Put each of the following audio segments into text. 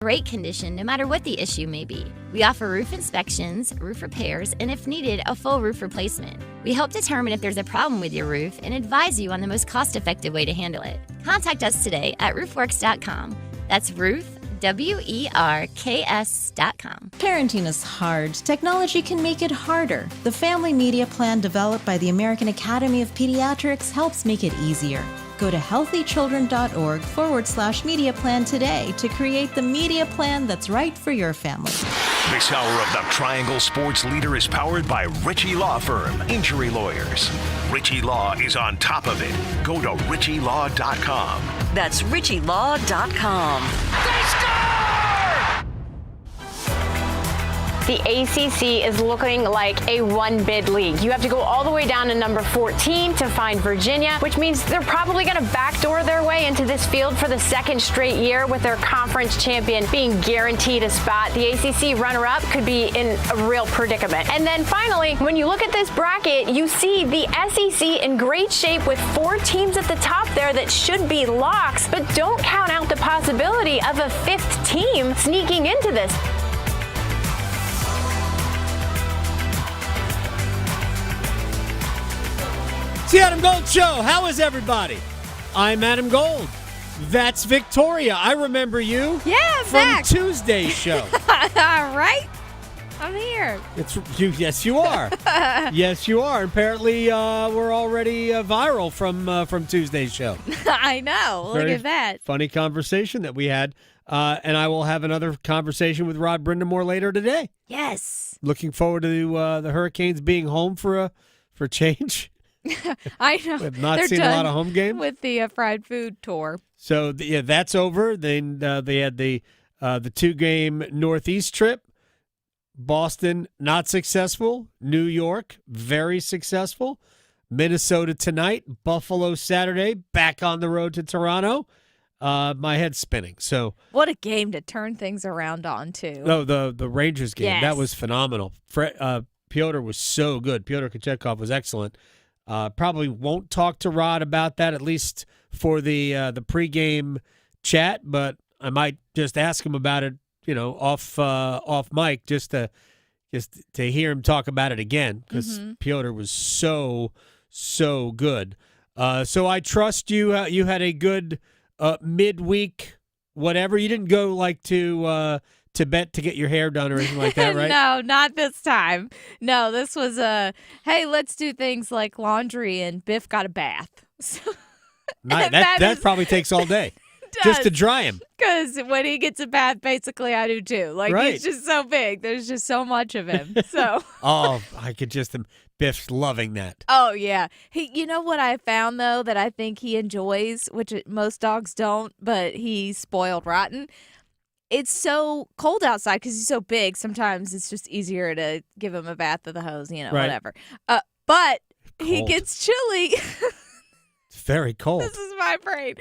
great condition no matter what the issue may be. We offer roof inspections, roof repairs, and if needed, a full roof replacement. We help determine if there's a problem with your roof and advise you on the most cost-effective way to handle it. Contact us today at roofworks.com. That's roofworks.com. Parenting is hard. Technology can make it harder. The Family Media Plan developed by the American Academy of Pediatrics helps make it easier. Go to healthychildren.org/media plan today to create the media plan that's right for your family. This hour of the Triangle Sports Leader is powered by Ritchie Law Firm, injury lawyers. Ritchie Law is on top of it. Go to ritchielaw.com. That's ritchielaw.com. They score! The ACC is looking like a one-bid league. You have to go all the way down to number 14 to find Virginia, which means they're probably going to backdoor their way into this field for the second straight year with their conference champion being guaranteed a spot. The ACC runner-up could be in a real predicament. And then finally, when you look at this bracket, you see the SEC in great shape with 4 teams at the top there that should be locks, but don't count out the possibility of a 5th team sneaking into this. It's the Adam Gold Show. How is everybody? I'm Adam Gold. That's Victoria. I remember you. Yeah, from back. Tuesday's show. Right? I'm here. It's you. Yes, you are. Yes, you are. Apparently, we're already viral from Tuesday's show. I know. Look at that. Funny conversation that we had. And I will have another conversation with Rod Brindamore later today. Yes. Looking forward to the Hurricanes being home for change. I know. We've not They're seen a done lot of home games with the fried food tour. So that's over. Then they had the 2-game Northeast trip. Boston not successful. New York very successful. Minnesota tonight. Buffalo Saturday. Back on the road to Toronto. My head's spinning. So what a game to turn things around on too. No, the Rangers game. Yes. That was phenomenal. Pyotr was so good. Pyotr Kochetkov was excellent. Probably won't talk to Rod about that, at least for the pregame chat, but I might just ask him about it, off mic, just to hear him talk about it again, because Pyotr was so good. So I trust you. You had a good midweek, whatever. You didn't go like to Tibet to get your hair done or anything like that, right? No, not this time. No, this was hey, let's do things like laundry, and Biff got a bath. That probably takes all day just to dry him. Because when he gets a bath, basically I do too. Like, right. He's just so big. There's just so much of him. So. Oh, I could just Biff's loving that. Oh yeah. You know what I found though that I think he enjoys, which most dogs don't, but he's spoiled rotten. It's so cold outside because he's so big. Sometimes it's just easier to give him a bath with a hose, right. whatever. But cold. He gets chilly. It's very cold. This is my brain.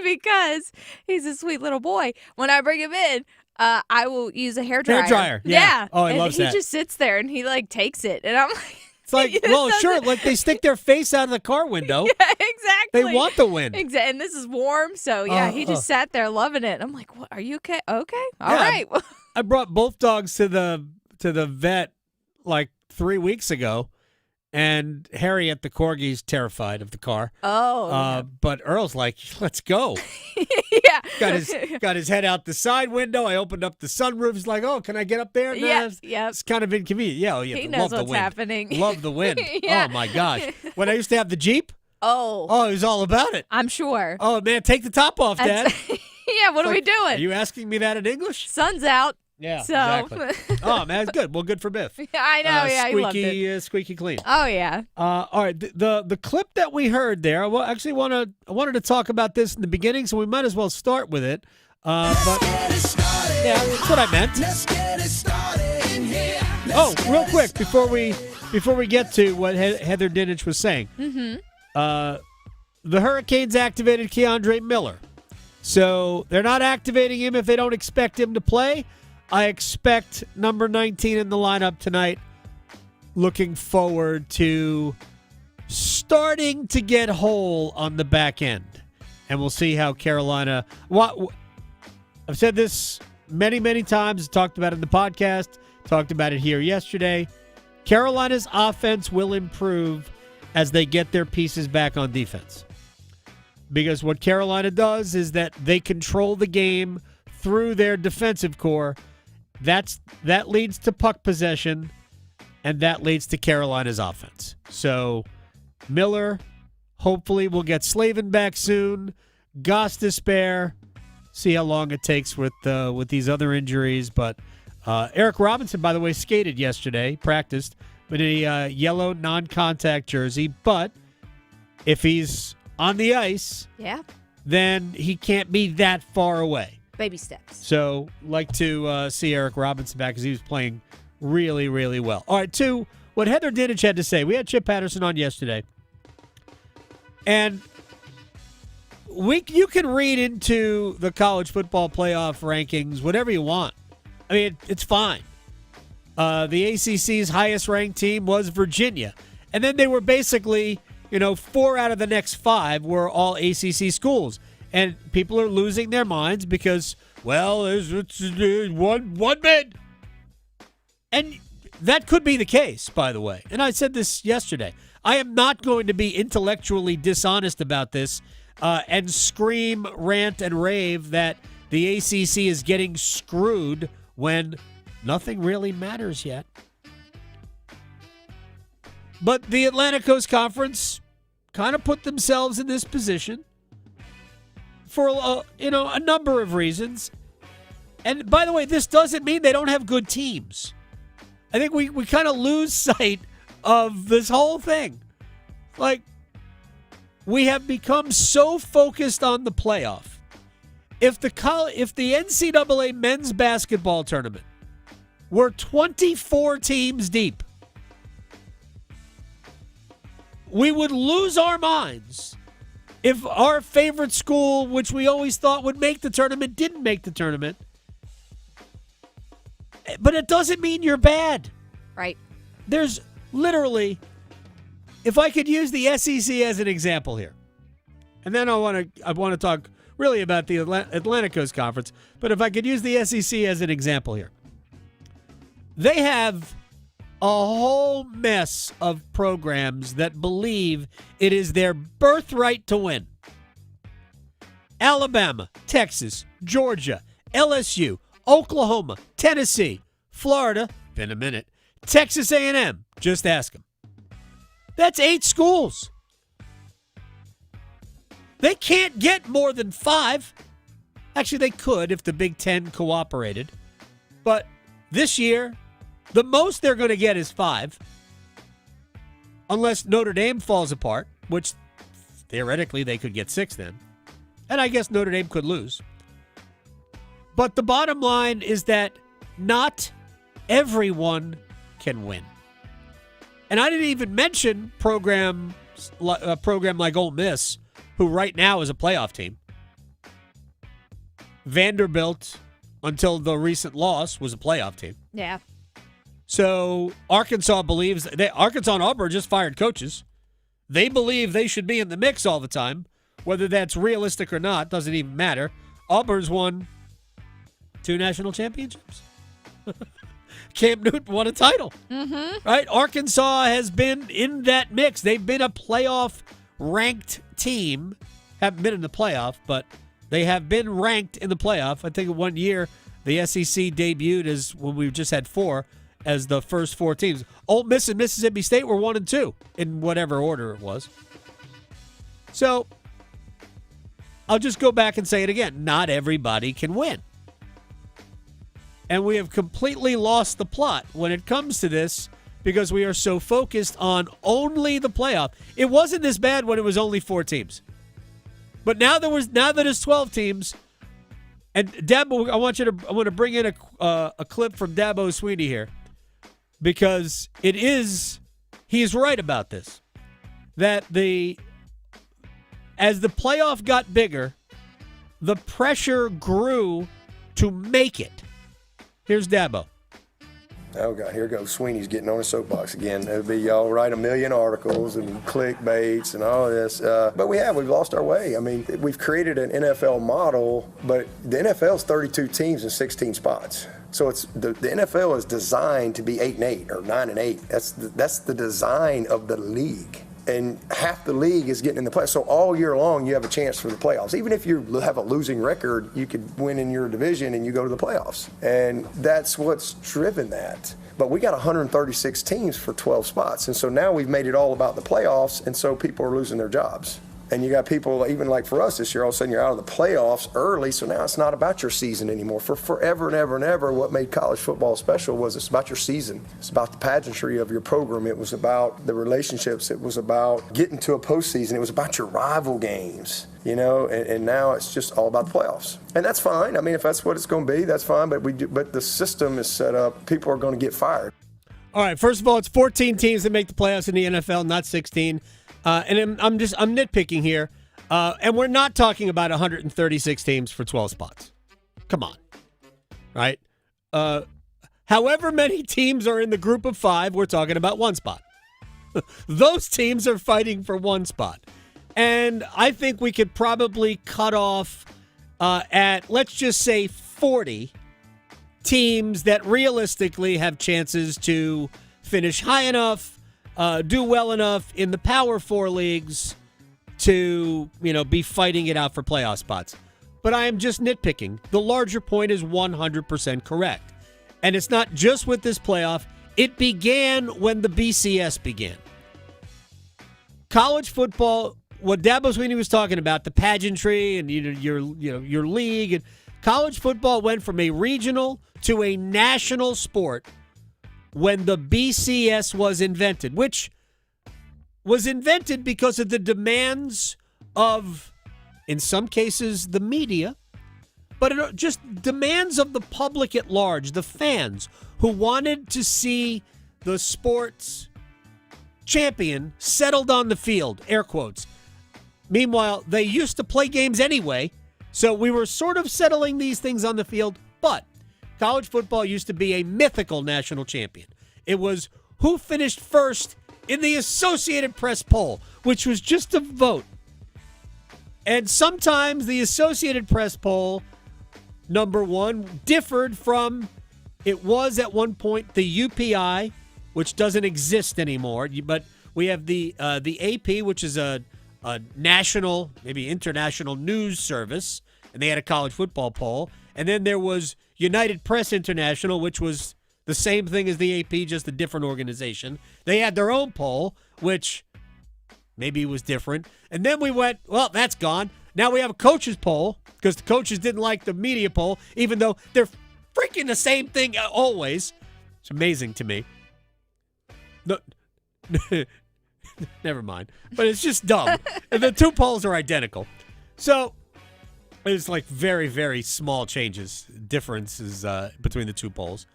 Because he's a sweet little boy. When I bring him in, I will use a hairdryer. Hairdryer, yeah. Oh, he loves that. He just sits there and he takes it. And I'm like... It's like, well, sure, like they stick their face out of the car window. Yeah, exactly. They want the wind. Exactly. And this is warm, so yeah, he just sat there loving it. I'm like, "What? Are you okay? Okay, all right." I brought both dogs to the vet like 3 weeks ago, and Harry at the corgi's terrified of the car. Oh. But Earl's like, "Let's go." Yeah. Got his head out the side window. I opened up the sunroof. He's like, "Oh, can I get up there?" No, yeah. It's kind of inconvenient. Yeah, he knows what's happening. Love the wind. Yeah. Oh my gosh. When I used to have the Jeep. Oh, he was all about it. I'm sure. Oh man, take the top off, Dad. Yeah, what are we doing? Are you asking me that in English? Sun's out. Yeah, so. Exactly. Oh man, that's good. Well, good for Biff. I know. Yeah, he loved it. Squeaky clean. Oh yeah. All right. The clip that we heard there. I wanted to talk about this in the beginning, so we might as well start with it. But yeah, that's what I meant. Oh, real quick before we get to what Heather Dinich was saying. The Hurricanes activated Keandre Miller, so they're not activating him if they don't expect him to play. I expect number 19 in the lineup tonight. Looking forward to starting to get whole on the back end. And we'll see how Carolina... I've said this many, many times, talked about it in the podcast, talked about it here yesterday. Carolina's offense will improve as they get their pieces back on defense. Because what Carolina does is that they control the game through their defensive core. That leads to puck possession, and that leads to Carolina's offense. So Miller hopefully will get Slavin back soon. Goss to spare. See how long it takes with these other injuries. But Eric Robinson, by the way, skated yesterday, practiced, with a yellow non-contact jersey. But if he's on the ice, then he can't be that far away. Baby steps. So, like to see Eric Robinson back because he was playing really, really well. All right, to what Heather Dinich had to say. We had Chip Patterson on yesterday. And you can read into the college football playoff rankings whatever you want. I mean, it's fine. The ACC's highest-ranked team was Virginia. And then they were basically, 4 out of the next 5 were all ACC schools. And people are losing their minds because, well, it's one bid. And that could be the case, by the way. And I said this yesterday. I am not going to be intellectually dishonest about this and scream, rant, and rave that the ACC is getting screwed when nothing really matters yet. But the Atlantic Coast Conference kind of put themselves in this position for a number of reasons. And by the way, this doesn't mean they don't have good teams. I think we kind of lose sight of this whole thing. Like, we have become so focused on the playoff. If the NCAA men's basketball tournament were 24 teams deep, we would lose our minds if our favorite school, which we always thought would make the tournament, didn't make the tournament. But it doesn't mean you're bad. Right. There's literally, if I could use the SEC as an example here, and then I want to talk really about the Atlantic Coast Conference, but if I could use the SEC as an example here, they have a whole mess of programs that believe it is their birthright to win. Alabama, Texas, Georgia, LSU, Oklahoma, Tennessee, Florida, been a minute, Texas A&M, just ask them. That's 8 schools. They can't get more than 5. Actually, they could if the Big Ten cooperated. But this year, the most they're going to get is 5. Unless Notre Dame falls apart, which theoretically they could get 6 then. And I guess Notre Dame could lose. But the bottom line is that not everyone can win. And I didn't even mention a program like Ole Miss, who right now is a playoff team. Vanderbilt, until the recent loss, was a playoff team. Yeah. So Arkansas believes Arkansas and Auburn just fired coaches. They believe they should be in the mix all the time. Whether that's realistic or not doesn't even matter. Auburn's won 2 national championships. Cam Newton won a title. Mm-hmm. Right? Arkansas has been in that mix. They've been a playoff ranked team. Haven't been in the playoff, but they have been ranked in the playoff. I think in one year the SEC debuted as when we just had 4 as the first 4 teams. Ole Miss and Mississippi State were 1 and 2 in whatever order it was. So I'll just go back and say it again. Not everybody can win. And we have completely lost the plot when it comes to this because we are so focused on only the playoff. It wasn't this bad when it was only 4 teams. But now that it's 12 teams, and Deb, I want to bring in a clip from Dabo Sweeney here because he's right about this. That as the playoff got bigger, the pressure grew to make it. Here's Dabo. Oh, God, here goes Sweeney's getting on a soapbox again. It'll be y'all write a million articles and clickbaits and all this. But we've lost our way. I mean, we've created an NFL model, but the NFL's 32 teams and 16 spots. So it's the NFL is designed to be 8-8 or 9-8. That's the design of the league. And half the league is getting in the playoffs. So all year long, you have a chance for the playoffs. Even if you have a losing record, you could win in your division and you go to the playoffs. And that's what's driven that. But we got 136 teams for 12 spots. And so now we've made it all about the playoffs, and so people are losing their jobs. And you got people, even like for us this year, all of a sudden you're out of the playoffs early, so now it's not about your season anymore. For forever and ever and ever, what made college football special was it's about your season. It's about the pageantry of your program. It was about the relationships. It was about getting to a postseason. It was about your rival games, and now it's just all about the playoffs. And that's fine. I mean, if that's what it's going to be, that's fine. But the system is set up. People are going to get fired. All right, first of all, it's 14 teams that make the playoffs in the NFL, not 16. And I'm nitpicking here, and we're not talking about 136 teams for 12 spots. Come on, right? However many teams are in the group of 5, we're talking about 1 spot. Those teams are fighting for 1 spot, and I think we could probably cut off at, let's just say, 40 teams that realistically have chances to finish high enough, do well enough in the Power 4 leagues to, be fighting it out for playoff spots. But I am just nitpicking. The larger point is 100% correct. And it's not just with this playoff. It began when the BCS began. College football, what Dabo Swinney was talking about, the pageantry and your league, and college football went from a regional to a national sport when the BCS was invented, which was invented because of the demands of, in some cases, the media, but just demands of the public at large, the fans who wanted to see the sports champion settled on the field, air quotes. Meanwhile, they used to play games anyway, so we were sort of settling these things on the field, but college football used to be a mythical national champion. It was who finished first in the Associated Press poll, which was just a vote. And sometimes the Associated Press poll, number 1, differed from, it was at one point the UPI, which doesn't exist anymore, but we have the AP, which is a national, maybe international news service, and they had a college football poll. And then there was United Press International, which was the same thing as the AP, just a different organization. They had their own poll, which maybe was different. And then we went, well, that's gone. Now we have a coaches poll because the coaches didn't like the media poll, even though they're freaking the same thing always. It's amazing to me. No, never mind. But it's just dumb. And the two polls are identical. So it's like very, very small differences between the two polls.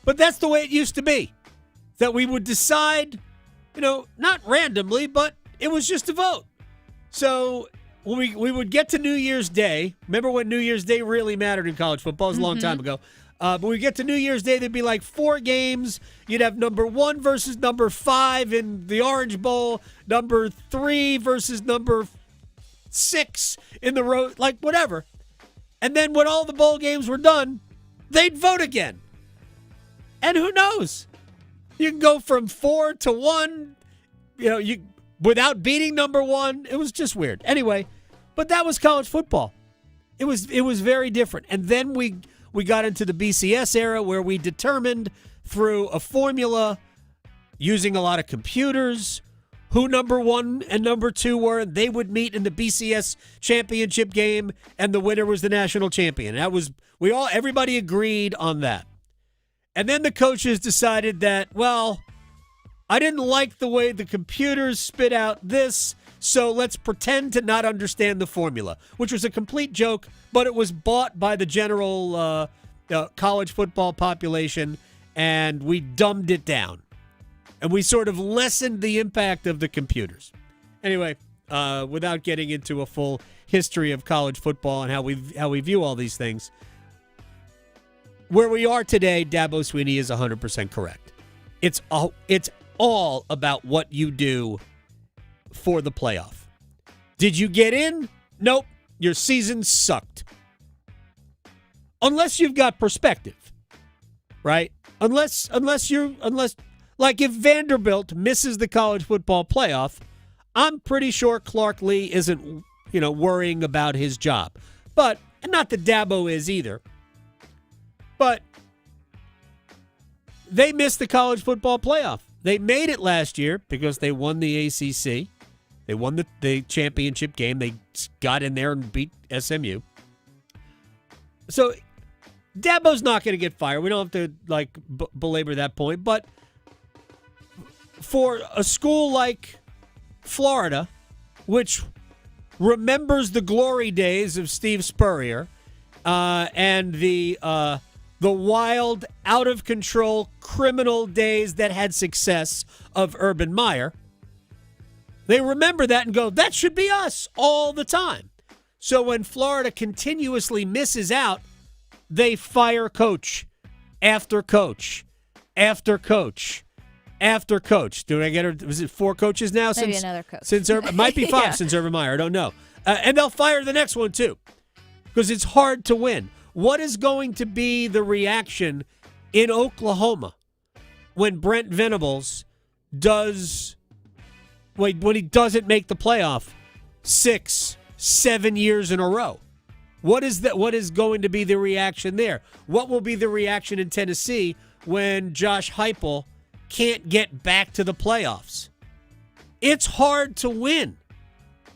But that's the way it used to be. That we would decide, not randomly, but it was just a vote. So when we would get to New Year's Day. Remember when New Year's Day really mattered in college football? It was a long time ago. But we get to New Year's Day, there'd be like 4 games. You'd have number 1 versus number 5 in the Orange Bowl, number 3 versus number 6 in the road, like whatever. And then when all the bowl games were done, they'd vote again. And who knows? You can go from 4 to 1, without beating number 1. It was just weird. Anyway, but that was college football. It was very different. And then we got into the BCS era where we determined through a formula using a lot of computers who number 1 and number 2 were. They would meet in the BCS championship game, and the winner was the national champion. That was everybody agreed on that. And then the coaches decided that, well, I didn't like the way the computers spit out this, so let's pretend to not understand the formula, which was a complete joke, but it was bought by the general college football population, and we dumbed it down. And we sort of lessened the impact of the computers. Anyway, without getting into a full history of college football and how we view all these things, where we are today, Dabo Swinney is 100% correct. It's all about what you do for the playoff. Did you get in? Nope. Your season sucked. Unless you've got perspective, right? Unless like if Vanderbilt misses the college football playoff, I'm pretty sure Clark Lee isn't, worrying about his job. But, and not that Dabo is either, but they missed the college football playoff. They made it last year because they won the ACC. They won the championship game. They got in there and beat SMU. So Dabo's not going to get fired. We don't have to belabor that point. But for a school like Florida, which remembers the glory days of Steve Spurrier and the wild, out-of-control criminal days that had success of Urban Meyer, they remember that and go, that should be us all the time. So when Florida continuously misses out, they fire coach after coach after coach after coach. Do I get her? Was it 4 coaches now? Maybe another coach. Since it might be 5 since Urban Meyer. I don't know. And they'll fire the next one too because it's hard to win. What is going to be the reaction in Oklahoma when Brent Venables when he doesn't make the playoff 6-7 years in a row? What is going to be the reaction there? What will be the reaction in Tennessee when Josh Heupel can't get back to the playoffs? It's hard to win.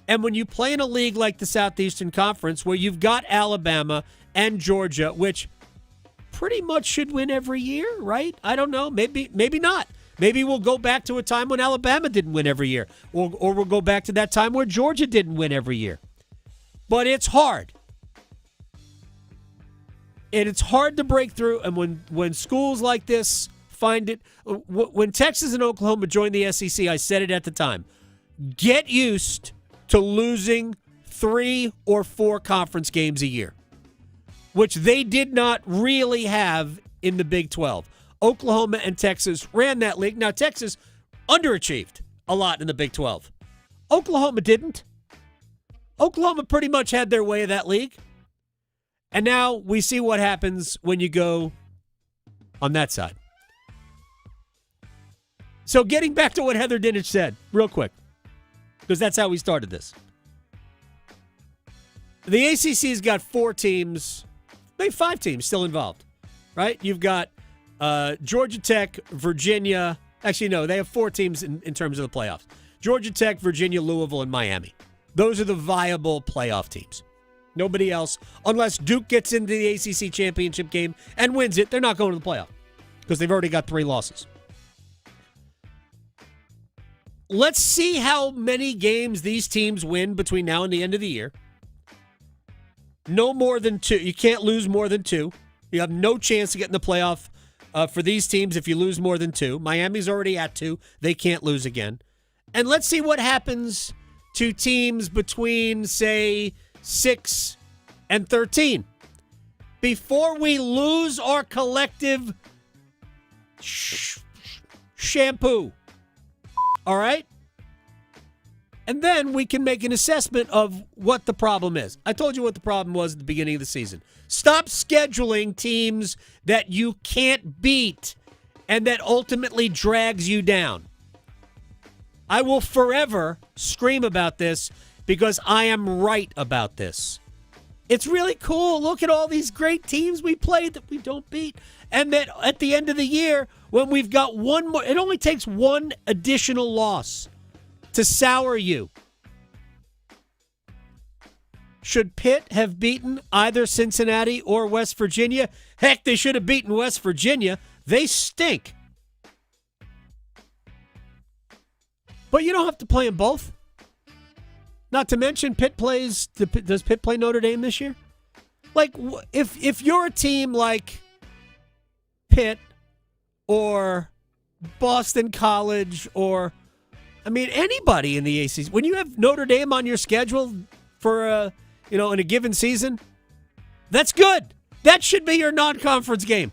And when you play in a league like the Southeastern Conference where you've got Alabama and Georgia, which pretty much should win every year, right? I don't know. Maybe not. Maybe we'll go back to a time when Alabama didn't win every year. Or we'll go back to that time where Georgia didn't win every year. But it's hard. And it's hard to break through. And when schools like this find it, when Texas and Oklahoma joined the SEC, I said it at the time, get used to losing 3 or 4 conference games a year, which they did not really have in the Big 12. Oklahoma and Texas ran that league. Now, Texas underachieved a lot in the Big 12. Oklahoma didn't. Oklahoma pretty much had their way of that league. And now we see what happens when you go on that side. So getting back to what Heather Dinich said, real quick, because that's how we started this. The ACC's got 4 teams, maybe 5 teams still involved, right? You've got Georgia Tech, Virginia. Actually, no, they have 4 teams in terms of the playoffs. Georgia Tech, Virginia, Louisville, and Miami. Those are the viable playoff teams. Nobody else, unless Duke gets into the ACC championship game and wins it, they're not going to the playoff because they've already got 3 losses. Let's see how many games these teams win between now and the end of the year. No more than 2. You can't lose more than 2. You have no chance to get in the playoff for these teams if you lose more than 2. Miami's already at 2. They can't lose again. And let's see what happens to teams between, say, 6 and 13. Before we lose our collective shampoo. All right? And then we can make an assessment of what the problem is. I told you what the problem was at the beginning of the season. Stop scheduling teams that you can't beat and that ultimately drags you down. I will forever scream about this because I am right about this. It's really cool. Look at all these great teams we played that we don't beat. And that at the end of the year, when we've got one more, it only takes one additional loss to sour you. Should Pitt have beaten either Cincinnati or West Virginia? Heck, they should have beaten West Virginia. They stink. But you don't have to play them both. Not to mention, does Pitt play Notre Dame this year? Like, if you're a team like Pitt or Boston College or, anybody in the ACC, when you have Notre Dame on your schedule for, in a given season, that's good. That should be your non-conference game.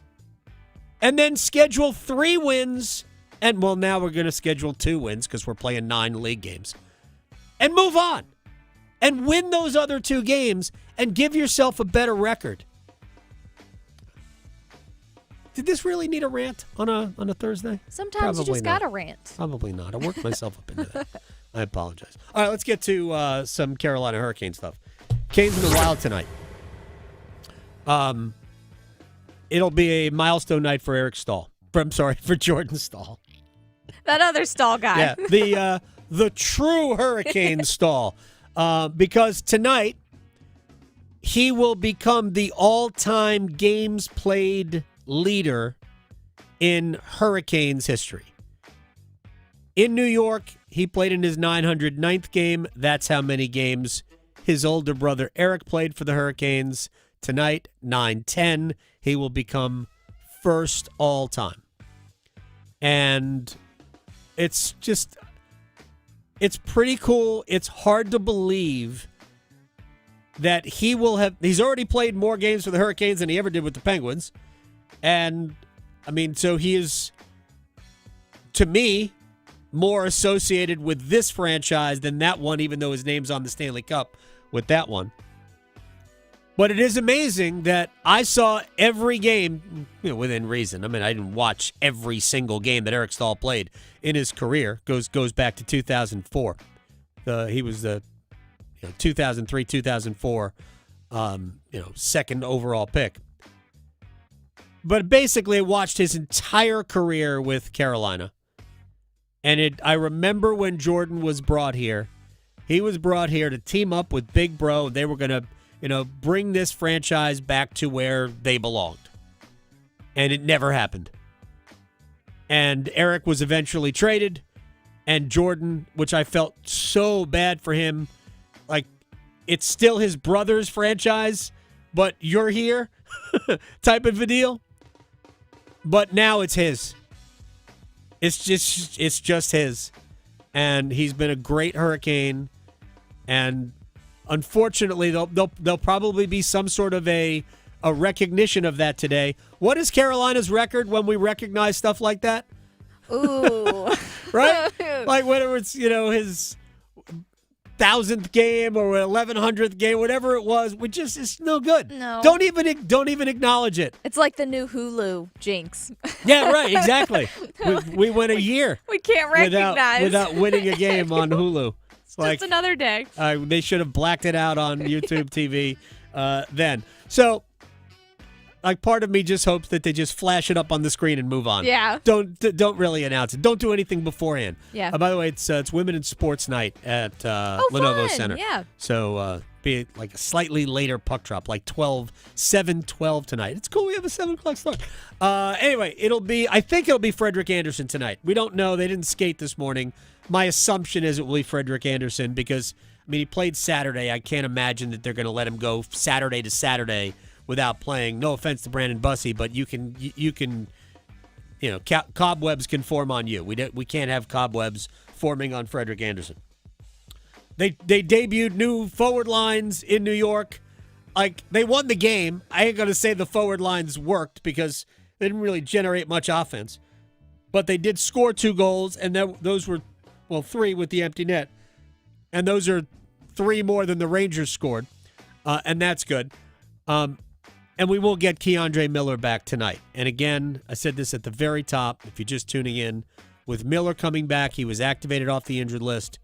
And then schedule 3 wins. And, well, now we're going to schedule 2 wins because we're playing 9 league games. And move on. And win those other 2 games and give yourself a better record. Did this really need a rant on a Thursday? Sometimes you just got to rant. Probably not. I worked myself up into that. I apologize. All right, let's get to some Carolina Hurricane stuff. Canes in the Wild tonight. It'll be a milestone night for Eric Stahl. For Jordan Stahl. That other Stahl guy. Yeah, the true Hurricane Stahl. Because tonight, he will become the all-time games played leader in Hurricanes history. In New York, he played in his 909th game. That's how many games his older brother Eric played for the Hurricanes. Tonight, 910, he will become first all-time. And it's pretty cool. It's hard to believe that he's already played more games for the Hurricanes than he ever did with the Penguins. And, I mean, so he is, to me, more associated with this franchise than that one, even though his name's on the Stanley Cup with that one. But it is amazing that I saw every game, within reason. I mean, I didn't watch every single game that Eric Stahl played in his career. Goes back to 2004. He was the 2003, 2004, second overall pick. But basically, I watched his entire career with Carolina. And I remember when Jordan was brought here. He was brought here to team up with Big Bro. They were going to bring this franchise back to where they belonged. And it never happened. And Eric was eventually traded. And Jordan, which I felt so bad for him, like, it's still his brother's franchise, but you're here type of a deal. But now it's his. It's just his. And he's been a great Hurricane. And unfortunately, there'll probably be some sort of a recognition of that today. What is Carolina's record when we recognize stuff like that? Ooh. Right? Like whether it's, his 1,000th game or 1,100th game, whatever it was, it's no good. No. Don't even acknowledge it. It's like the new Hulu jinx. Yeah, right, exactly. We went a year. We can't recognize. Without winning a game on Hulu. It's just another day. They should have blacked it out on YouTube TV then. So, like, part of me just hopes that they just flash it up on the screen and move on. Yeah. Don't really announce it. Don't do anything beforehand. Yeah. By the way, it's Women in Sports Night at Lenovo fun. Center. Yeah. So be like a slightly later puck drop, like 7:12 tonight. It's cool. We have a 7 o'clock start. Anyway, I think it'll be Frederick Anderson tonight. We don't know. They didn't skate this morning. My assumption is it will be Frederick Anderson because, he played Saturday. I can't imagine that they're going to let him go Saturday to Saturday without playing. No offense to Brandon Bussey, but you can, cobwebs can form on you. We can't have cobwebs forming on Frederick Anderson. They debuted new forward lines in New York. Like, they won the game. I ain't going to say the forward lines worked because they didn't really generate much offense. But they did score 2 goals, and those were, 3 with the empty net. And those are 3 more than the Rangers scored. And that's good. And we will get Keandre Miller back tonight. And again, I said this at the very top, if you're just tuning in, with Miller coming back, he was activated off the injured list.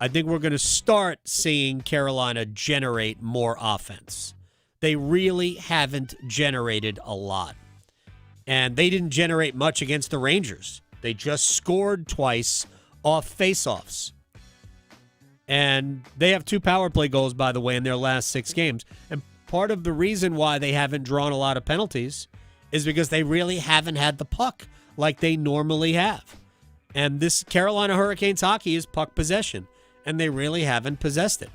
I think we're going to start seeing Carolina generate more offense. They really haven't generated a lot. And they didn't generate much against the Rangers. They just scored twice off faceoffs. And they have 2 power play goals, by the way, in their last 6 games. And part of the reason why they haven't drawn a lot of penalties is because they really haven't had the puck like they normally have. And this Carolina Hurricanes hockey is puck possession, and they really haven't possessed it.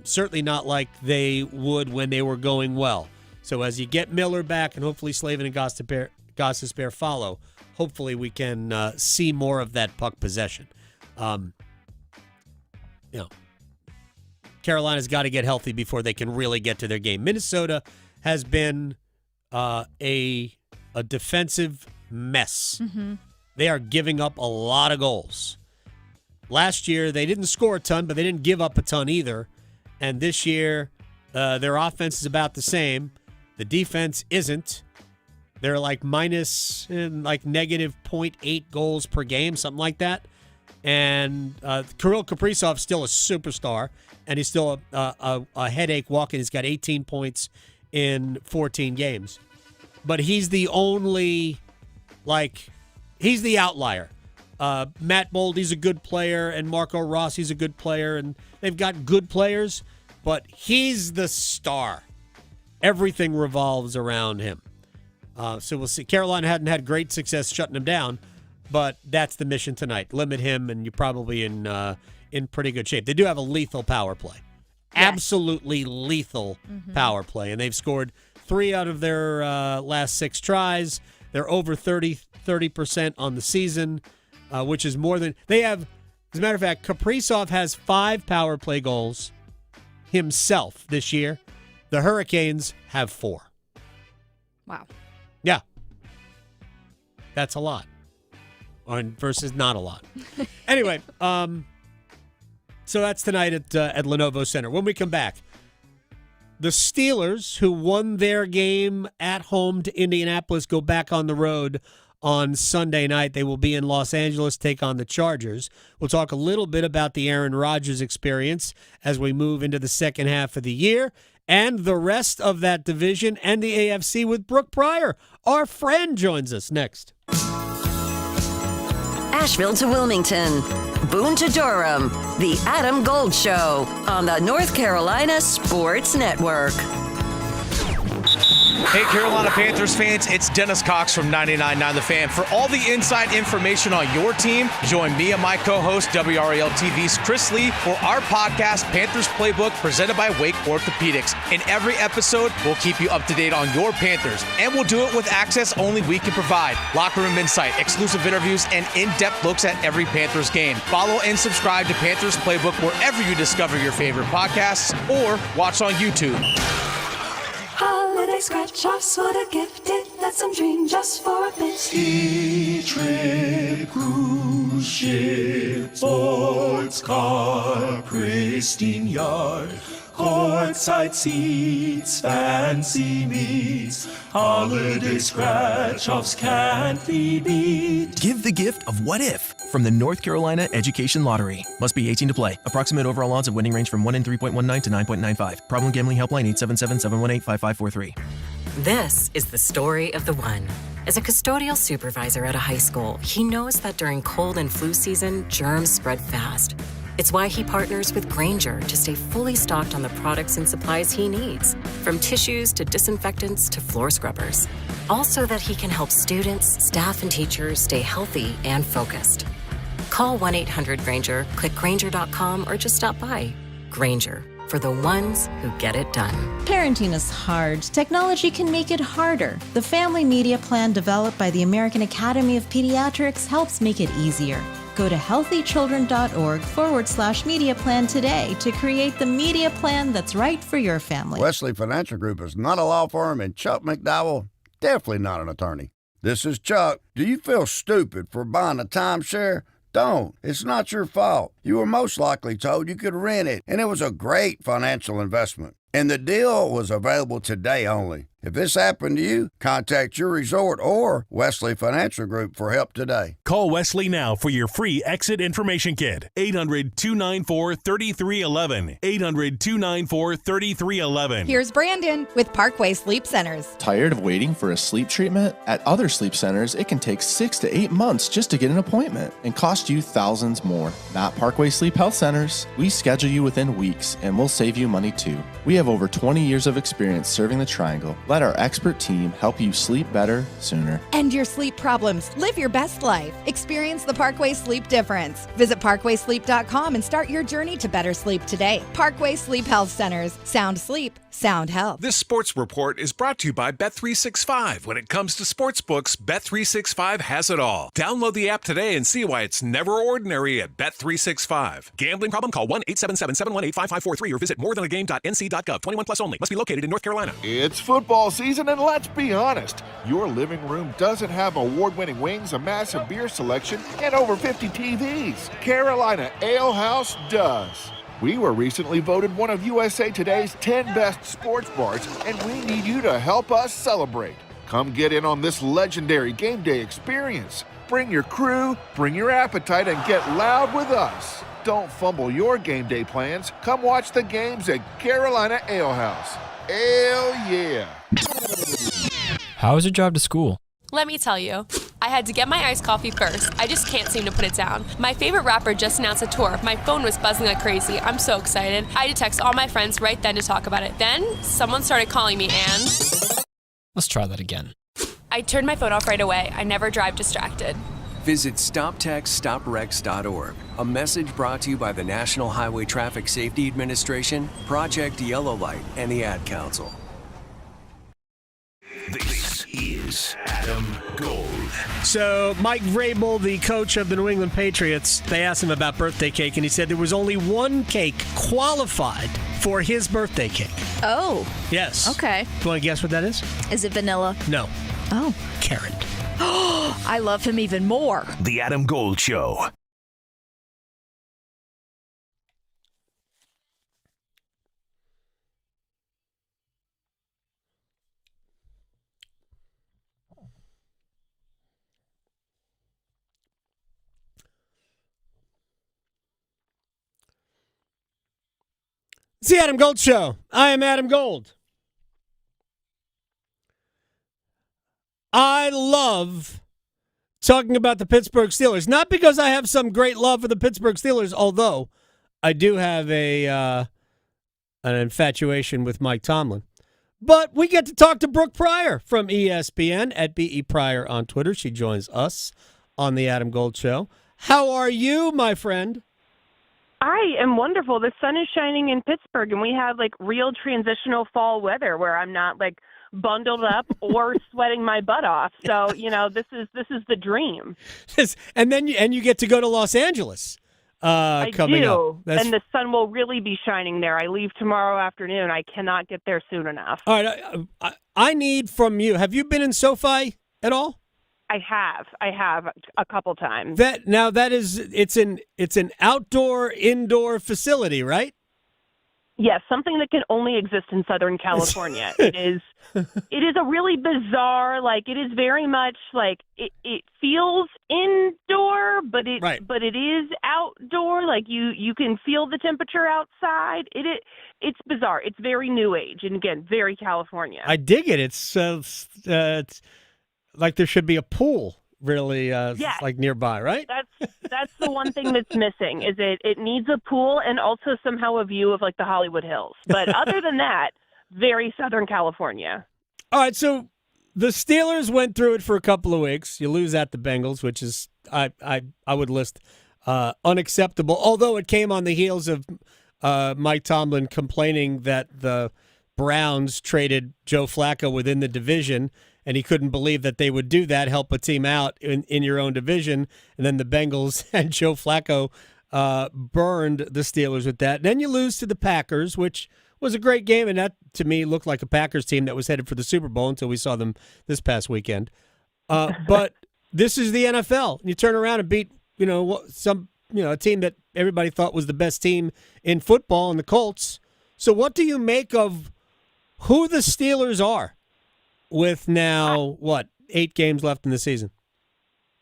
Certainly not like they would when they were going well. So as you get Miller back and hopefully Slavin and Gostisbehere follow, hopefully we can see more of that puck possession. Carolina's got to get healthy before they can really get to their game. Minnesota has been a defensive mess. Mm-hmm. They are giving up a lot of goals. Last year, they didn't score a ton, but they didn't give up a ton either. And this year, their offense is about the same. The defense isn't. They're like negative 0.8 goals per game, something like that. And Kirill Kaprizov's still a superstar, and he's still a headache walking. He's got 18 points in 14 games. But he's the only, he's the outlier. Matt Boldy's a good player, and Marco Rossi's a good player, and they've got good players, but he's the star. Everything revolves around him. So we'll see. Carolina hadn't had great success shutting him down, but that's the mission tonight. Limit him, and you're probably in pretty good shape. They do have a lethal power play. Yes. Absolutely lethal power play, and they've scored 3 out of their last 6 tries. They're over 30% on the season, which is more than they have. As a matter of fact, Kaprizov has 5 power play goals himself this year. The Hurricanes have 4. Wow. Yeah. That's a lot. Versus not a lot. Anyway, so that's tonight at Lenovo Center. When we come back, the Steelers, who won their game at home to Indianapolis, go back on the road on Sunday night. They will be in Los Angeles, take on the Chargers. We'll talk a little bit about the Aaron Rodgers experience as we move into the second half of the year and the rest of that division and the AFC with Brooke Pryor. Our friend joins us next. Asheville to Wilmington, Boone to Durham, The Adam Gold Show on the North Carolina Sports Network. Hey, Carolina Panthers fans, it's Dennis Cox from 99.9 The Fan. For all the inside information on your team, join me and my co-host, WRAL TV's Chris Lee, for our podcast, Panthers Playbook, presented by Wake Orthopedics. In every episode, we'll keep you up to date on your Panthers, and we'll do it with access only we can provide. Locker room insight, exclusive interviews, and in-depth looks at every Panthers game. Follow and subscribe to Panthers Playbook wherever you discover your favorite podcasts or watch on YouTube. Holiday scratch-offs, what a gift it. Let some dream just for a bit. Ski trip, cruise ship, sports car, pristine yard, courtside seats, fancy meats. Holiday scratch-offs can't be beat. Give the gift of what if from the North Carolina Education Lottery. Must be 18 to play. Approximate overall odds of winning range from 1 in 3.19 to 9.95. Problem gambling helpline 877-718-5543. This is the story of the one. As a custodial supervisor at a high school, he knows that during cold and flu season, germs spread fast. It's why he partners with Grainger to stay fully stocked on the products and supplies he needs, from tissues to disinfectants to floor scrubbers. Also that he can help students, staff, and teachers stay healthy and focused. Call 1-800-GRAINGER, click Grainger.com, or just stop by. Grainger, for the ones who get it done. Parenting is hard. Technology can make it harder. The Family Media Plan developed by the American Academy of Pediatrics helps make it easier. Go to healthychildren.org/media plan today to create the media plan that's right for your family. Wesley Financial Group is not a law firm, and Chuck McDowell, definitely not an attorney. This is Chuck. Do you feel stupid for buying a timeshare? Don't. It's not your fault. You were most likely told you could rent it, and it was a great financial investment. And the deal was available today only. If this happened to you, contact your resort or Wesley Financial Group for help today. Call Wesley now for your free exit information kit. 800-294-3311. 800-294-3311. Here's Brandon with Parkway Sleep Centers. Tired of waiting for a sleep treatment? At other sleep centers, it can take 6 to 8 months just to get an appointment and cost you thousands more. Not Parkway Sleep Health Centers. We schedule you within weeks and we'll save you money too. We have over 20 years of experience serving the Triangle. Let our expert team help you sleep better sooner. End your sleep problems. Live your best life. Experience the Parkway Sleep difference. Visit parkwaysleep.com and start your journey to better sleep today. Parkway Sleep Health Centers. Sound sleep Sound health. This sports report is brought to you by Bet365. When it comes to sportsbooks, Bet365 has it all. Download the app today and see why it's never ordinary at Bet365. Gambling problem? Call 1-877-718-5543 or visit morethanagame.nc.gov. 21 plus only. Must be located in North Carolina. It's football season, and let's be honest, your living room doesn't have award-winning wings, a massive beer selection, and over 50 TVs. Carolina Ale House does. We were recently voted one of USA Today's 10 best sports bars, and we need you to help us celebrate. Come get in on this legendary game day experience. Bring your crew, bring your appetite, and get loud with us. Don't fumble your game day plans. Come watch the games at Carolina Ale House. Ale yeah. How was your drive to school? Let me tell you, I had to get my iced coffee first. I just can't seem to put it down. My favorite rapper just announced a tour. My phone was buzzing like crazy. I'm so excited. I had to text all my friends right then to talk about it. Then, someone started calling me and... Let's try that again. I turned my phone off right away. I never drive distracted. Visit StopTextStopWrecks.org. A message brought to you by the National Highway Traffic Safety Administration, Project Yellow Light, and the Ad Council. This is Adam Gold. So Mike Vrabel, the coach of the New England Patriots, they asked him about birthday cake, and he said there was only one cake qualified for his birthday cake. Oh. Yes. Okay. Do you want to guess what that is? Is it vanilla? No. Oh. Carrot. I love him even more. The Adam Gold Show. It's the Adam Gold Show. I am Adam Gold. I love talking about the Pittsburgh Steelers, not because I have some great love for the Pittsburgh Steelers, although I do have an infatuation with Mike Tomlin. But we get to talk to Brooke Pryor from ESPN at BE Pryor on Twitter. She joins us on the Adam Gold Show. How are you, my friend? I am wonderful. The sun is shining in Pittsburgh, and we have like real transitional fall weather where I'm not like bundled up or sweating my butt off. So, you know, this is the dream. And then you get to go to Los Angeles coming up. And the sun will really be shining there. I leave tomorrow afternoon. I cannot get there soon enough. All right, I need from you. Have you been in SoFi at all? I have a couple times. It's an outdoor indoor facility, right? Yes, something that can only exist in Southern California. It is a really bizarre, like it is very much like it feels indoor, but it is outdoor. Like you can feel the temperature outside. It's bizarre. It's very new age, and again, very California. I dig it. It's like there should be a pool really like nearby, right? That's the one thing that's missing is it needs a pool and also somehow a view of like the Hollywood Hills. But other than that, very Southern California. All right, so the Steelers went through it for a couple of weeks. You lose at the Bengals, which is I would list unacceptable, although it came on the heels of Mike Tomlin complaining that the Browns traded Joe Flacco within the division, and he couldn't believe that they would do that, help a team out in your own division. And then the Bengals and Joe Flacco burned the Steelers with that. Then you lose to the Packers, which was a great game, and that, to me, looked like a Packers team that was headed for the Super Bowl until we saw them this past weekend. But this is the NFL. You turn around and beat a team that everybody thought was the best team in football, in the Colts. So what do you make of who the Steelers are? With now, 8 games left in the season?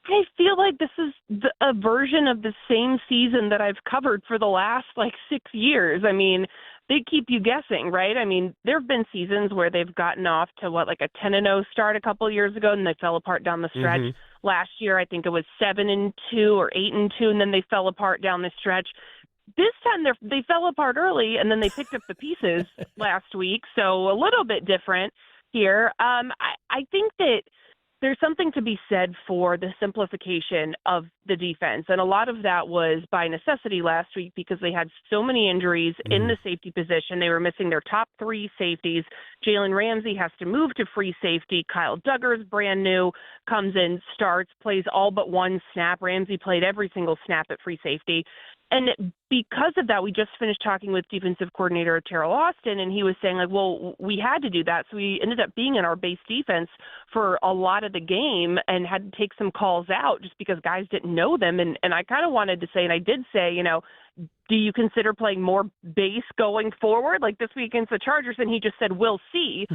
I feel like this is a version of the same season that I've covered for the last 6 years. I mean, they keep you guessing, right? I mean, there have been seasons where they've gotten off to a 10-0 start a couple of years ago, and they fell apart down the stretch. Mm-hmm. Last year, I think it was 7-2 or 8-2, and then they fell apart down the stretch. This time they fell apart early, and then they picked up the pieces last week, so a little bit different here. I think that there's something to be said for the simplification of the defense. And a lot of that was by necessity last week because they had so many injuries in the safety position. They were missing their top 3 safeties. Jalen Ramsey has to move to free safety. Kyle Duggar's brand new, comes in, starts, plays all but 1 snap. Ramsey played every single snap at free safety. And because of that, we just finished talking with defensive coordinator Terrell Austin, and he was saying, like, well, we had to do that. So we ended up being in our base defense for a lot of the game and had to take some calls out just because guys didn't know them. And I kind of wanted to say, and I did say, do you consider playing more base going forward, like this week against the Chargers? And he just said, we'll see.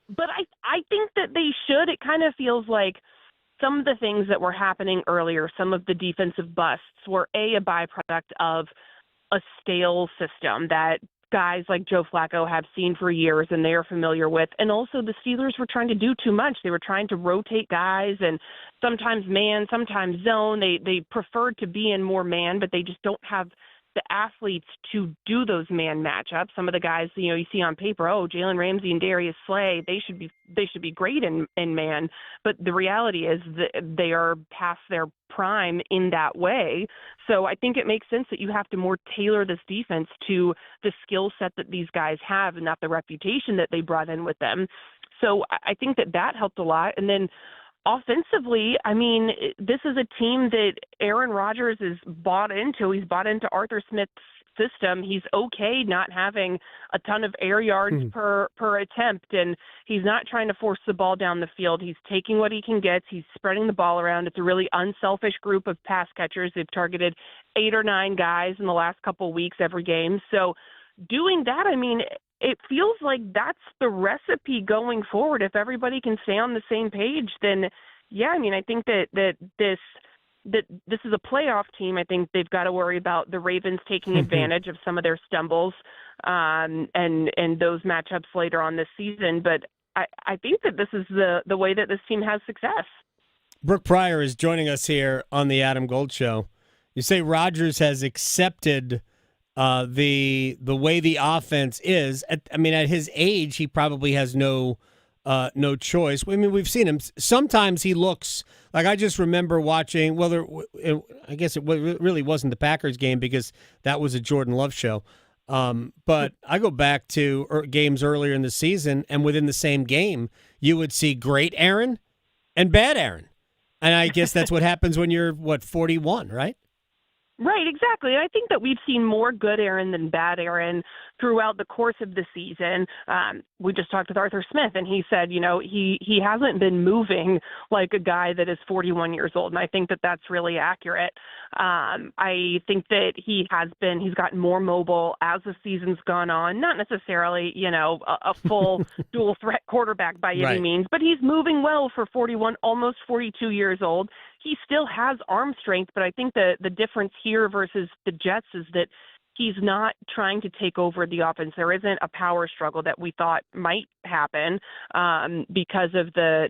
But I think that they should. It kind of feels like some of the things that were happening earlier, some of the defensive busts, were a byproduct of a stale system that guys like Joe Flacco have seen for years and they are familiar with. And also the Steelers were trying to do too much. They were trying to rotate guys and sometimes man, sometimes zone. They preferred to be in more man, but they just don't have the athletes to do those man matchups. Some of the guys, you see on paper, Jalen Ramsey and Darius Slay, they should be great in man. But the reality is that they are past their prime in that way. So I think it makes sense that you have to more tailor this defense to the skill set that these guys have and not the reputation that they brought in with them. So I think that helped a lot. And then offensively, I mean, this is a team that Aaron Rodgers is bought into. He's bought into Arthur Smith's system. He's okay not having a ton of air yards per attempt, and he's not trying to force the ball down the field. He's taking what he can get. He's spreading the ball around. It's a really unselfish group of pass catchers. They've targeted 8 or 9 guys in the last couple of weeks every game. So doing that, I mean, it feels like that's the recipe going forward. If everybody can stay on the same page, then yeah, I mean, I think that this is a playoff team. I think they've got to worry about the Ravens taking advantage of some of their stumbles and those matchups later on this season. But I think that this is the way that this team has success. Brooke Pryor is joining us here on the Adam Gold Show. You say Rodgers has accepted the way the offense is. At his age, he probably has no choice. I mean, we've seen him. Sometimes he looks like, I just remember watching. Well, I guess it really wasn't the Packers game because that was a Jordan Love show. But I go back to games earlier in the season, and within the same game, you would see great Aaron and bad Aaron. And I guess that's what happens when you're 41, right? Right, exactly. And I think that we've seen more good Aaron than bad Aaron throughout the course of the season. We just talked with Arthur Smith, and he said, he hasn't been moving like a guy that is 41 years old. And I think that that's really accurate. I think that he's gotten more mobile as the season's gone on. Not necessarily, a full dual threat quarterback by any means, but he's moving well for 41, almost 42 years old. He still has arm strength, but I think the difference here versus the Jets is that he's not trying to take over the offense. There isn't a power struggle that we thought might happen because of the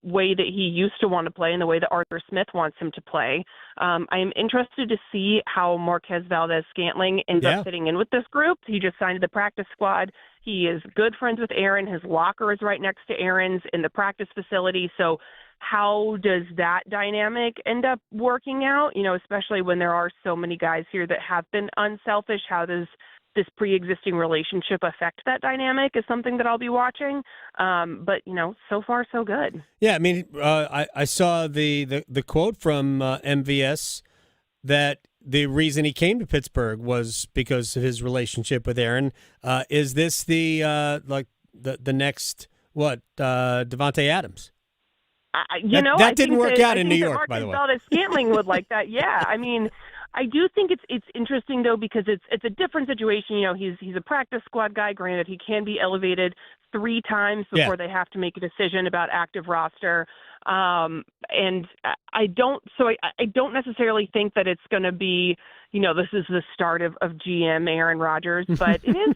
way that he used to want to play and the way that Arthur Smith wants him to play. I am interested to see how Marquez Valdes-Scantling ends up fitting in with this group. He just signed to the practice squad. He is good friends with Aaron. His locker is right next to Aaron's in the practice facility. So how does that dynamic end up working out, especially when there are so many guys here that have been unselfish? How does this pre-existing relationship affect that dynamic is something that I'll be watching. But, so far so good. Yeah, I mean, I saw the quote from MVS that the reason he came to Pittsburgh was because of his relationship with Aaron. Is this the next, Devontae Adams? That didn't work out in New York, by the way. Valdes-Scantling would like that. Yeah, I mean, I do think it's interesting though because it's a different situation. He's a practice squad guy. Granted, he can be elevated 3 times before they have to make a decision about active roster. And I don't necessarily think that it's going to be, this is the start of GM Aaron Rodgers, but it is,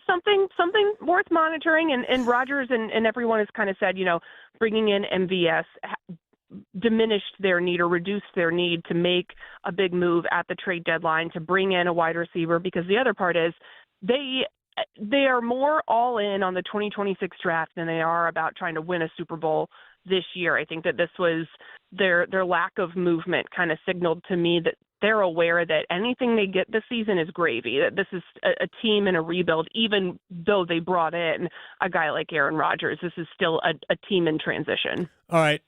something worth monitoring. And Rodgers and everyone has kind of said, bringing in MVS diminished their need or reduced their need to make a big move at the trade deadline to bring in a wide receiver, because the other part is they they are more all in on the 2026 draft than they are about trying to win a Super Bowl this year. I think that this was their lack of movement kind of signaled to me that they're aware that anything they get this season is gravy, that this is a team in a rebuild, even though they brought in a guy like Aaron Rodgers. This is still a team in transition. All right.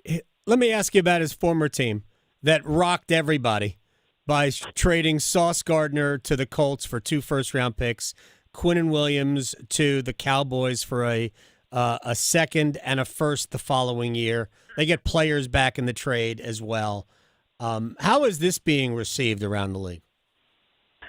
Let me ask you about his former team that rocked everybody by trading Sauce Gardner to the Colts for 2 first-round picks, Quinnen Williams to the Cowboys for a second and a first the following year. They get players back in the trade as well. How is this being received around the league?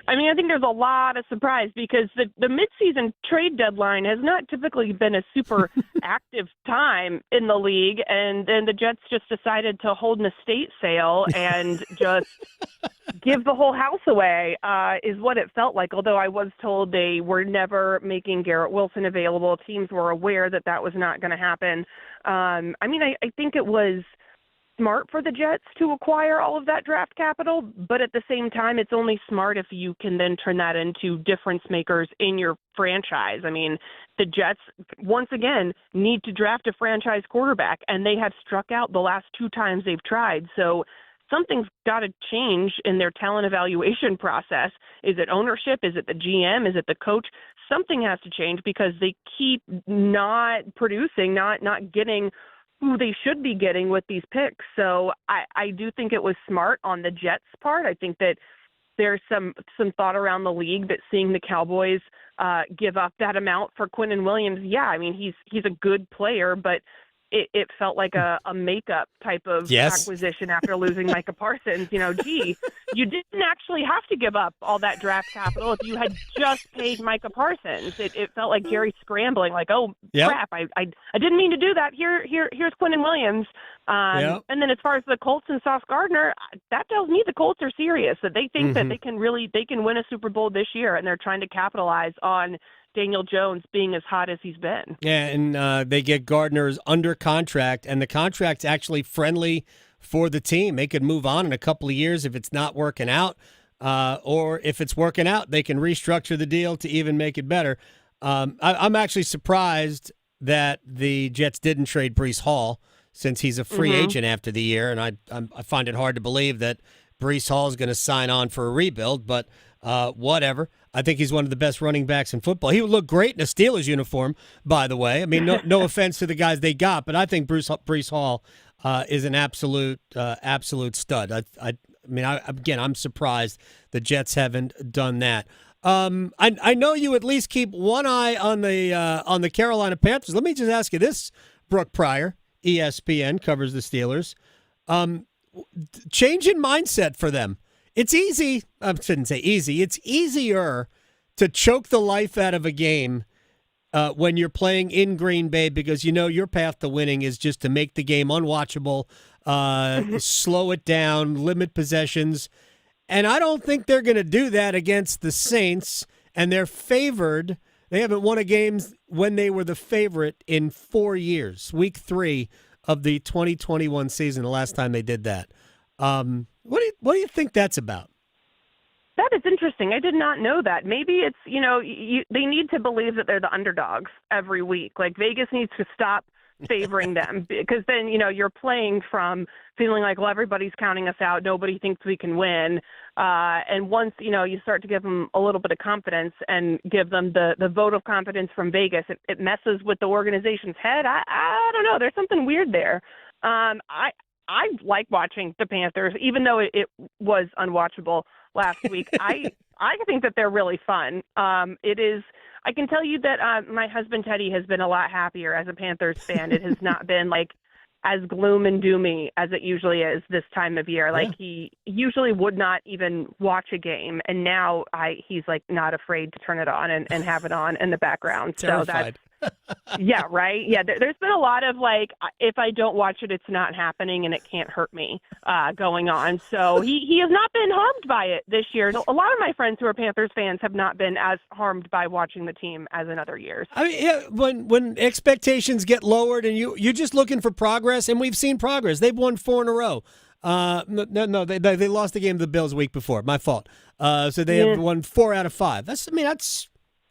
I mean, I think there's a lot of surprise because the midseason trade deadline has not typically been a super active time in the league, and then the Jets just decided to hold an estate sale and just give the whole house away, is what it felt like, although I was told they were never making Garrett Wilson available. Teams were aware that that was not going to happen. I mean, I think it was smart for the Jets to acquire all of that draft capital, but at the same time, it's only smart if you can then turn that into difference makers in your franchise. I mean, the Jets, once again, need to draft a franchise quarterback, and they have struck out the last 2 times they've tried. So something's got to change in their talent evaluation process. Is it ownership? Is it the GM? Is it the coach? Something has to change because they keep not producing, not getting who they should be getting with these picks. So I do think it was smart on the Jets' part. I think that there's some thought around the league that seeing the Cowboys give up that amount for Quinnen Williams, yeah, I mean, he's a good player, but it felt like a makeup type of acquisition after losing Micah Parsons. You know, gee, you didn't actually have to give up all that draft capital if you had just paid Micah Parsons. It felt like Jerry scrambling, like, oh, crap, I didn't mean to do that. Here's Quinnen Williams. And then as far as the Colts and Sauce Gardner, that tells me the Colts are serious, that they think that they can win a Super Bowl this year, and they're trying to capitalize on Daniel Jones being as hot as he's been. Yeah, and they get Gardner's under contract, and the contract's actually friendly for the team. They could move on in a couple of years if it's not working out, or if it's working out, they can restructure the deal to even make it better. I'm actually surprised that the Jets didn't trade Breece Hall since he's a free agent after the year, and I find it hard to believe that Breece Hall is going to sign on for a rebuild, but whatever. I think he's one of the best running backs in football. He would look great in a Steelers uniform, by the way. I mean, no offense to the guys they got, but I think Breece Hall is an absolute stud. I mean, I'm surprised the Jets haven't done that. I know you at least keep one eye on the Carolina Panthers. Let me just ask you this, Brooke Pryor, ESPN, covers the Steelers. Change in mindset for them. It's easy. I shouldn't say easy. It's easier to choke the life out of a game when you're playing in Green Bay because you know your path to winning is just to make the game unwatchable, slow it down, limit possessions. And I don't think they're going to do that against the Saints, and they're favored. They haven't won a game when they were the favorite in 4 years, week 3 of the 2021 season, the last time they did that. What do you think that's about? That is interesting. I did not know that. Maybe it's, they need to believe that they're the underdogs every week. Like Vegas needs to stop favoring them because then, you're playing from feeling like, well, everybody's counting us out. Nobody thinks we can win. And once, you start to give them a little bit of confidence and give them the vote of confidence from Vegas, it messes with the organization's head. I don't know. There's something weird there. I like watching the Panthers, even though it was unwatchable last week. I think that they're really fun. It is. I can tell you that my husband Teddy has been a lot happier as a Panthers fan. It has not been like as gloom and doomy as it usually is this time of year. Like he usually would not even watch a game, and now he's like not afraid to turn it on and have it on in the background. Terrified. So that's. Yeah, right. Yeah, there's been a lot of like, if I don't watch it, it's not happening and it can't hurt me going on. So he has not been harmed by it this year. A lot of my friends who are Panthers fans have not been as harmed by watching the team as in other years. I mean, yeah, when expectations get lowered and you're just looking for progress, and we've seen progress. They've won 4 in a row. They lost the game to the Bills the week before. My fault. So they have won 4 out of 5.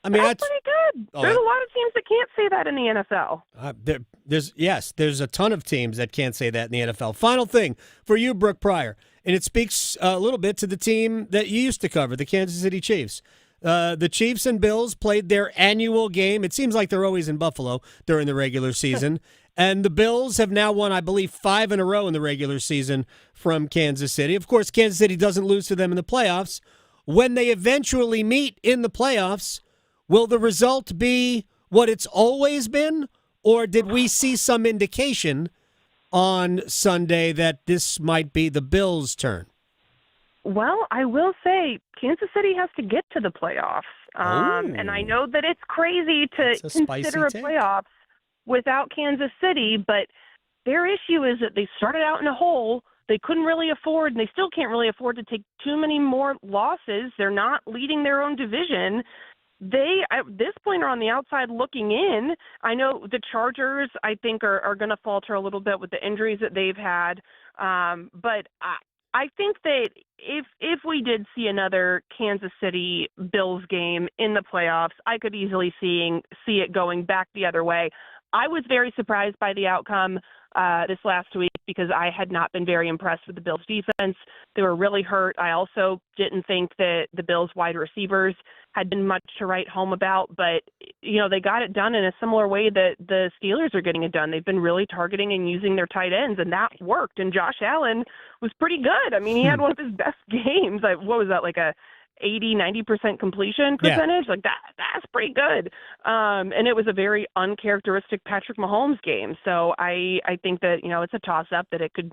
I mean, that's pretty good. There's a lot of teams that can't say that in the NFL. There's a ton of teams that can't say that in the NFL. Final thing for you, Brooke Pryor, and it speaks a little bit to the team that you used to cover, the Kansas City Chiefs. The Chiefs and Bills played their annual game. It seems like they're always in Buffalo during the regular season. And the Bills have now won, I believe, 5 in a row in the regular season from Kansas City. Of course, Kansas City doesn't lose to them in the playoffs. When they eventually meet in the playoffs, will the result be what it's always been? Or did we see some indication on Sunday that this might be the Bills' turn? Well, I will say Kansas City has to get to the playoffs. And I know that it's crazy to consider a playoffs without Kansas City, but their issue is that they started out in a hole. They couldn't really afford, and they still can't really afford to take too many more losses. They're not leading their own division. They, at this point, are on the outside looking in. I know the Chargers, I think, are going to falter a little bit with the injuries that they've had. But I think that if we did see another Kansas City Bills game in the playoffs, I could easily see it going back the other way. I was very surprised by the outcome this last week because I had not been very impressed with the Bills' defense. They were really hurt. I also didn't think that the Bills' wide receivers had been much to write home about, but they got it done in a similar way that the Steelers are getting it done. They've been really targeting and using their tight ends, and that worked. And Josh Allen was pretty good. I mean, he had one of his best games. What was that, like a 80-90% completion percentage? Yeah. Like that's pretty good. And it was a very uncharacteristic Patrick Mahomes game. So I think that it's a toss-up that it could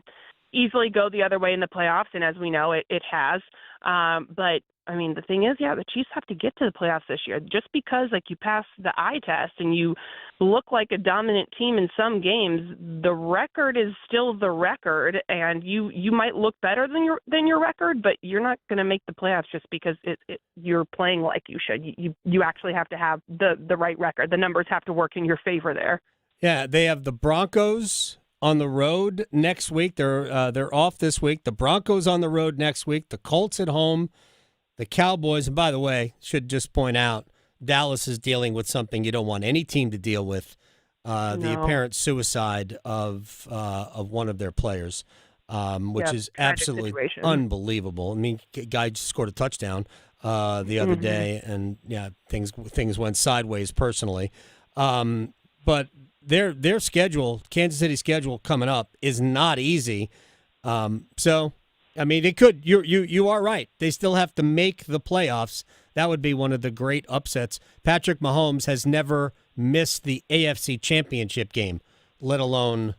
easily go the other way in the playoffs, and as we know, it has. But I mean, the thing is, the Chiefs have to get to the playoffs this year. Just because you pass the eye test and you look like a dominant team in some games, the record is still the record, and you might look better than your record, but you're not going to make the playoffs just because you're playing like you should. You actually have to have the right record. The numbers have to work in your favor there. Yeah, they have the Broncos on the road next week. They're off this week. The Broncos on the road next week. The Colts at home. The Cowboys, and by the way, should just point out, Dallas is dealing with something you don't want any team to deal with, the apparent suicide of one of their players, which is absolutely unbelievable. I mean, guy just scored a touchdown the other day, and things went sideways personally. But their schedule, Kansas City's schedule coming up, is not easy. So. I mean, they could. You are right. They still have to make the playoffs. That would be one of the great upsets. Patrick Mahomes has never missed the AFC Championship game, let alone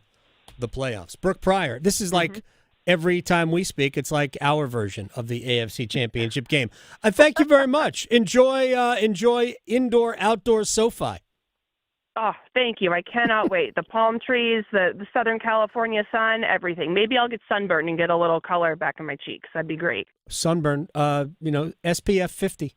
the playoffs. Brooke Pryor, this is like every time we speak, it's like our version of the AFC Championship game. I thank you very much. Enjoy indoor-outdoor SoFi. Oh, thank you. I cannot wait. The palm trees, the Southern California sun, everything. Maybe I'll get sunburned and get a little color back in my cheeks. That'd be great. Sunburn, SPF 50.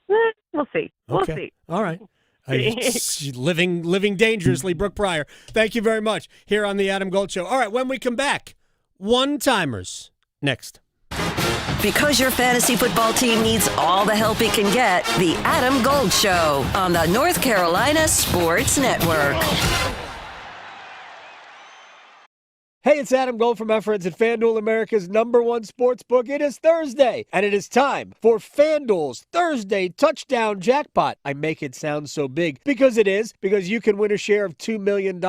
We'll see. We'll see. All right. Living dangerously, Brooke Pryor. Thank you very much here on the Adam Gold Show. All right, when we come back, one-timers next. Because your fantasy football team needs all the help it can get, the Adam Gold Show on the North Carolina Sports Network. Hey, it's Adam Gold from my friends at FanDuel, America's #1 sports book. It is Thursday, and it is time for FanDuel's Thursday Touchdown Jackpot. I make it sound so big because it is, because you can win a share of $2 million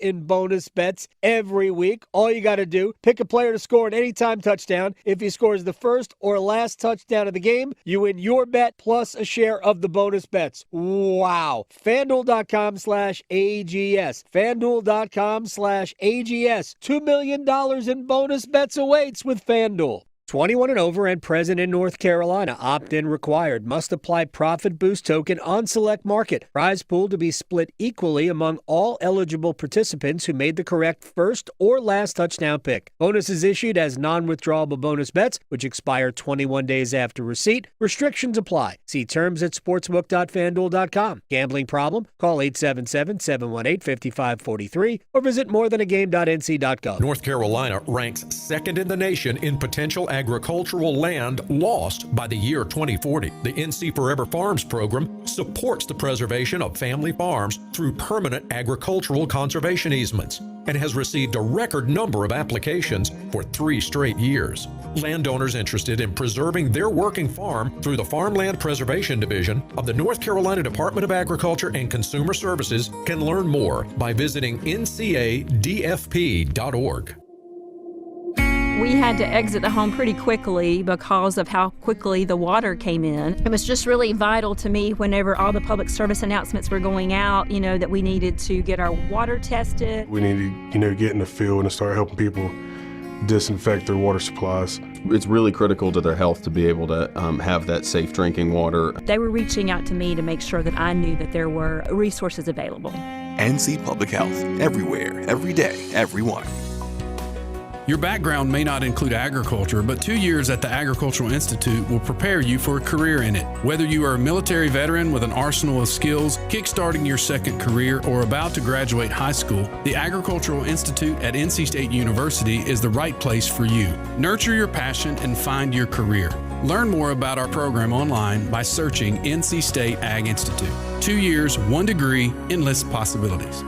in bonus bets every week. All you got to do, pick a player to score an anytime touchdown. If he scores the first or last touchdown of the game, you win your bet plus a share of the bonus bets. Wow. FanDuel.com/AGS. FanDuel.com/AGS. $2 million in bonus bets awaits with FanDuel. 21 and over and present in North Carolina. Opt-in required. Must apply profit boost token on select market. Prize pool to be split equally among all eligible participants who made the correct first or last touchdown pick. Bonus is issued as non-withdrawable bonus bets, which expire 21 days after receipt. Restrictions apply. See terms at sportsbook.fanduel.com. Gambling problem? Call 877-718-5543 or visit morethanagame.nc.gov. North Carolina ranks second in the nation in potential agricultural land lost by the year 2040. The NC Forever Farms program supports the preservation of family farms through permanent agricultural conservation easements and has received a record number of applications for 3 straight years. Landowners interested in preserving their working farm through the Farmland Preservation Division of the North Carolina Department of Agriculture and Consumer Services can learn more by visiting ncadfp.org. We had to exit the home pretty quickly because of how quickly the water came in. It was just really vital to me whenever all the public service announcements were going out, that we needed to get our water tested. We need to, get in the field and start helping people disinfect their water supplies. It's really critical to their health to be able to have that safe drinking water. They were reaching out to me to make sure that I knew that there were resources available. NC Public Health, everywhere, every day, everyone. Your background may not include agriculture, but 2 years at the Agricultural Institute will prepare you for a career in it. Whether you are a military veteran with an arsenal of skills, kickstarting your second career, or about to graduate high school, the Agricultural Institute at NC State University is the right place for you. Nurture your passion and find your career. Learn more about our program online by searching NC State Ag Institute. 2 years, 1 degree, endless possibilities.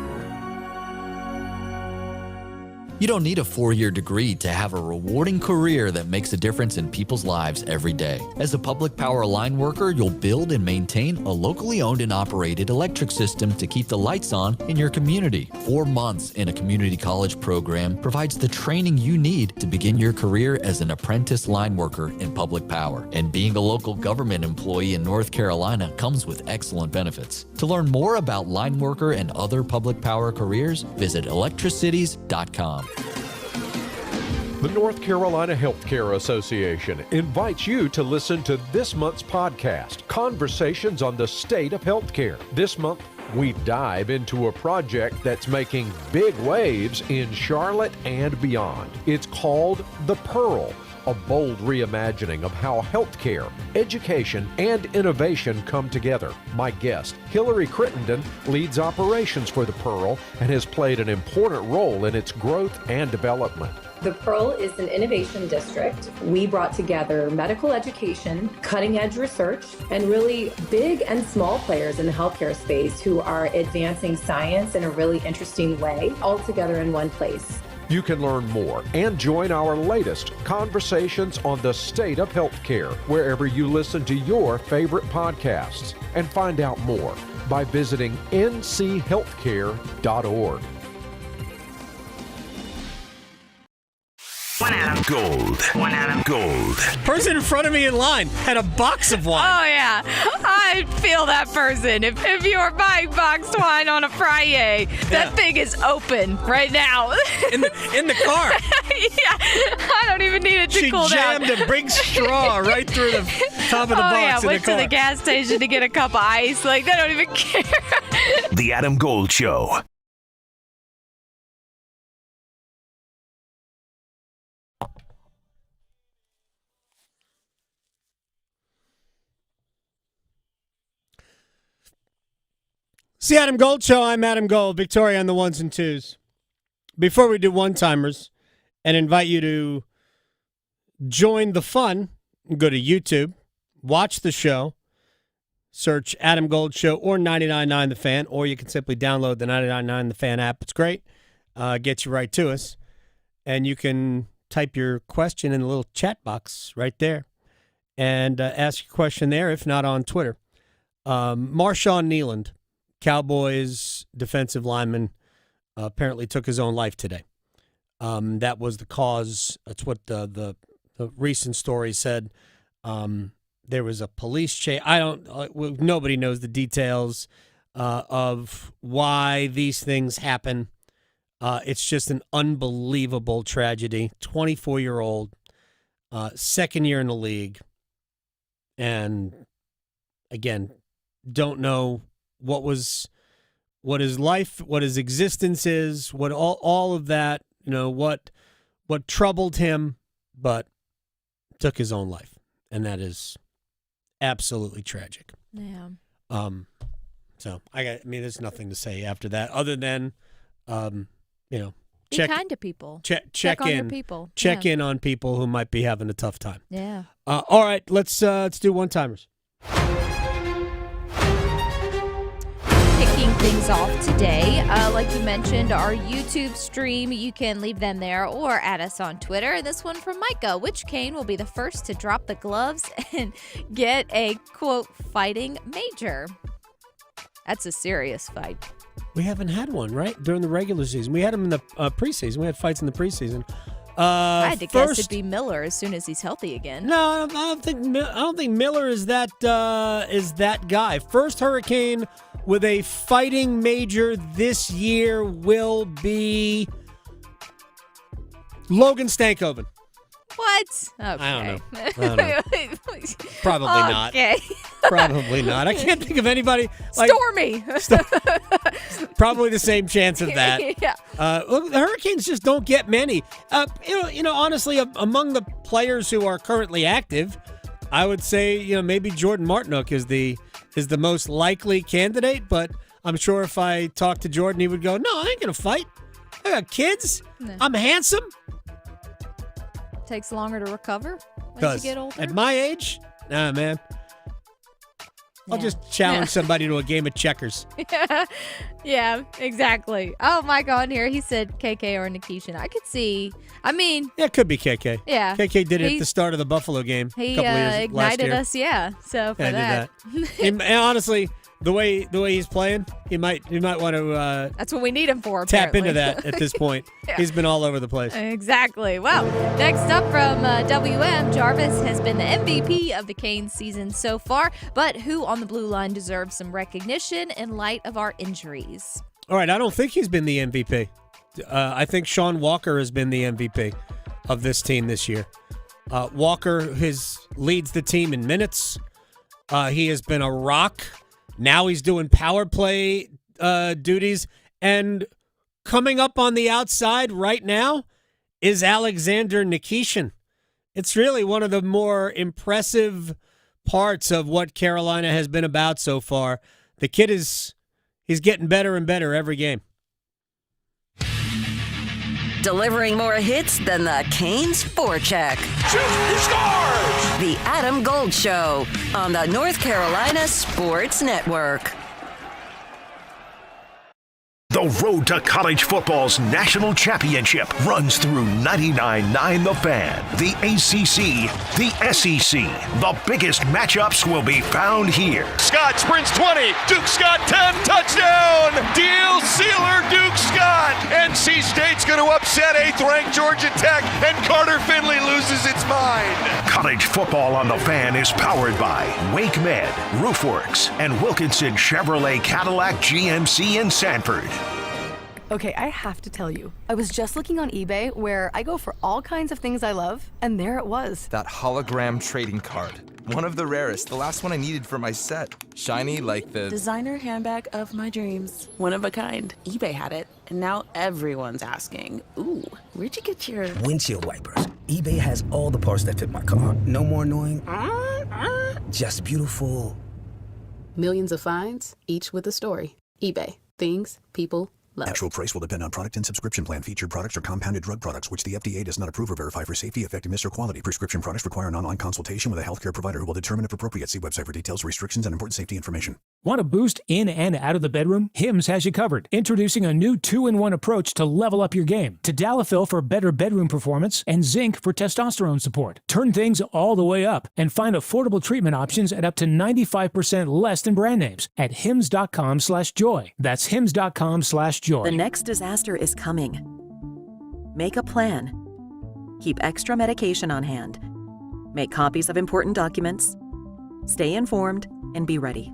You don't need a 4-year degree to have a rewarding career that makes a difference in people's lives every day. As a public power line worker, you'll build and maintain a locally owned and operated electric system to keep the lights on in your community. 4 months in a community college program provides the training you need to begin your career as an apprentice line worker in public power. And being a local government employee in North Carolina comes with excellent benefits. To learn more about line worker and other public power careers, visit electricities.com. The North Carolina Healthcare Association invites you to listen to this month's podcast, Conversations on the State of Healthcare. This month, we dive into a project that's making big waves in Charlotte and beyond. It's called The Pearl, a bold reimagining of how healthcare, education, and innovation come together. My guest, Hillary Crittenden, leads operations for The Pearl and has played an important role in its growth and development. The Pearl is an innovation district. We brought together medical education, cutting-edge research, and really big and small players in the healthcare space who are advancing science in a really interesting way, all together in one place. You can learn more and join our latest Conversations on the State of Healthcare wherever you listen to your favorite podcasts, and find out more by visiting nchealthcare.org. One Adam Gold. One Adam Gold. Person in front of me in line had a box of wine. Oh, yeah. I feel that person. If you are buying boxed wine on a Friday, that thing is open right now. In the car. Yeah. I don't even need it to cool down. She jammed a big straw right through the top of the box yeah. in Went the car. to the gas station to get a cup of ice. Like, they don't even care. The Adam Gold Show. It's the Adam Gold Show. I'm Adam Gold. Victoria on the ones and twos. Before we do one-timers and invite you to join the fun, go to YouTube, watch the show, search Adam Gold Show or 99.9 The Fan, or you can simply download the 99.9 The Fan app. It's great. Gets you right to us. And you can type your question in the little chat box right there and ask your question there, if not on Twitter. Marshawn Nealand, Cowboys defensive lineman, apparently took his own life today. That was the cause. That's what the recent story said. There was a police chase. Nobody knows the details of why these things happen. It's just an unbelievable tragedy. 24-year-old, second year in the league, and again, don't know what his life, what his existence is, what all of that, what troubled him, but took his own life, and that is absolutely tragic. Yeah. So there's nothing to say after that other than, Be kind to people. Check on in. your people. Check in on people who might be having a tough time. Yeah. All right, let's do one-timers. Kicking things off today, like you mentioned, our YouTube stream, you can leave them there or add us on Twitter. And this one from Micah: which Cane will be the first to drop the gloves and get a, quote, fighting major? That's a serious fight. We haven't had one, right? During the regular season. We had them in the preseason. We had fights in the preseason. I had to guess it'd be Miller as soon as he's healthy again. No, I don't think Miller is that guy. First Hurricane with a fighting major this year will be Logan Stankoven. What? Okay. I don't know. Probably not. Okay. Probably not. I can't think of anybody. Stormy. Probably the same chance of that. Yeah. Look, the Hurricanes just don't get many. Honestly, among the players who are currently active, I would say, maybe Jordan Martinook is the most likely candidate. But I'm sure if I talked to Jordan, he would go, "No, I ain't gonna fight. I got kids. No. I'm handsome." Takes longer to recover as you get older. At my age, nah, man. I'll just challenge somebody to a game of checkers. Yeah, exactly. Oh, Mike on here, he said KK or Nikishin. I could see. Yeah, it could be KK. Yeah. KK did it at the start of the Buffalo game. He a couple years ignited last year. us, So for that. And honestly, the way he's playing, he might want to that's what we need him for, tap apparently. into that at this point. Yeah. He's been all over the place. Exactly. Well, next up from WM, Jarvis has been the MVP of the Canes season so far, but who on the blue line deserves some recognition in light of our injuries? All right, I don't think he's been the MVP. I think Sean Walker has been the MVP of this team this year. Walker leads the team in minutes. He has been a rock. Now he's doing power play duties. And coming up on the outside right now is Alexander Nikishin. It's really one of the more impressive parts of what Carolina has been about so far. The kid he's getting better and better every game. Delivering more hits than the Canes forecheck. He scores! The Adam Gold Show on the North Carolina Sports Network. The road to college football's national championship runs through 99.9 The Fan. The ACC, the SEC. The biggest matchups will be found here. Scott sprints 20. Duke Scott 10. Touchdown. Deal sealer Duke Scott. NC State's going to upset 8th-ranked Georgia Tech, and Carter Finley loses its mind. College football on The Fan is powered by Wake Med, Roofworks, and Wilkinson Chevrolet Cadillac GMC in Sanford. Okay, I have to tell you, I was just looking on eBay where I go for all kinds of things I love, and there it was. That hologram trading card. One of the rarest, the last one I needed for my set. Shiny like the designer handbag of my dreams. One of a kind. eBay had it, and now everyone's asking, ooh, where'd you get your windshield wipers? eBay has all the parts that fit my car. No more annoying. Just beautiful. Millions of finds, each with a story. eBay. Things people love. Actual price will depend on product and subscription plan. Featured products are compounded drug products, which the FDA does not approve or verify for safety, effectiveness, or quality. Prescription products require an online consultation with a healthcare provider who will determine if appropriate. See website for details, restrictions, and important safety information. Want a boost in and out of the bedroom? Hims has you covered. Introducing a new 2-in-1 approach to level up your game. Tadalafil for better bedroom performance and zinc for testosterone support. Turn things all the way up and find affordable treatment options at up to 95% less than brand names at hims.com/joy. That's hims.com/joy. The next disaster is coming. Make a plan. Keep extra medication on hand. Make copies of important documents. Stay informed and be ready.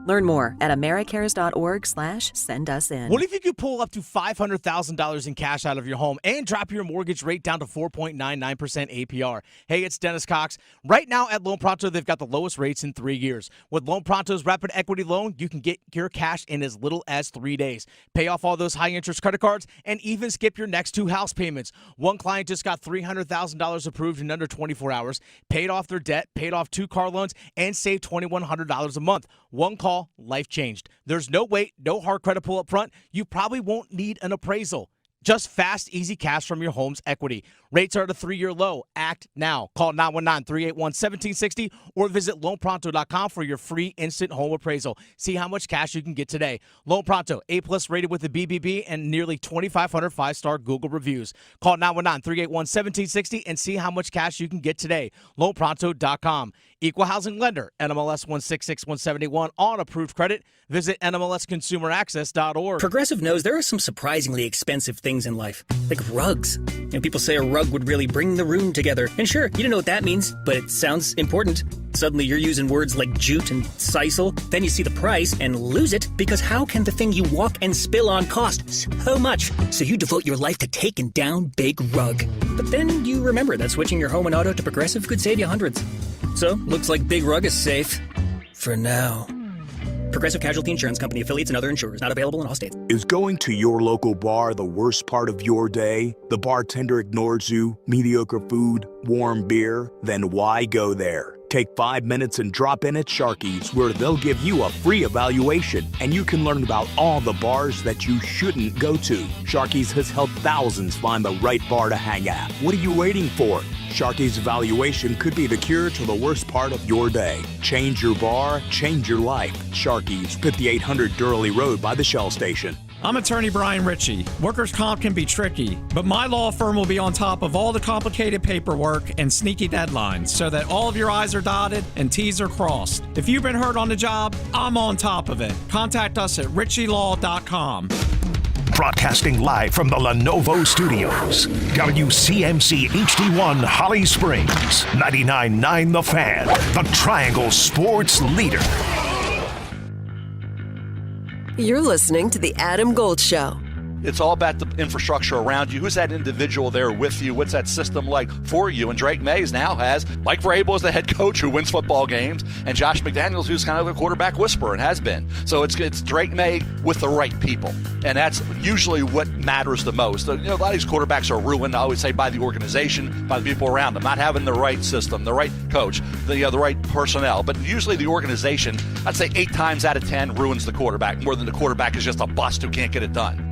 Learn more at americares.org/sendusin. What if you could pull up to $500,000 in cash out of your home and drop your mortgage rate down to 4.99% APR? Hey, it's Dennis Cox. Right now at Loan Pronto, they've got the lowest rates in 3 years. With Loan Pronto's Rapid Equity Loan, you can get your cash in as little as 3 days. Pay off all those high-interest credit cards and even skip your next 2 house payments. One client just got $300,000 approved in under 24 hours, paid off their debt, paid off 2 car loans, and saved $2,100 a month. One call, life changed. There's no wait, no hard credit pull up front. You probably won't need an appraisal. Just fast, easy cash from your home's equity. Rates are at a 3-year low. Act now. Call 919-381-1760 or visit loanpronto.com for your free instant home appraisal. See how much cash you can get today. Loan Pronto, A+ rated with the BBB and nearly 2,500 5-star Google reviews. Call 919-381-1760 and see how much cash you can get today. Loanpronto.com. Equal housing lender, NMLS 166171 on approved credit. Visit NMLSconsumeraccess.org. Progressive knows there are some surprisingly expensive things in life, like rugs. People say a rug would really bring the room together. And sure, you don't know what that means, but it sounds important. Suddenly you're using words like jute and sisal. Then you see the price and lose it, because how can the thing you walk and spill on cost so much? So you devote your life to taking down Big Rug. But then you remember that switching your home and auto to Progressive could save you hundreds. So, looks like Big Rug is safe. For now. Progressive Casualty Insurance Company, affiliates, and other insurers. Not available in all states. Is going to your local bar the worst part of your day? The bartender ignores you, mediocre food, warm beer? Then why go there? Take 5 minutes and drop in at Sharky's, where they'll give you a free evaluation, and you can learn about all the bars that you shouldn't go to. Sharky's has helped thousands find the right bar to hang at. What are you waiting for? Sharky's evaluation could be the cure to the worst part of your day. Change your bar, change your life. Sharky's, 5800 Durley Road by the Shell Station. I'm attorney Brian Ritchie. Workers' comp can be tricky, but my law firm will be on top of all the complicated paperwork and sneaky deadlines so that all of your I's are dotted and T's are crossed. If you've been hurt on the job, I'm on top of it. Contact us at ritchielaw.com. Broadcasting live from the Lenovo Studios. WCMC HD1 Holly Springs. 99.9 The Fan. The Triangle Sports Leader. You're listening to The Adam Gold Show. It's all about the infrastructure around you. Who's that individual there with you? What's that system like for you? And Drake Mays now has Mike Vrabel as the head coach who wins football games, and Josh McDaniels, who's kind of the quarterback whisperer and has been. So it's Drake May with the right people, and that's usually what matters the most. A lot of these quarterbacks are ruined, I always say, by the organization, by the people around them, not having the right system, the right coach, the right personnel. But usually the organization, I'd say 8 times out of 10, ruins the quarterback more than the quarterback is just a bust who can't get it done.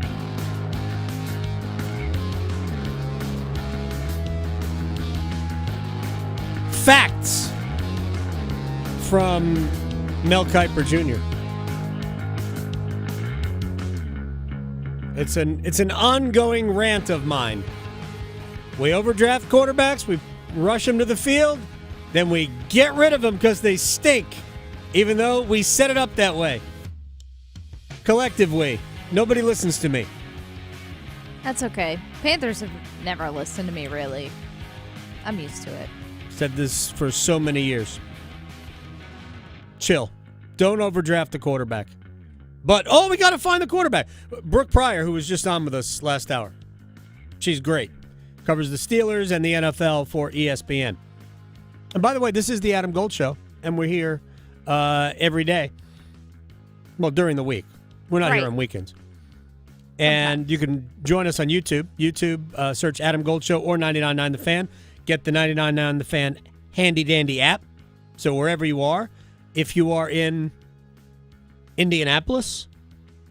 Facts from Mel Kiper Jr. It's an ongoing rant of mine. We overdraft quarterbacks, we rush them to the field, then we get rid of them because they stink, even though we set it up that way. Collective we. Nobody listens to me. That's okay. Panthers have never listened to me, really. I'm used to it. Said this for so many years. Chill. Don't overdraft the quarterback. But, we got to find the quarterback. Brooke Pryor, who was just on with us last hour. She's great. Covers the Steelers and the NFL for ESPN. And by the way, this is the Adam Gold Show, and we're here every day. Well, during the week. We're not here on weekends. And you can join us on YouTube. YouTube, search Adam Gold Show or 99.9 The Fan. Get the 99.9 The Fan handy-dandy app. So wherever you are, if you are in Indianapolis,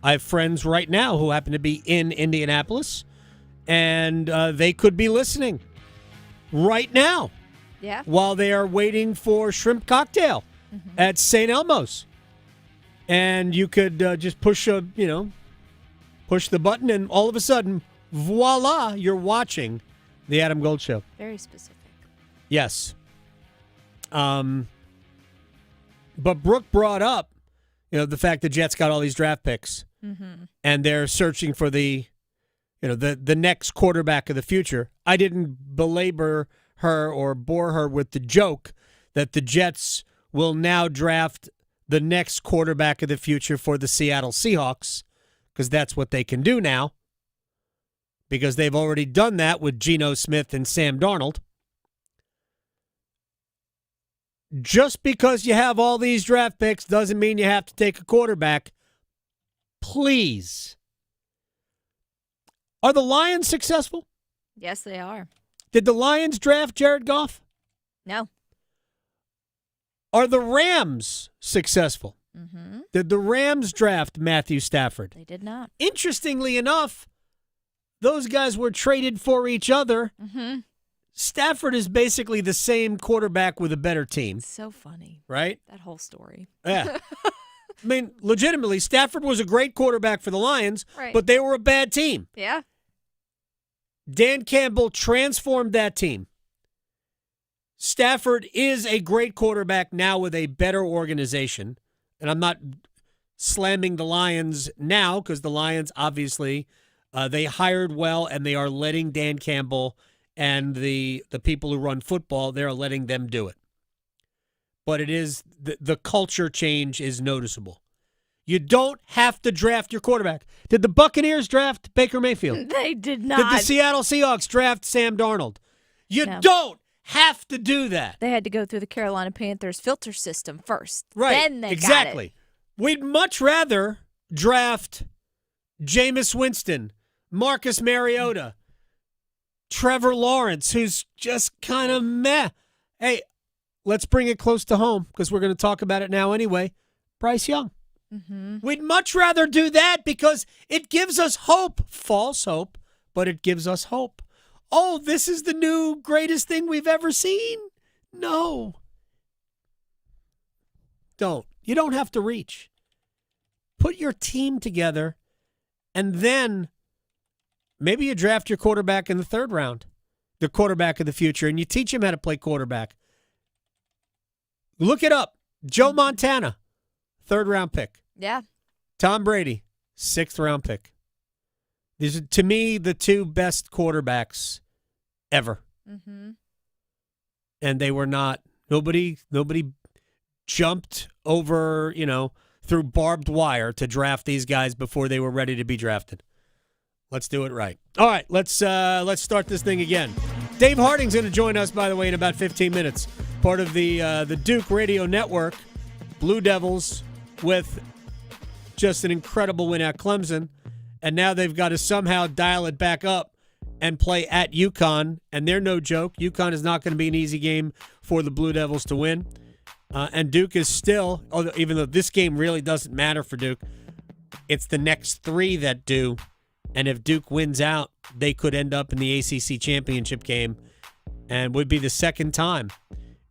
I have friends right now who happen to be in Indianapolis, and they could be listening right now. Yeah. While they are waiting for shrimp cocktail at St. Elmo's. And you could just push the button, and all of a sudden, voila, you're watching the Adam Gold Show. Very specific. Yes. But Brooke brought up, the fact the Jets got all these draft picks, and they're searching for the next quarterback of the future. I didn't belabor her or bore her with the joke that the Jets will now draft the next quarterback of the future for the Seattle Seahawks, because that's what they can do now. Because they've already done that with Geno Smith and Sam Darnold. Just because you have all these draft picks doesn't mean you have to take a quarterback. Please. Are the Lions successful? Yes, they are. Did the Lions draft Jared Goff? No. Are the Rams successful? Mm-hmm. Did the Rams draft Matthew Stafford? They did not. Interestingly enough, those guys were traded for each other. Mm-hmm. Stafford is basically the same quarterback with a better team. So funny. Right? That whole story. Yeah. I mean, legitimately, Stafford was a great quarterback for the Lions, Right. but they were a bad team. Yeah. Dan Campbell transformed that team. Stafford is a great quarterback now with a better organization. And I'm not slamming the Lions now because the Lions, obviously, they hired well and they are letting Dan Campbell and the people who run football, they're letting them do it. But it is the culture change is noticeable. You don't have to draft your quarterback. Did the Buccaneers draft Baker Mayfield? They did not. Did the Seattle Seahawks draft Sam Darnold? You don't have to do that. They had to go through the Carolina Panthers filter system first. Right. Then they exactly. got it. We'd much rather draft Jameis Winston, Marcus Mariota, Trevor Lawrence, who's just kind of meh. Hey, let's bring it close to home because we're going to talk about it now anyway. Bryce Young. Mm-hmm. We'd much rather do that because it gives us hope. False hope, but it gives us hope. Oh, this is the new greatest thing we've ever seen? No. Don't. You don't have to reach. Put your team together, and then maybe you draft your quarterback in the third round, the quarterback of the future, and you teach him how to play quarterback. Look it up. Joe Montana, third-round pick. Yeah. Tom Brady, sixth-round pick. These are, to me, the two best quarterbacks ever. Mm-hmm. And they were not, nobody jumped over, through barbed wire to draft these guys before they were ready to be drafted. Let's do it right. All right, let's start this thing again. Dave Harding's going to join us, by the way, in about 15 minutes. Part of the Duke Radio Network. Blue Devils with just an incredible win at Clemson. And now they've got to somehow dial it back up and play at UConn. And they're no joke. UConn is not going to be an easy game for the Blue Devils to win. And Duke is still, even though this game really doesn't matter for Duke, it's the next three that do. And if Duke wins out, they could end up in the ACC championship game and would be the second time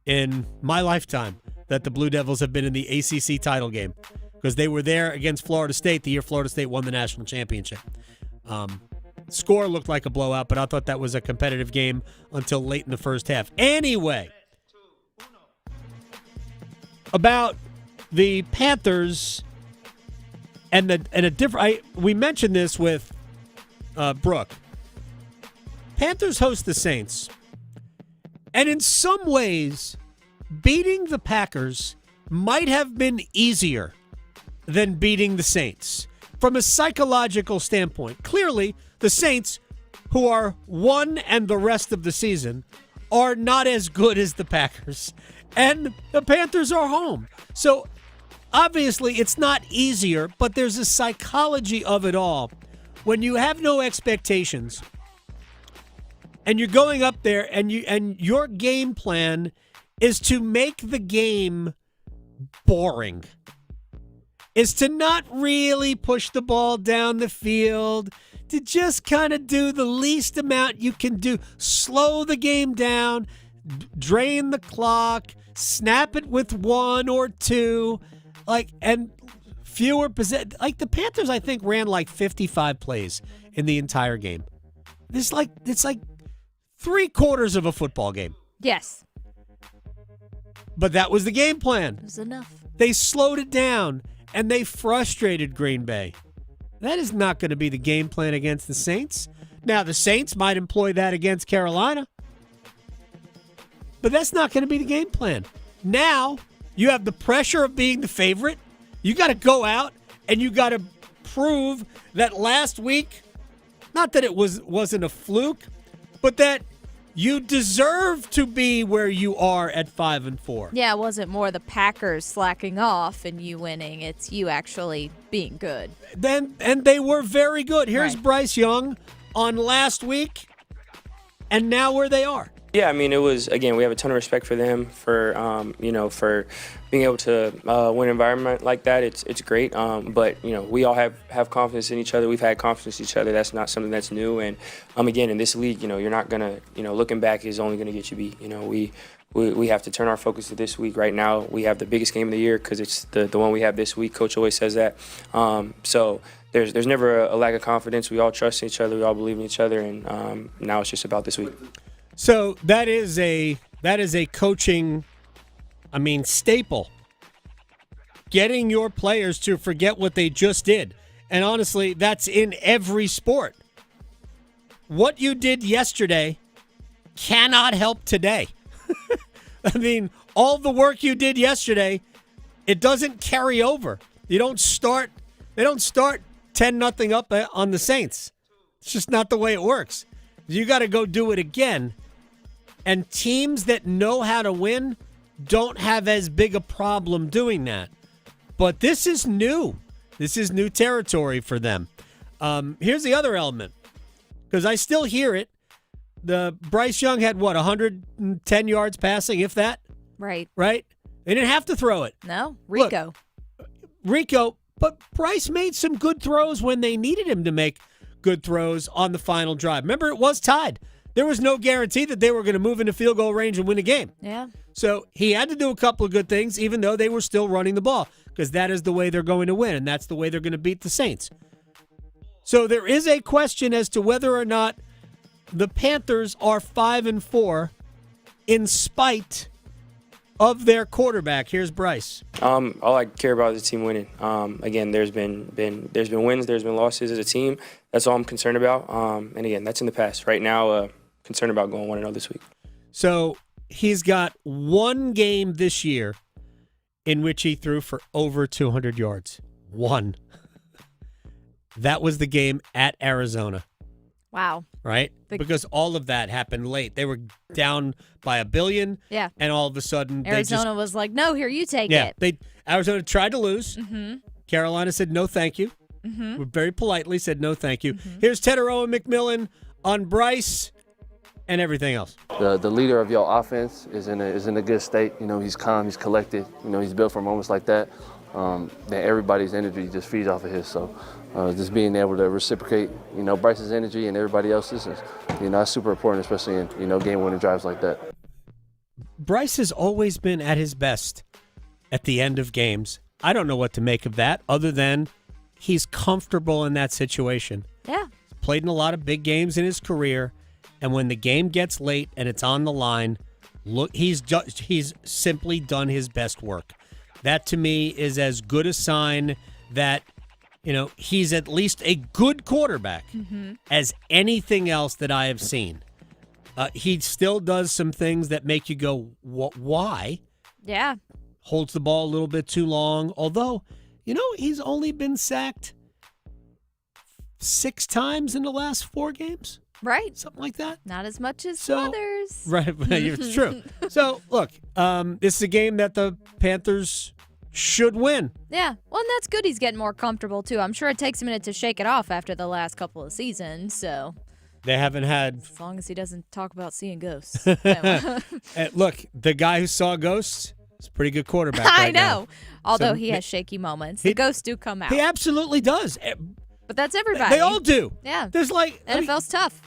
in my lifetime that the Blue Devils have been in the ACC title game because they were there against Florida State the year Florida State won the national championship. Score looked like a blowout, but I thought that was a competitive game until late in the first half. Anyway, about the Panthers and a different. We mentioned this with Brooke. Panthers host the Saints, and in some ways, beating the Packers might have been easier than beating the Saints from a psychological standpoint. Clearly, the Saints, who are 1 and the rest of the season, are not as good as the Packers. And the Panthers are home. So, obviously, it's not easier, but there's a psychology of it all. When you have no expectations and you're going up there and your game plan is to make the game boring, is to not really push the ball down the field, to just kind of do the least amount you can do, slow the game down, drain the clock, snap it with 1 or 2, and fewer possessions. Like the Panthers, I think, ran like 55 plays in the entire game. It's like 3/4 of a football game. Yes. But that was the game plan. It was enough. They slowed it down, and they frustrated Green Bay. That is not going to be the game plan against the Saints. Now, the Saints might employ that against Carolina, but that's not going to be the game plan. Now, you have the pressure of being the favorite. You got to go out, and you got to prove that last week, not that it wasn't a fluke, but that you deserve to be where you are at 5-4. Yeah, it wasn't more the Packers slacking off and you winning. It's you actually being good. And they were very good. Here's Right. Bryce Young on last week, and now where they are. Yeah, I mean, it was, again, we have a ton of respect for them, for, for being able to win an environment like that. It's great. But, we all have confidence in each other. We've had confidence in each other. That's not something that's new. And, again, in this league, you're not going to, looking back is only going to get you beat. We have to turn our focus to this week. Right now, we have the biggest game of the year because it's the one we have this week. Coach always says that. So there's never a lack of confidence. We all trust each other. We all believe in each other. And now it's just about this week. So that is a coaching, staple. Getting your players to forget what they just did. And honestly, that's in every sport. What you did yesterday cannot help today. All the work you did yesterday, it doesn't carry over. They don't start 10-0 up on the Saints. It's just not the way it works. You got to go do it again. And teams that know how to win don't have as big a problem doing that. But this is new. This is new territory for them. Here's the other element, because I still hear it. The Bryce Young had, 110 yards passing, if that? Right. Right? They didn't have to throw it. No, Rico. But Bryce made some good throws when they needed him to make good throws on the final drive. Remember, it was tied. There was no guarantee that they were going to move into field goal range and win a game. Yeah. So he had to do a couple of good things, even though they were still running the ball, because that is the way they're going to win, and that's the way they're going to beat the Saints. So there is a question as to whether or not the Panthers are 5-4 in spite of their quarterback. Here's Bryce. All I care about is the team winning. Again, there's been wins, there's been losses as a team. That's all I'm concerned about. And again, that's in the past. Right now, concerned about going 1-0 this week. So he's got one game this year in which he threw for over 200 yards. One. That was the game at Arizona. Wow. Right? Because all of that happened late. They were down by $1 billion. Yeah. And all of a sudden, Arizona was like, no, here, you take it. Arizona tried to lose. Mm-hmm. Carolina said, no, thank you. Mm-hmm. Very politely said, no, thank you. Mm-hmm. Here's Teteroa McMillan on Bryce and everything else. The leader of your offense is in a good state. He's calm, he's collected. He's built for moments like that. Then everybody's energy just feeds off of his. So just being able to reciprocate, Bryce's energy and everybody else's is, that's super important, especially in, game-winning drives like that. Bryce has always been at his best at the end of games. I don't know what to make of that other than he's comfortable in that situation. Yeah. He's played in a lot of big games in his career, and when the game gets late and it's on the line, look, he's simply done his best work. That, to me, is as good a sign that, he's at least a good quarterback as anything else that I have seen. He still does some things that make you go, why? Yeah. Holds the ball a little bit too long. Although, he's only been sacked 6 times in the last 4 games. Right. Something like that. Not as much as others. Right. It's true. So, look, this is a game that the Panthers should win. Yeah. Well, and that's good he's getting more comfortable, too. I'm sure it takes a minute to shake it off after the last couple of seasons, so. They haven't had. As long as he doesn't talk about seeing ghosts. Look, the guy who saw ghosts is a pretty good quarterback. I right know. now. Although So, he has shaky moments. The ghosts do come out. He absolutely does. But that's everybody. They all do. Yeah. There's NFL's tough.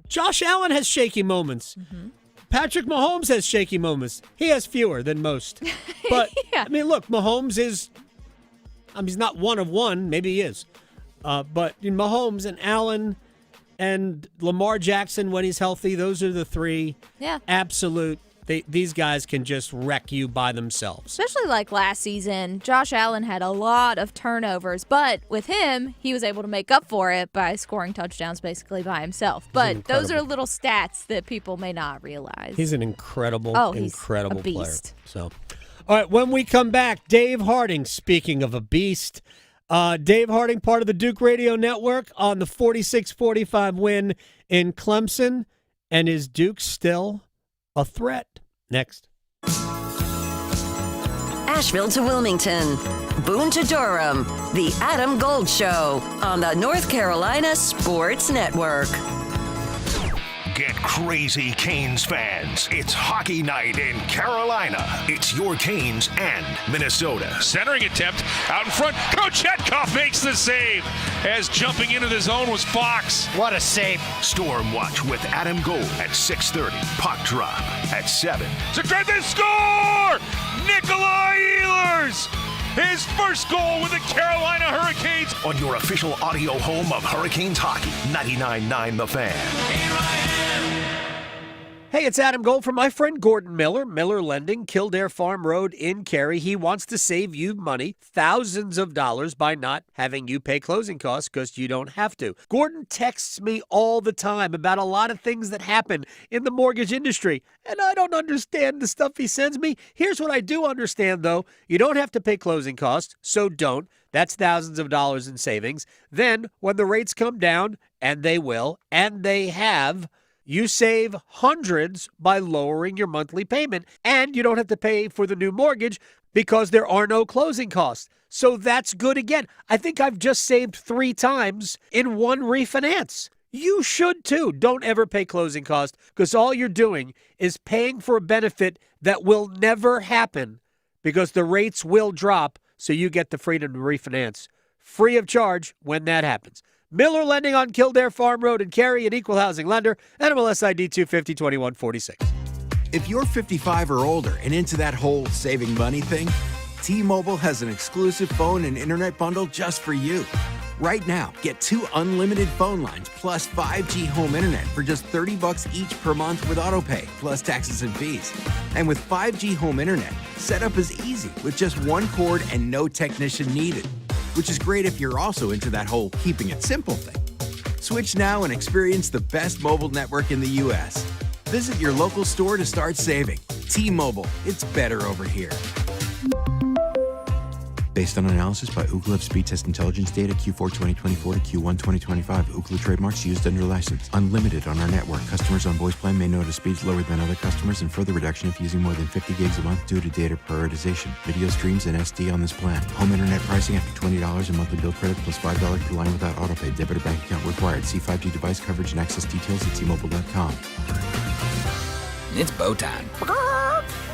Josh Allen has shaky moments. Mm-hmm. Patrick Mahomes has shaky moments. He has fewer than most. But, look, Mahomes is, he's not one of one. Maybe he is. But Mahomes and Allen and Lamar Jackson, when he's healthy, those are the 3. Yeah. Absolute. These guys can just wreck you by themselves. Especially like last season, Josh Allen had a lot of turnovers, but with him, he was able to make up for it by scoring touchdowns basically by himself. But those are little stats that people may not realize. He's an incredible he's a beast. player. So, all right, when we come back, Dave Harding, speaking of a beast, Dave Harding, part of the Duke Radio Network, on the 46-45 win in Clemson. And is Duke still a threat? Next. Asheville to Wilmington, Boone to Durham, The Adam Gold Show on the North Carolina Sports Network. Get crazy, Canes fans. It's hockey night in Carolina. It's your Canes and Minnesota. Centering attempt out in front. Kochetkov makes the save as jumping into the zone was Fox. What a save. Storm Watch with Adam Gold at 6:30. Puck drop at 7. They score! Nikolai Ehlers! His first goal with the Carolina Hurricanes. On your official audio home of Hurricanes hockey, 99.9 The Fan. Hey, it's Adam Gold from my friend Gordon Miller, Miller Lending, Kildare Farm Road in Cary. He wants to save you money, thousands of dollars, by not having you pay closing costs because you don't have to. Gordon texts me all the time about a lot of things that happen in the mortgage industry, and I don't understand the stuff he sends me. Here's what I do understand, though. You don't have to pay closing costs, so don't. That's thousands of dollars in savings. Then, when the rates come down, and they will, and they have, you save hundreds by lowering your monthly payment, and you don't have to pay for the new mortgage because there are no closing costs. So that's good again. I think I've just saved 3 times in one refinance. You should too. Don't ever pay closing costs because all you're doing is paying for a benefit that will never happen because the rates will drop, so you get the freedom to refinance free of charge when that happens. Miller Lending on Kildare Farm Road in Cary, an equal housing lender, NMLS ID 250-2146. If you're 55 or older and into that whole saving money thing, T-Mobile has an exclusive phone and internet bundle just for you. Right now, get 2 unlimited phone lines plus 5G home internet for just $30 each per month with autopay, plus taxes and fees. And with 5G home internet, setup is easy with just 1 cord and no technician needed, which is great if you're also into that whole keeping it simple thing. Switch now and experience the best mobile network in the U.S. Visit your local store to start saving. T-Mobile, it's better over here. Based on analysis by Ookla of speed test intelligence data Q4 2024 to Q1 2025, Ookla trademarks used under license. Unlimited on our network. Customers on voice plan may notice speeds lower than other customers and further reduction if using more than 50 gigs a month due to data prioritization. Video streams and SD on this plan. Home internet pricing after $20 and monthly bill credit plus $5 per line without autopay. Debit or bank account required. See 5G device coverage and access details at T-Mobile.com. It's Bo time.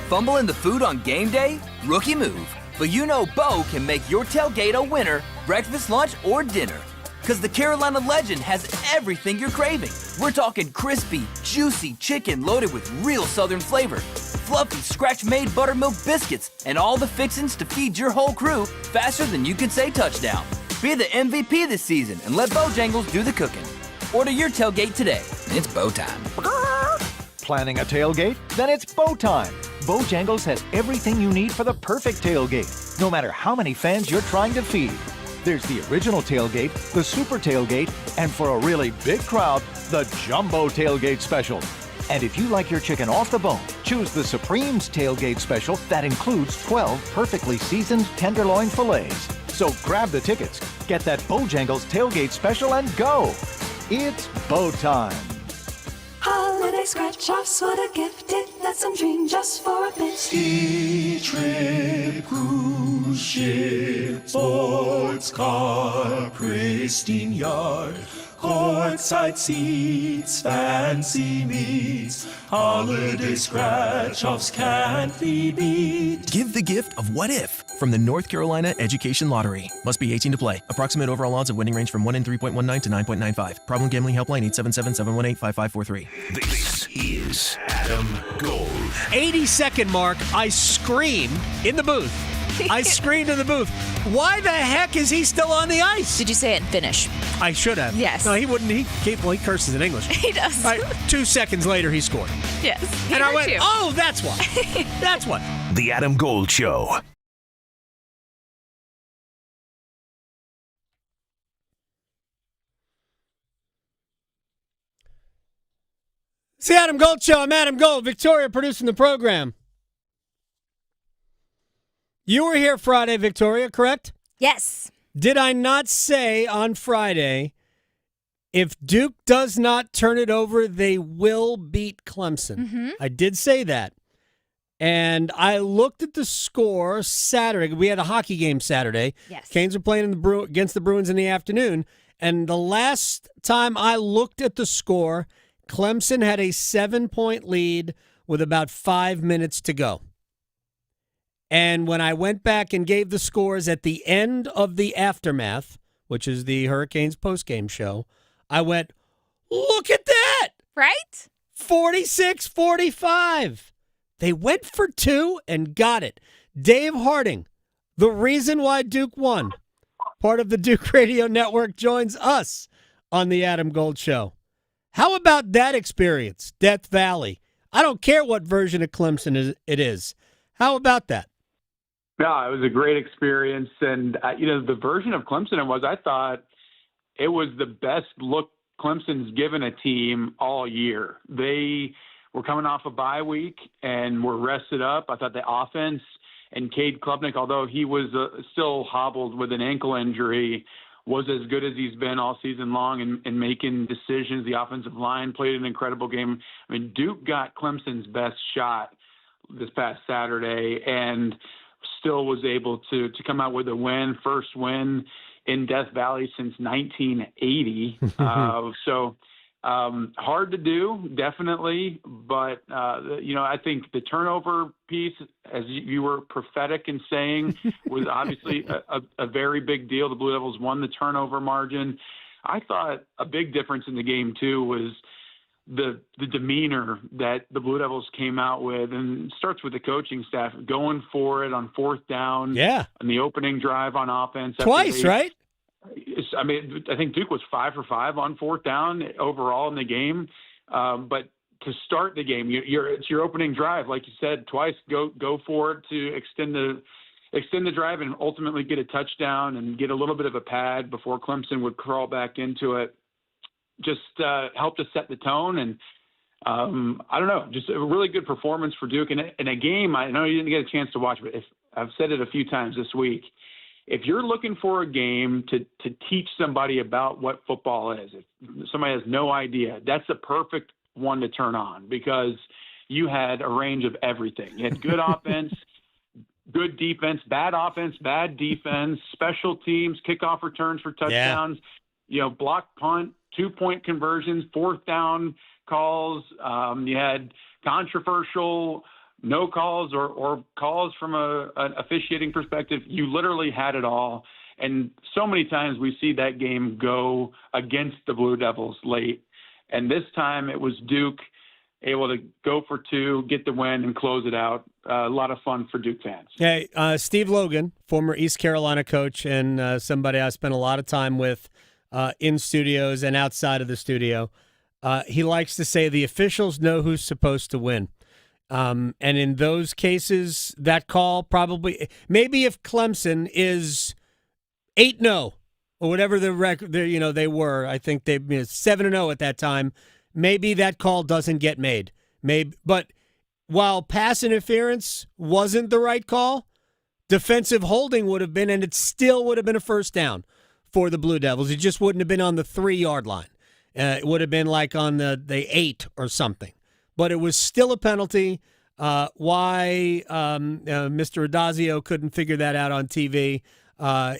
Fumble in the food on game day? Rookie move. But you know Bo can make your tailgate a winner, breakfast, lunch, or dinner. Because the Carolina Legend has everything you're craving. We're talking crispy, juicy chicken loaded with real Southern flavor, fluffy scratch-made buttermilk biscuits, and all the fixins to feed your whole crew faster than you can say touchdown. Be the MVP this season and let Bojangles do the cooking. Order your tailgate today. It's Bo time. Planning a tailgate? Then it's Bo time. Bojangles has everything you need for the perfect tailgate, no matter how many fans you're trying to feed. There's the original tailgate, the super tailgate, and for a really big crowd, the jumbo tailgate special. And if you like your chicken off the bone, choose the Supreme's tailgate special that includes 12 perfectly seasoned tenderloin fillets. So grab the tickets, get that Bojangles tailgate special, and go. It's Bo time. Holiday scratch-offs, what a gift it lets them dream just for a bit. Ski trip, cruise ship, sports car, pristine yard, courtside seats, fancy meats, holiday scratch-offs can't be beat. Give the gift of what if from the North Carolina Education Lottery. Must be 18 to play. Approximate overall odds of winning range from 1 in 3.19 to 9.95. Problem gambling helpline 877-718-5543. This is Adam Gold. 80-second mark, I scream in the booth. I screamed in the booth. Why the heck is he still on the ice? Did you say it in Finnish? I should have. Yes. No, he wouldn't. He curses in English. He does. All right, 2 seconds later, he scored. Yes. And I went, oh, that's why. That's why. The Adam Gold Show. It's the Adam Gold Show. I'm Adam Gold. Victoria producing the program. You were here Friday, Victoria, correct? Yes. Did I not say on Friday, if Duke does not turn it over, they will beat Clemson? Mm-hmm. I did say that. And I looked at the score Saturday. We had a hockey game Saturday. Yes. Canes were playing against the Bruins in the afternoon. And the last time I looked at the score, Clemson had a 7-point lead with about 5 minutes to go. And when I went back and gave the scores at the end of the Aftermath, which is the Hurricanes postgame show, I went, look at that! Right? 46-45. They went for 2 and got it. Dave Harding, the reason why Duke won, part of the Duke Radio Network, joins us on the Adam Gold Show. How about that experience, Death Valley? I don't care what version of Clemson it is. How about that? No, it was a great experience. And, the version of Clemson I thought it was the best look Clemson's given a team all year. They were coming off a bye week and were rested up. I thought the offense and Cade Klubnik, although he was still hobbled with an ankle injury, was as good as he's been all season long in making decisions. The offensive line played an incredible game. I mean, Duke got Clemson's best shot this past Saturday and still was able to come out with a win, first win in Death Valley since 1980. Hard to do, definitely. But, I think the turnover piece, as you were prophetic in saying, was obviously a very big deal. The Blue Devils won the turnover margin. I thought a big difference in the game, too, was the demeanor that the Blue Devils came out with, and it starts with the coaching staff going for it on fourth down. Yeah. On the opening drive on offense. Twice, right? I mean, I think Duke was 5 for 5 on fourth down overall in the game. But to start the game, it's your opening drive, like you said, twice. Go for it to extend the drive and ultimately get a touchdown and get a little bit of a pad before Clemson would crawl back into it. Just helped to set the tone, and I don't know, just a really good performance for Duke in a game. I know you didn't get a chance to watch, but I've said it a few times this week. If you're looking for a game to teach somebody about what football is, if somebody has no idea, that's the perfect one to turn on, because you had a range of everything. You had good offense, good defense, bad offense, bad defense, special teams, kickoff returns for touchdowns, block punt, 2-point conversions, fourth down calls. You had controversial no calls or calls from an officiating perspective. You literally had it all. And so many times we see that game go against the Blue Devils late. And this time it was Duke able to go for 2, get the win, and close it out. A lot of fun for Duke fans. Hey, Steve Logan, former East Carolina coach, and somebody I spent a lot of time with in studios and outside of the studio. He likes to say the officials know who's supposed to win. And in those cases, that call probably, maybe if Clemson is 8-0 or whatever the record, they were, I think they 7-0 at that time, maybe that call doesn't get made. But while pass interference wasn't the right call, defensive holding would have been, and it still would have been a first down for the Blue Devils. It just wouldn't have been on the 3-yard line. It would have been like on the 8 or something. But it was still a penalty. Why Mr. Adazio couldn't figure that out on TV,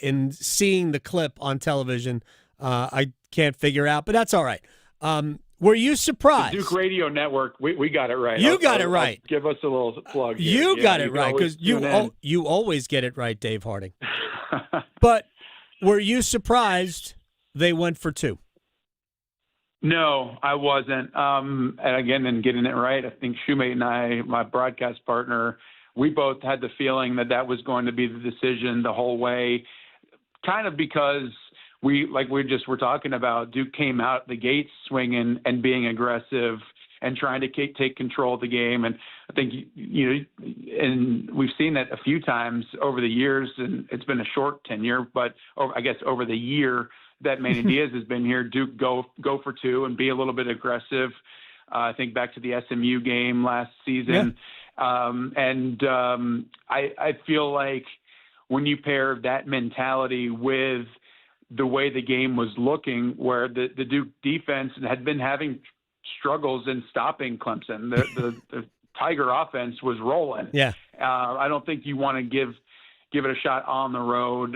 in seeing the clip on television, I can't figure out, but that's all right. Were you surprised? The Duke Radio Network, we got it right. You got it right. Give us a little plug here. You got it right, because you always get it right, Dave Harding. But were you surprised they went for 2? No, I wasn't. And again, in getting it right, I think Shoemate and I, my broadcast partner, we both had the feeling that was going to be the decision the whole way, kind of because we were talking about, Duke came out the gates swinging and being aggressive and trying to take control of the game. And I think, and we've seen that a few times over the years, and it's been a short tenure, but I guess over the year that Manny Diaz has been here, Duke go for 2 and be a little bit aggressive. I think back to the SMU game last season. Yeah. I feel like when you pair that mentality with the way the game was looking, where the Duke defense had been having struggles in stopping Clemson, the Tiger offense was rolling. Yeah. I don't think you want to give give it a shot on the road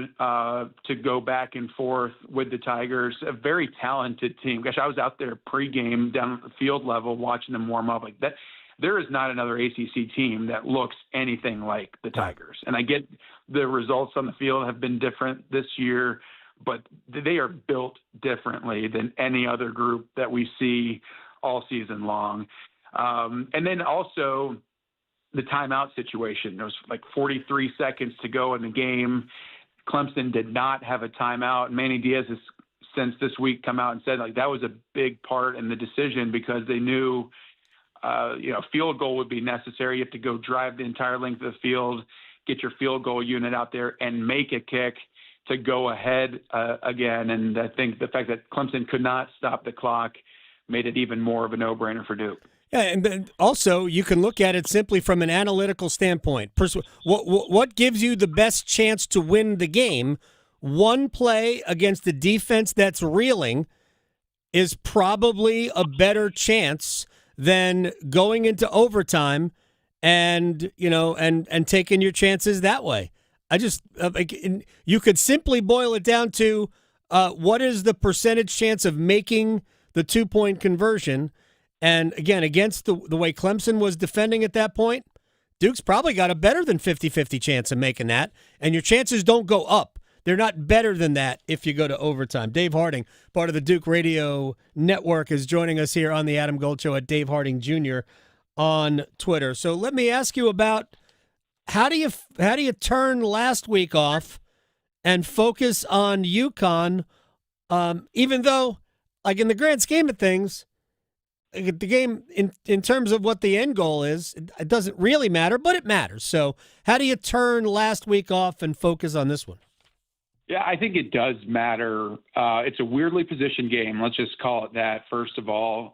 to go back and forth with the Tigers. A very talented team. Gosh, I was out there pregame down at the field level watching them warm up like that. There is not another ACC team that looks anything like the Tigers. And I get the results on the field have been different this year, but they are built differently than any other group that we see all season long. And then also the timeout situation. There was like 43 seconds to go in the game. Clemson did not have a timeout. Manny Diaz has since this week come out and said like that was a big part in the decision because they knew field goal would be necessary. You have to go drive the entire length of the field, get your field goal unit out there and make a kick to go ahead again. And I think the fact that Clemson could not stop the clock made it even more of a no-brainer for Duke. Yeah, and then also you can look at it simply from an analytical standpoint. What gives you the best chance to win the game? One play against the defense that's reeling is probably a better chance than going into overtime and taking your chances that way. I just you could simply boil it down to what is the percentage chance of making the 2-point conversion. And again, against the way Clemson was defending at that point, Duke's probably got a better than 50-50 chance of making that. And your chances don't go up. They're not better than that if you go to overtime. Dave Harding, part of the Duke Radio Network, is joining us here on the Adam Gold Show at Dave Harding Jr. on Twitter. So let me ask you about how do you turn last week off and focus on UConn, even though, like in the grand scheme of things, the game in terms of what the end goal is, it doesn't really matter, but it matters. So how do you turn last week off and focus on this one? Yeah, I think it does matter. It's a weirdly positioned game. Let's just call it that, first of all,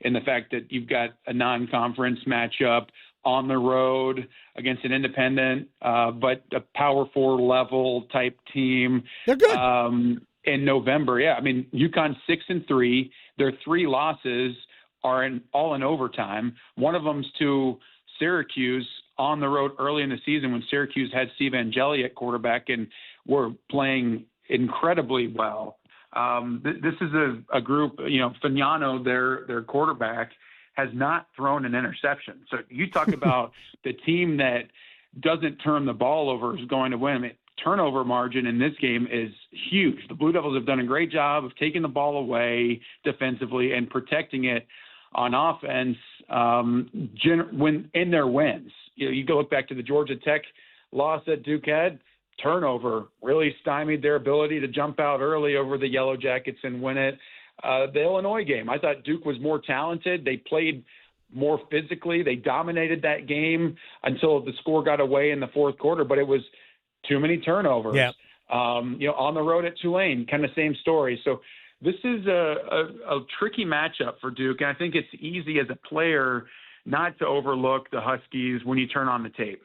in the fact that you've got a non-conference matchup on the road against an independent, but a Power 4 level type team. They're good. In November, yeah. I mean, UConn's 6-3. Their 3 losses are all in overtime. One of them's to Syracuse on the road early in the season when Syracuse had Steve Angeli at quarterback and were playing incredibly well. This is a group, Fagnano, their quarterback, has not thrown an interception. So you talk about the team that doesn't turn the ball over is going to win. I mean, turnover margin in this game is huge. The Blue Devils have done a great job of taking the ball away defensively and protecting it on offense when in their wins. You go look back to the Georgia Tech loss that Duke had. Turnover really stymied their ability to jump out early over the Yellow Jackets and win it. The Illinois game, I thought Duke was more talented. They played more physically. They dominated that game until the score got away in the fourth quarter, but it was too many turnovers. Yeah. On the road at Tulane, kind of same story. So this is a tricky matchup for Duke, and I think it's easy as a player not to overlook the Huskies when you turn on the tape.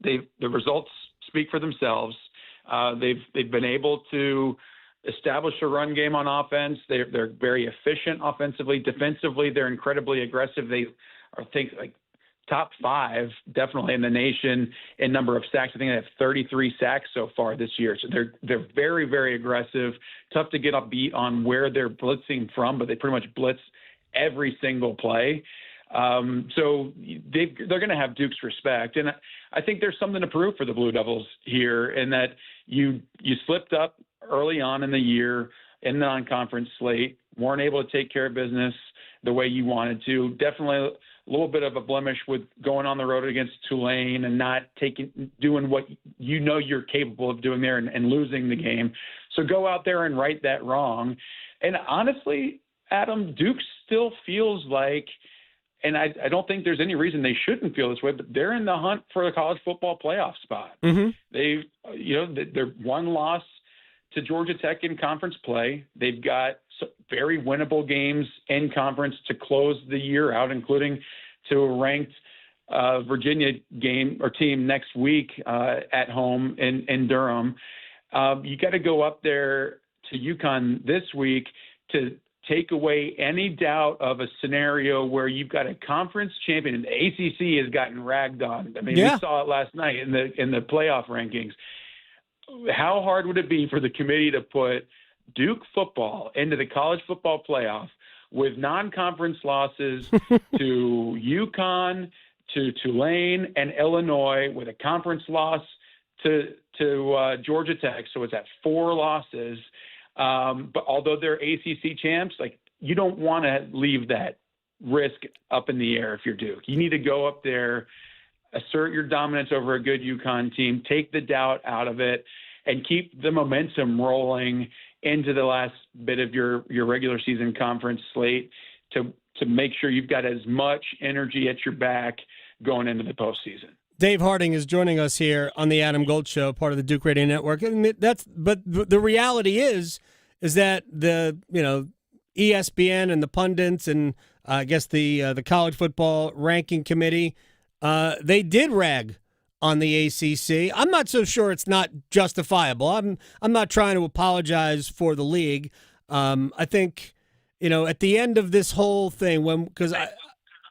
The results speak for themselves. They've been able to establish a run game on offense. They're very efficient offensively. Defensively, they're incredibly aggressive. They are top 5 definitely in the nation in number of sacks. I think they have 33 sacks so far this year. So they're very, very aggressive. Tough to get a beat on where they're blitzing from, but they pretty much blitz every single play. So they're going to have Duke's respect. And I think there's something to prove for the Blue Devils here in that you slipped up early on in the year in the non-conference slate, weren't able to take care of business the way you wanted to. Definitely a little bit of a blemish with going on the road against Tulane and not doing what you're capable of doing there and losing the game. So go out there and right that wrong. And honestly, Adam, Duke still feels like, and I don't think there's any reason they shouldn't feel this way, but they're in the hunt for a college football playoff spot. Mm-hmm. They're one loss to Georgia Tech in conference play. They've got very winnable games in conference to close the year out, including to a ranked Virginia game or team next week at home in Durham. You got to go up there to UConn this week to take away any doubt of a scenario where you've got a conference champion, and the ACC has gotten ragged on. I mean, we saw it last night in the playoff rankings. How hard would it be for the committee to put Duke football into the college football playoff with non-conference losses to UConn, to Tulane, and Illinois, with a conference loss to Georgia Tech? So it's at 4 losses. But although they're ACC champs, like, you don't want to leave that risk up in the air if you're Duke. You need to go up there, assert your dominance over a good UConn team, take the doubt out of it, and keep the momentum rolling into the last bit of your regular season conference slate to make sure you've got as much energy at your back going into the postseason. Dave Harding is joining us here on the Adam Gold Show, part of the Duke Radio Network. And but the reality is that the ESPN and the pundits and I guess the college football ranking committee, they did rag on the ACC. I'm not so sure it's not justifiable. I'm not trying to apologize for the league. I think at the end of this whole thing, because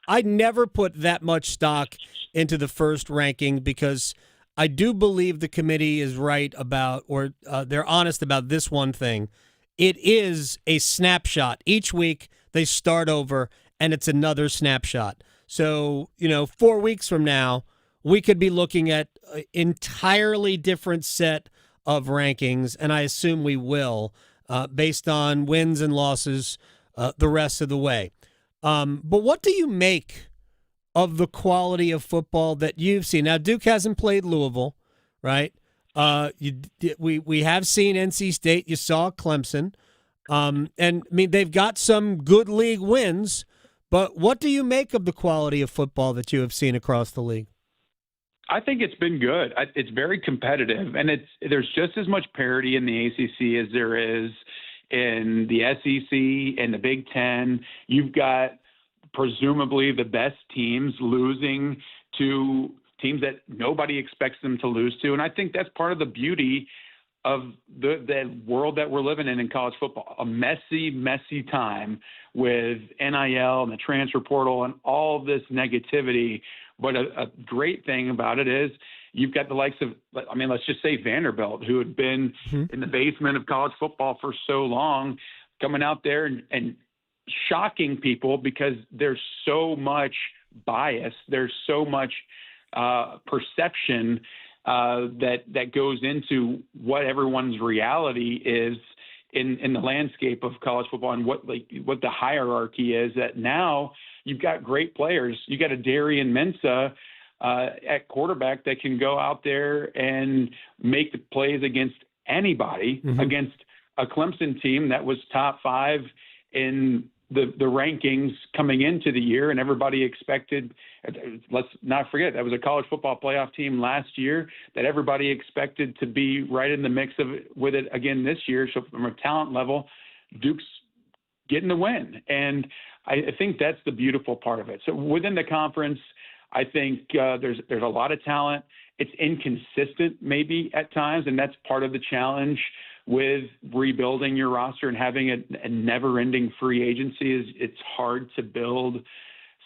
I never put that much stock into the first ranking, because I do believe the committee is right about, or they're honest about this one thing. It is a snapshot. Each week they start over, and it's another snapshot. So, 4 weeks from now, we could be looking at an entirely different set of rankings, and I assume we will, based on wins and losses the rest of the way. But what do you make of the quality of football that you've seen? Now, Duke hasn't played Louisville, right? We have seen NC State. You saw Clemson. And, I mean, they've got some good league wins, but what do you make of the quality of football that you have seen across the league? I think it's been good. It's very competitive, and there's just as much parity in the ACC as there is in the SEC and the Big Ten. You've got presumably the best teams losing to teams that nobody expects them to lose to. And I think that's part of the beauty of the world that we're living in college football. A messy, messy time with NIL and the transfer portal and all this negativity. But a great thing about it is you've got the likes of, let's just say Vanderbilt, who had been in the basement of college football for so long, coming out there and shocking people because there's so much bias. There's so much perception that goes into what everyone's reality is in the landscape of college football, and what the hierarchy is. That now you've got great players. You got a Darian Mensah at quarterback that can go out there and make the plays against anybody, against a Clemson team that was top 5 in the rankings coming into the year, and everybody expected, let's not forget, that was a college football playoff team last year that everybody expected to be right in the mix with it again this year. So from a talent level, Duke's getting the win. And I think that's the beautiful part of it. So within the conference, I think there's a lot of talent. It's inconsistent maybe at times, and that's part of the challenge with rebuilding your roster and having a never-ending free agency. Is it's hard to build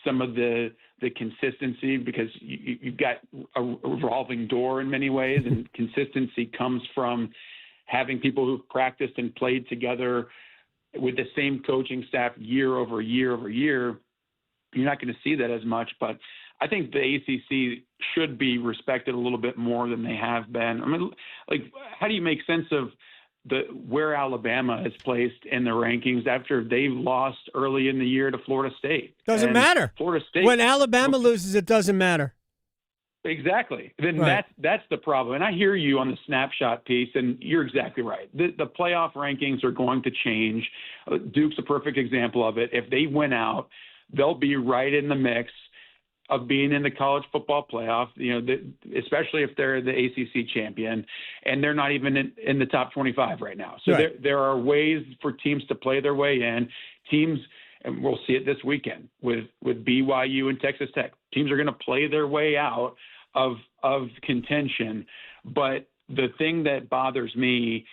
some of the consistency because you've got a revolving door in many ways, and consistency comes from having people who've practiced and played together with the same coaching staff year over year over year. You're not going to see that as much, but I think the ACC should be respected a little bit more than they have been. I mean, how do you make sense of where Alabama is placed in the rankings after they lost early in the year to Florida State? Doesn't matter. Florida State, when Alabama loses, it doesn't matter. Exactly. Then right. That's the problem. And I hear you on the snapshot piece, and you're exactly right. The playoff rankings are going to change. Duke's a perfect example of it. If they win out, they'll be right in the mix of being in the college football playoff, especially if they're the ACC champion, and they're not even in the top 25 right now. So right. there are ways for teams to play their way in. Teams, and we'll see it this weekend with BYU and Texas Tech. Teams are going to play their way out of contention. But the thing that bothers me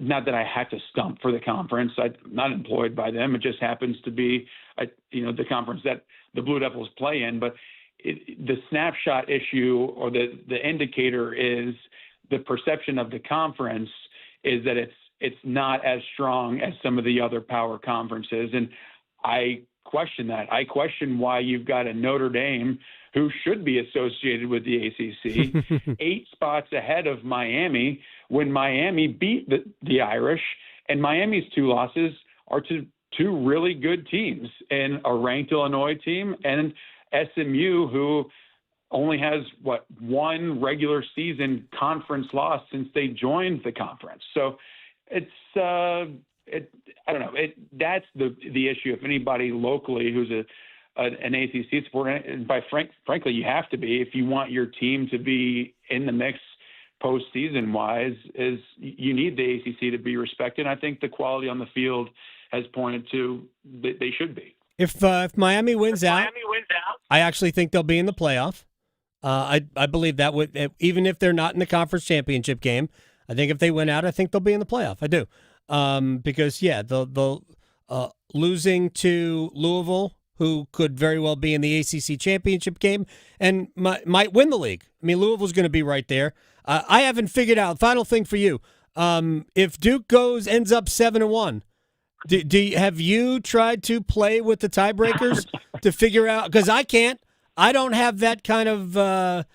not that I had to stump for the conference. I'm not employed by them. It just happens to be, the conference that the Blue Devils play in. But the snapshot issue or the indicator is the perception of the conference is that it's not as strong as some of the other power conferences. And I question that. I question why you've got a Notre Dame who should be associated with the ACC, 8 spots ahead of Miami, when Miami beat the Irish, and Miami's 2 losses are to 2 really good teams, and a ranked Illinois team and SMU, who only has, 1 regular season conference loss since they joined the conference. So it's I don't know. That's the issue. If anybody locally who's an ACC supporter, and frankly, you have to be if you want your team to be in the mix postseason wise, is you need the ACC to be respected. I think the quality on the field has pointed to that they should be. If Miami wins out, I actually think they'll be in the playoff. I believe that would, even if they're not in the conference championship game, I think if they win out, I think they'll be in the playoff. I do. Because the losing to Louisville, who could very well be in the ACC championship game and might win the league. I mean, Louisville's going to be right there. I haven't figured out. Final thing for you: if Duke ends up 7-1, have you tried to play with the tiebreakers to figure out? Because I can't. I don't have that kind of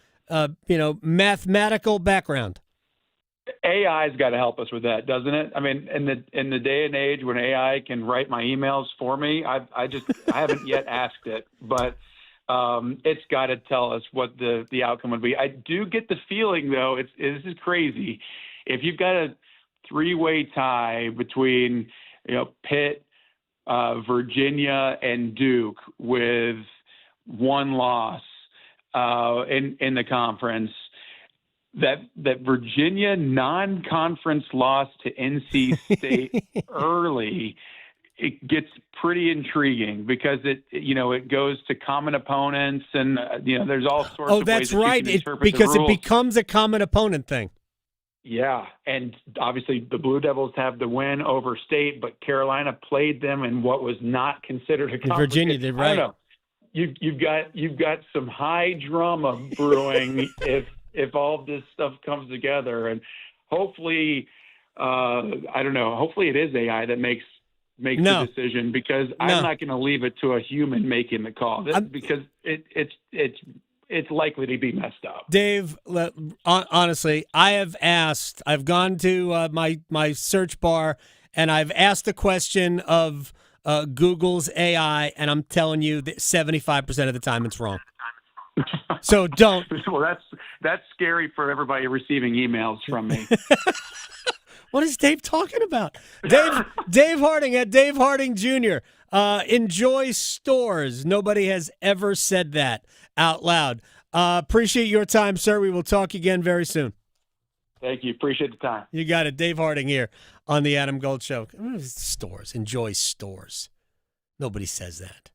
mathematical background. AI's got to help us with that, doesn't it? I mean, in the day and age when AI can write my emails for me, I haven't yet asked it, but it's got to tell us what the outcome would be. I do get the feeling, though, this is crazy. If you've got a 3-way tie between Pitt, Virginia, and Duke with 1 loss in the conference, that Virginia non-conference loss to NC State early, it gets pretty intriguing because it goes to common opponents and there's all sorts of ways that you can interpret because the rules. It becomes a common opponent thing. Yeah, and obviously the Blue Devils have the win over State, but Carolina played them in what was not considered a conference. Virginia did, right? I don't know. You've got some high drama brewing if all of this stuff comes together, and hopefully, I don't know. Hopefully, it is AI that makes the decision, because I'm not going to leave it to a human making the call because it's likely to be messed up. Dave, honestly, I've gone to my search bar and I've asked the question of Google's AI, and I'm telling you that 75% of the time it's wrong. So don't. Well, that's scary for everybody receiving emails from me. What is Dave talking about? Dave Harding at Dave Harding Jr. Enjoy stores. Nobody has ever said that out loud. Appreciate your time, sir. We will talk again very soon. Thank you. Appreciate the time. You got it. Dave Harding here on the Adam Gold Show. Stores. Enjoy stores. Nobody says that.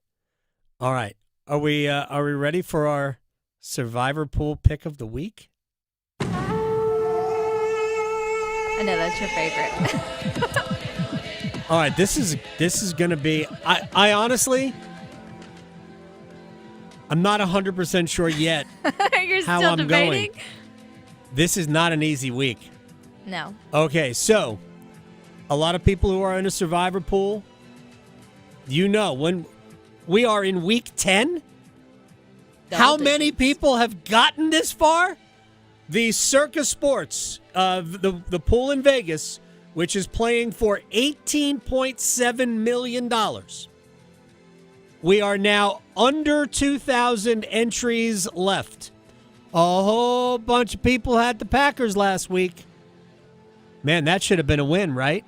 All right. Are we ready for our Survivor Pool pick of the week? I know that's your favorite. All right, this is going to be. I honestly, I'm not 100% sure yet. You're how still I'm debating? going. This is not an easy week. No. Okay, so a lot of people who are in a Survivor Pool, when we are in week 10. How many people have gotten this far? The Circa Sports, the pool in Vegas, which is playing for $18.7 million. We are now under 2,000 entries left. A whole bunch of people had the Packers last week. Man, that should have been a win, right?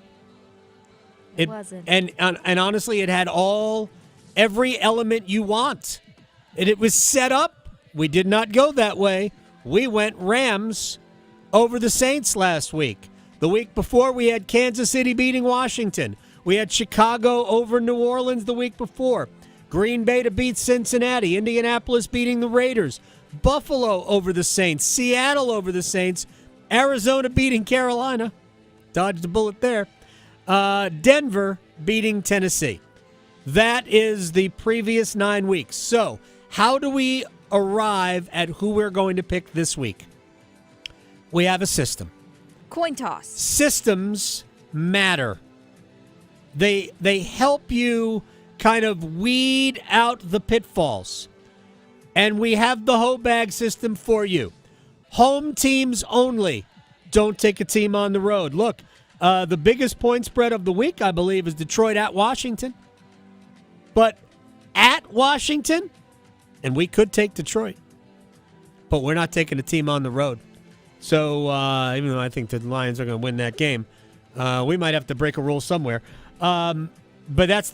It wasn't. And honestly, it had every element you want. And it was set up. We did not go that way. We went Rams over the Saints last week. The week before, we had Kansas City beating Washington. We had Chicago over New Orleans the week before. Green Bay to beat Cincinnati. Indianapolis beating the Raiders. Buffalo over the Saints. Seattle over the Saints. Arizona beating Carolina. Dodged a bullet there. Denver beating Tennessee. That is the previous 9 weeks. So, how do we arrive at who we're going to pick this week? We have a system. Coin toss. Systems matter. They help you kind of weed out the pitfalls. And we have the HOBAG system for you. Home teams only. Don't take a team on the road. Look, the biggest point spread of the week, I believe, is Detroit at Washington. But at Washington, and we could take Detroit, but we're not taking a team on the road. So even though I think the Lions are going to win that game, we might have to break a rule somewhere. But that's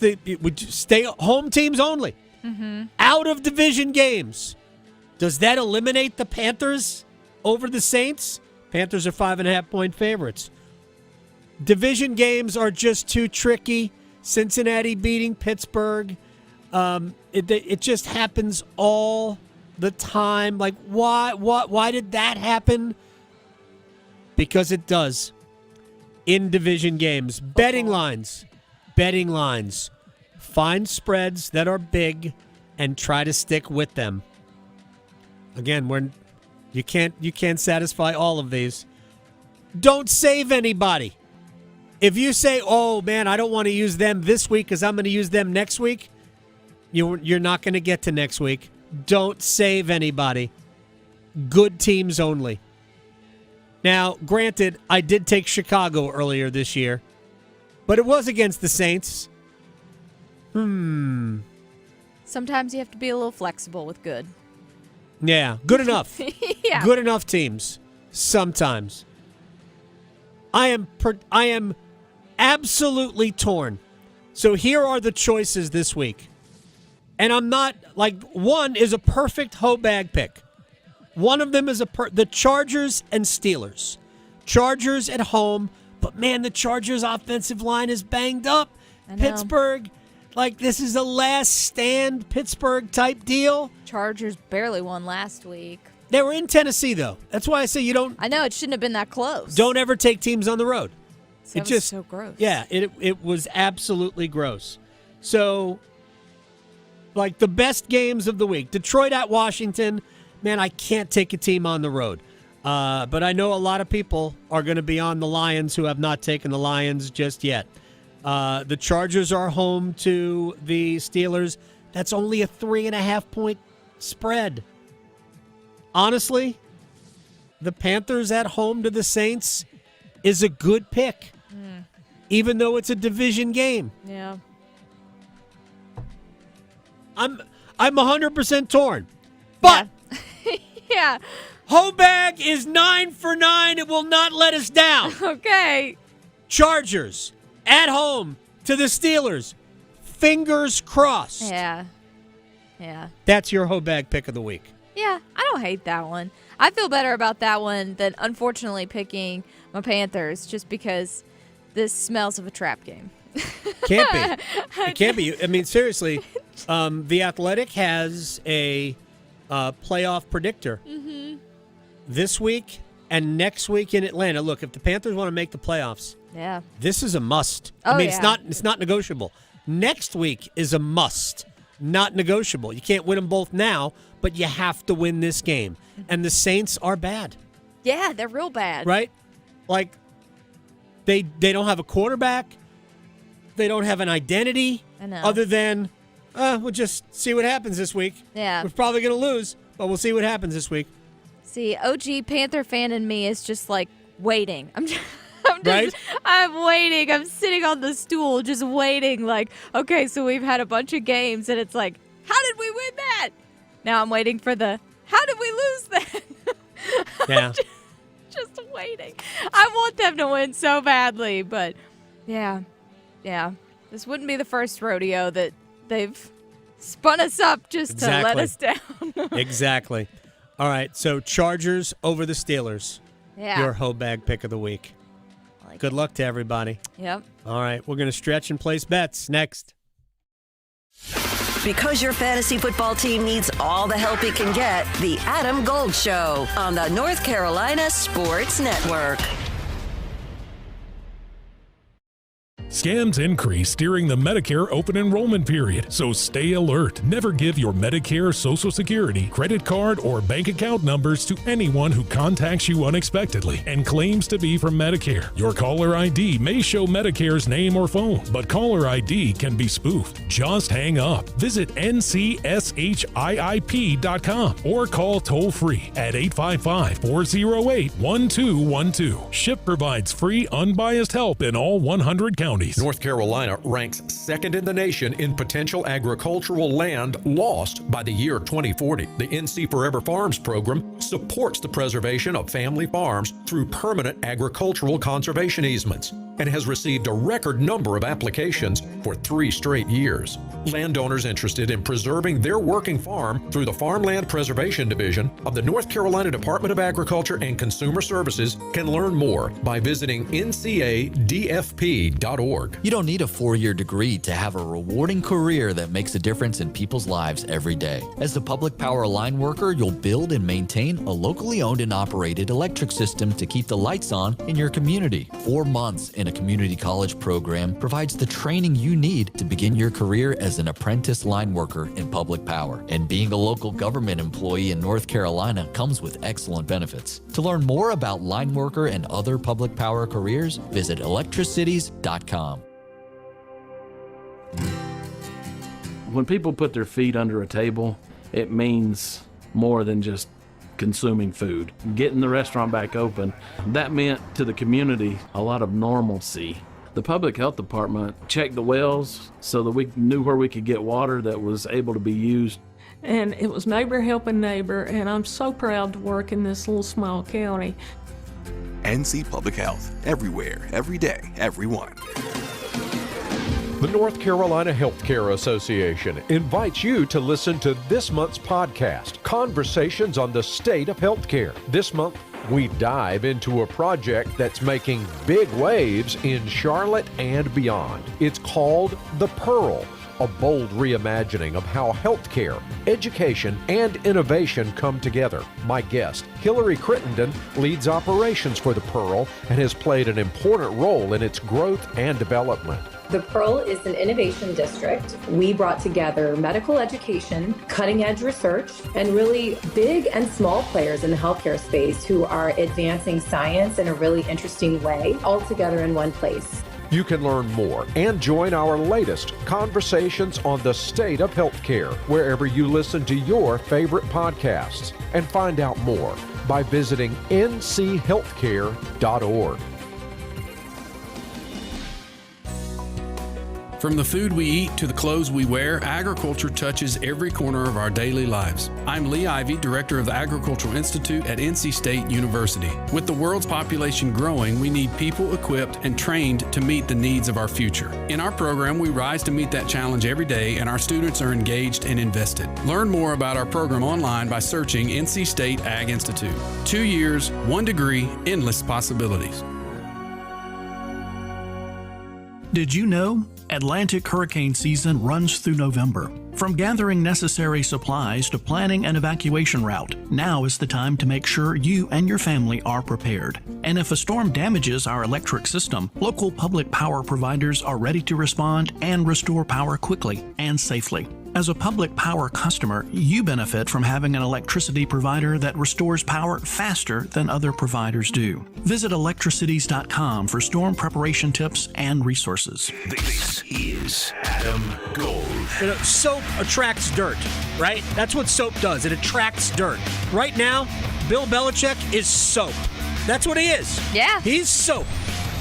stay home teams only. Mm-hmm. Out of division games. Does that eliminate the Panthers over the Saints? Panthers are 5.5-point favorites. Division games are just too tricky. Cincinnati beating Pittsburgh. It just happens all the time. Like, why did that happen? Because it does. In division games. Betting lines. Find spreads that are big and try to stick with them. Again, you can't satisfy all of these. Don't save anybody. If you say, oh, man, I don't want to use them this week because I'm going to use them next week, you're not going to get to next week. Don't save anybody. Good teams only. Now, granted, I did take Chicago earlier this year, but it was against the Saints. Sometimes you have to be a little flexible with good. Yeah, good enough. Yeah. Good enough teams. Sometimes. I am absolutely torn. So here are the choices this week. And I'm not, one is a perfect HOBAG pick. One of them is the Chargers and Steelers. Chargers at home, but man, the Chargers offensive line is banged up. I know. Pittsburgh, this is a last stand Pittsburgh type deal. Chargers barely won last week. They were in Tennessee, though. That's why I say you don't. I know, it shouldn't have been that close. Don't ever take teams on the road. That was so gross. Yeah, it was absolutely gross. So, the best games of the week. Detroit at Washington. Man, I can't take a team on the road. But I know a lot of people are going to be on the Lions who have not taken the Lions just yet. The Chargers are home to the Steelers. That's only a 3.5-point spread. Honestly, the Panthers at home to the Saints is a good pick, even though it's a division game. Yeah. I'm 100% torn, but yeah. HOBAG is 9 for 9. It will not let us down. Okay. Chargers at home to the Steelers. Fingers crossed. Yeah. Yeah. That's your HOBAG pick of the week. Yeah, I don't hate that one. I feel better about that one than, unfortunately, picking my Panthers just because this smells of a trap game. Can't be. It can't be. I mean, seriously, The Athletic has a playoff predictor this week and next week in Atlanta. Look, if the Panthers want to make the playoffs, yeah, this is a must. Oh, I mean, yeah. it's not negotiable. Next week is a must, not negotiable. You can't win them both now, but you have to win this game. And the Saints are bad. Yeah, they're real bad. Right? They don't have a quarterback. They don't have an identity. I know. Other than, we'll just see what happens this week. Yeah. We're probably going to lose, but we'll see what happens this week. See, OG Panther fan in me is just waiting. Right? I'm waiting. I'm sitting on the stool just waiting. Okay, so we've had a bunch of games, and it's how did we win that? Now I'm waiting for how did we lose that? Yeah. just waiting. I want them to win so badly, but yeah. This wouldn't be the first rodeo that they've spun us up just to let us down. Exactly. All right, so Chargers over the Steelers. Yeah. Your HOBAG pick of the week. Good luck to everybody. Yep. All right, we're going to stretch and place bets next. Because your fantasy football team needs all the help it can get, the Adam Gold Show on the North Carolina Sports Network. Scams increase during the Medicare open enrollment period, so stay alert. Never give your Medicare, Social Security, credit card, or bank account numbers to anyone who contacts you unexpectedly and claims to be from Medicare. Your caller ID may show Medicare's name or phone, but caller ID can be spoofed. Just hang up. Visit ncshiip.com or call toll-free at 855-408-1212. SHIP provides free, unbiased help in all 100 counties. North Carolina ranks second in the nation in potential agricultural land lost by the year 2040. The NC Forever Farms program supports the preservation of family farms through permanent agricultural conservation easements and has received a record number of applications for 3 straight years. Landowners interested in preserving their working farm through the Farmland Preservation Division of the North Carolina Department of Agriculture and Consumer Services can learn more by visiting ncadfp.org. You don't need a 4-year degree to have a rewarding career that makes a difference in people's lives every day. As a public power line worker, you'll build and maintain a locally owned and operated electric system to keep the lights on in your community. 4 months in a community college program provides the training you need to begin your career as an apprentice line worker in public power. And being a local government employee in North Carolina comes with excellent benefits. To learn more about line worker and other public power careers, visit electricities.com. When people put their feet under a table, it means more than just consuming food. Getting the restaurant back open, that meant to the community a lot of normalcy. The public health department checked the wells so that we knew where we could get water that was able to be used. And it was neighbor helping neighbor, and I'm so proud to work in this little small county. NC Public Health, everywhere, every day, everyone. The North Carolina Healthcare Association invites you to listen to this month's podcast, Conversations on the State of Healthcare. This month, we dive into a project that's making big waves in Charlotte and beyond. It's called The Pearl, a bold reimagining of how healthcare, education, and innovation come together. My guest, Hillary Crittenden, leads operations for The Pearl and has played an important role in its growth and development. The Pearl is an innovation district. We brought together medical education, cutting-edge research, and really big and small players in the healthcare space who are advancing science in a really interesting way, all together in one place. You can learn more and join our latest Conversations on the State of Healthcare wherever you listen to your favorite podcasts, and find out more by visiting nchealthcare.org. From the food we eat to the clothes we wear, agriculture touches every corner of our daily lives. I'm Lee Ivey, Director of the Agricultural Institute at NC State University. With the world's population growing, we need people equipped and trained to meet the needs of our future. In our program, we rise to meet that challenge every day, and our students are engaged and invested. Learn more about our program online by searching NC State Ag Institute. 2 years, 1 degree, endless possibilities. Did you know? Atlantic hurricane season runs through November. From gathering necessary supplies to planning an evacuation route, now is the time to make sure you and your family are prepared. And if a storm damages our electric system, local public power providers are ready to respond and restore power quickly and safely. As a public power customer, you benefit from having an electricity provider that restores power faster than other providers do. Visit electricities.com for storm preparation tips and resources. This is Adam Gold. You know, soap attracts dirt, right? That's what soap does. It attracts dirt. Right now, Bill Belichick is soap. That's what he is. Yeah. He's soap.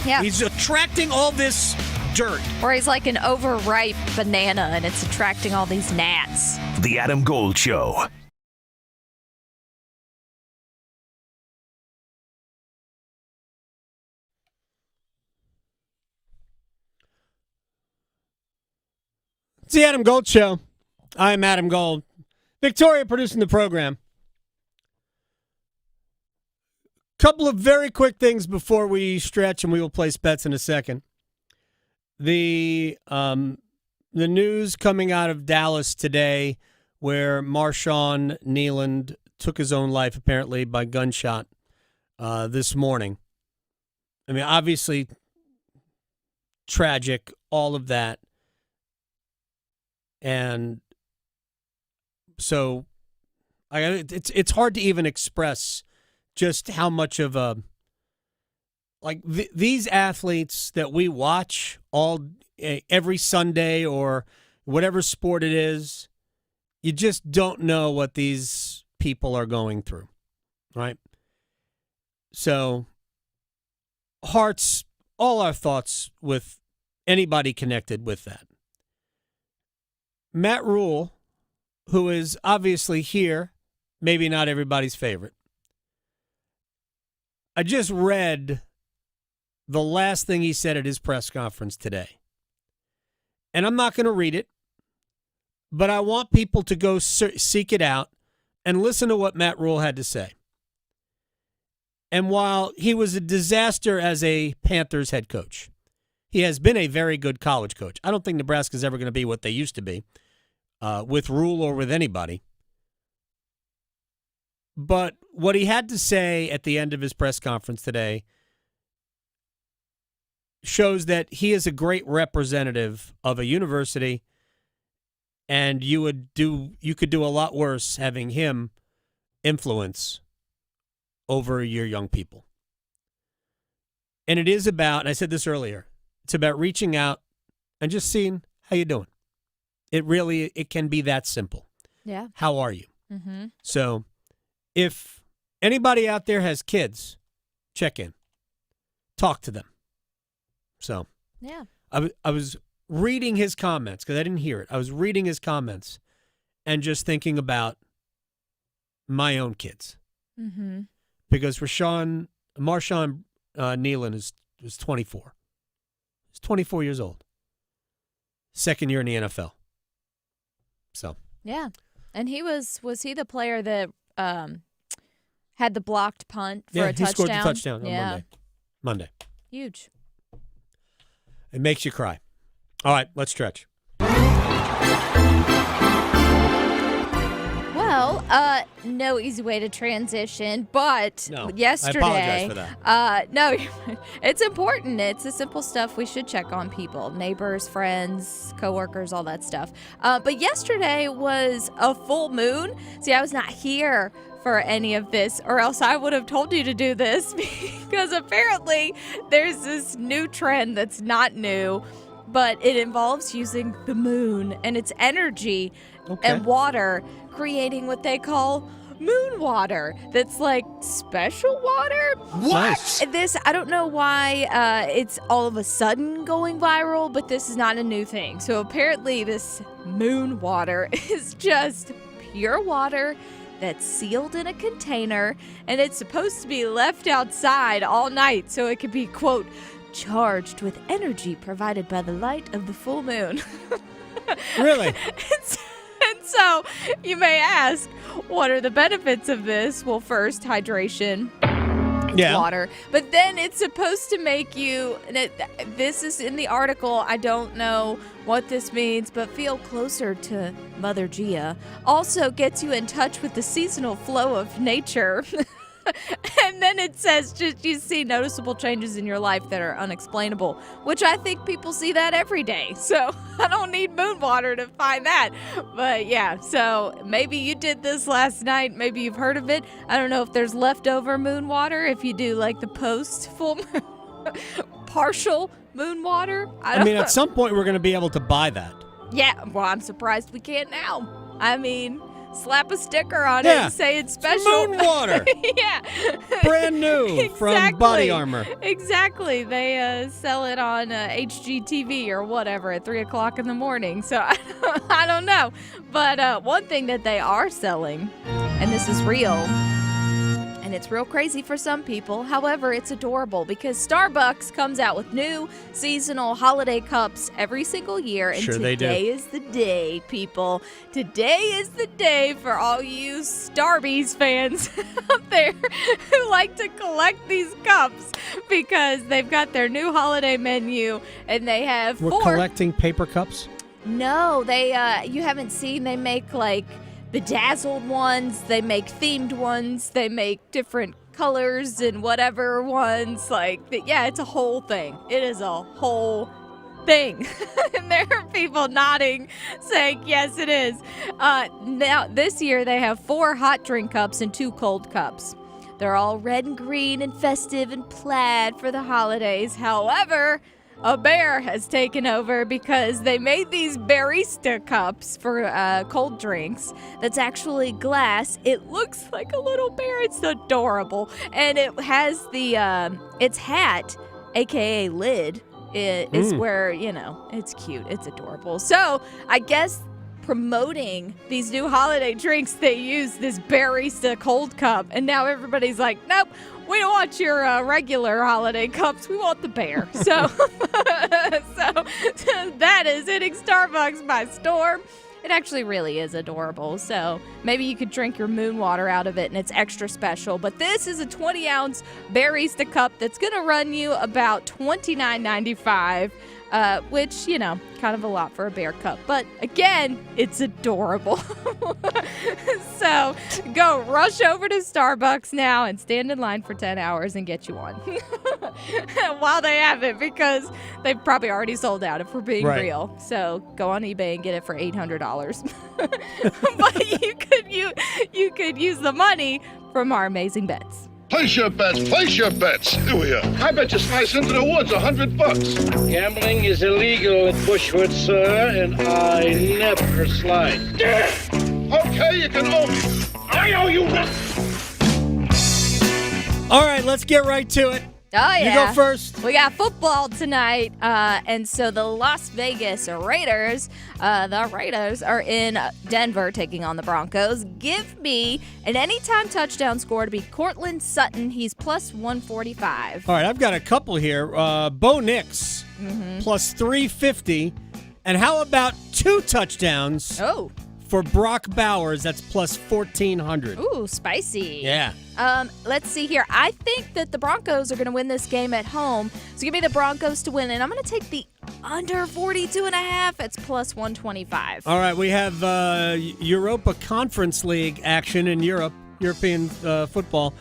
Yeah. He's attracting all this dirt. Or he's like an overripe banana and it's attracting all these gnats. The Adam Gold Show. It's the Adam Gold Show. I'm Adam Gold. Victoria producing the program. Couple of very quick things before we stretch, and we will place bets in a second. The news coming out of Dallas today, where Marshawn Nealand took his own life apparently by gunshot this morning. I mean, obviously, tragic, all of that. And so it's hard to even express just how much of a, like these athletes that we watch every Sunday or whatever sport it is, you just don't know what these people are going through, right? So all our thoughts with anybody connected with that. Matt Rule, who is obviously here, maybe not everybody's favorite. I just read the last thing he said at his press conference today. And I'm not going to read it, but I want people to go seek it out and listen to what Matt Rule had to say. And while he was a disaster as a Panthers head coach, he has been a very good college coach. I don't think Nebraska's ever going to be what they used to be with Rule or with anybody. But what he had to say at the end of his press conference today shows that he is a great representative of a university, and you could do a lot worse having him influence over your young people. And it is about, and I said this earlier, it's about reaching out and just seeing how you doing. It can be that simple. Yeah. How are you? Mm-hmm. So if anybody out there has kids, check in. Talk to them. So yeah, I was reading his comments because I didn't hear it. I was reading his comments and just thinking about my own kids. Mm-hmm. Because Marshawn Nealon is 24. He's 24 years old. Second year in the NFL. So yeah, and he was he the player that had the blocked punt for a touchdown? Yeah, he scored the touchdown on Monday. Huge. It makes you cry. All right, let's stretch. Well, no easy way to transition, but yesterday, I apologize for that. No, it's important. It's the simple stuff we should check on people, neighbors, friends, coworkers, all that stuff. But yesterday was a full moon. See, I was not here for any of this, or else I would have told you to do this, because apparently there's this new trend that's not new, but it involves using the moon and its energy and water, creating what they call moon water. That's like special water. What? This, I don't know why it's all of a sudden going viral, but this is not a new thing. So apparently this moon water is just pure water that's sealed in a container, and it's supposed to be left outside all night so it could be, quote, charged with energy provided by the light of the full moon. Really? And so you may ask, what are the benefits of this? Well, first, hydration. Water. But then it's supposed to make you, and this is in the article, I don't know what this means, but feel closer to Mother Gia. Also gets you in touch with the seasonal flow of nature. And then it says just you see noticeable changes in your life that are unexplainable, which I think people see that every day. So I don't need moon water to find that. But yeah, so maybe you did this last night. Maybe you've heard of it. I don't know if there's leftover moon water, if you do like the post full moon, partial moon water. I mean, at some point we're going to be able to buy that. Yeah, well, I'm surprised we can't now. I mean, slap a sticker on it and say it's special. Moon water. Yeah. Brand new from Body Armor. Exactly. They sell it on HGTV or whatever at 3 o'clock in the morning. So I don't know. But one thing that they are selling, and this is real, and it's real crazy for some people. However, it's adorable because Starbucks comes out with new seasonal holiday cups every single year. And today is the day, people. Today is the day for all you Starbies fans out there who like to collect these cups, because they've got their new holiday menu and they have We're collecting paper cups? No, they you haven't seen, they make like bedazzled ones, they make themed ones, they make different colors and whatever ones, like, yeah, it's a whole thing. It is a whole thing. And there are people nodding, saying, yes, it is. Now, this year they have 4 hot drink cups and 2 cold cups. They're all red and green and festive and plaid for the holidays. However, a bear has taken over because they made these barista cups for cold drinks that's actually glass. It looks like a little bear. It's adorable. And it has the its hat, a.k.a. lid, is where, it's cute. It's adorable. So I guess promoting these new holiday drinks, they use this barista cold cup. And now everybody's like, nope, we don't want your regular holiday cups. We want the bear. So, so that is hitting Starbucks by storm. It actually really is adorable. So maybe you could drink your moon water out of it and it's extra special. But this is a 20-ounce barista cup that's going to run you about $29.95. Which, kind of a lot for a bear cup. But again, it's adorable. So go rush over to Starbucks now and stand in line for 10 hours and get you one. While they have it, because they've probably already sold out if we're being real. So go on eBay and get it for $800. But you could use the money from our amazing bets. Place your bets, place your bets. Here we are. I bet you slice into the woods $100. Gambling is illegal in Bushwood, sir, and I never slide. Okay, you can owe me. I owe you nothing. All right, let's get right to it. Oh, yeah. You go first. We got football tonight. And so the Las Vegas Raiders, are in Denver taking on the Broncos. Give me an anytime touchdown score to be Cortland Sutton. He's plus 145. All right, I've got a couple here. Bo Nix, plus 350. And how about 2 touchdowns? Oh. For Brock Bowers, that's plus 1,400. Ooh, spicy. Yeah. Let's see here. I think that the Broncos are going to win this game at home. So give me the Broncos to win, and I'm going to take the under 42.5. It's plus 125. All right, we have Europa Conference League action in European football.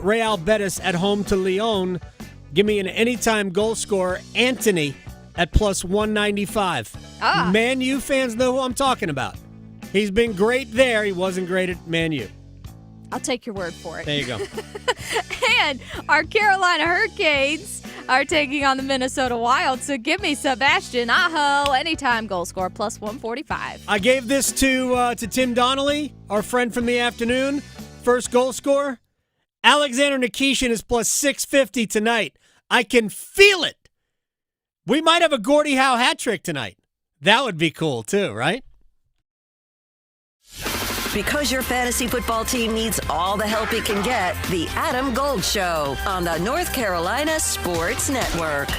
Real Betis at home to Lyon. Give me an anytime goal scorer, Anthony, at plus 195. Man U fans know who I'm talking about. He's been great there. He wasn't great at Man U. I'll take your word for it. There you go. And our Carolina Hurricanes are taking on the Minnesota Wild. So give me Sebastian Aho, anytime goal scorer, plus 145. I gave this to Tim Donnelly, our friend from the afternoon. First goal scorer. Alexander Nikishin is plus 650 tonight. I can feel it. We might have a Gordie Howe hat trick tonight. That would be cool too, right? Because your fantasy football team needs all the help it can get, the Adam Gold Show on the North Carolina Sports Network.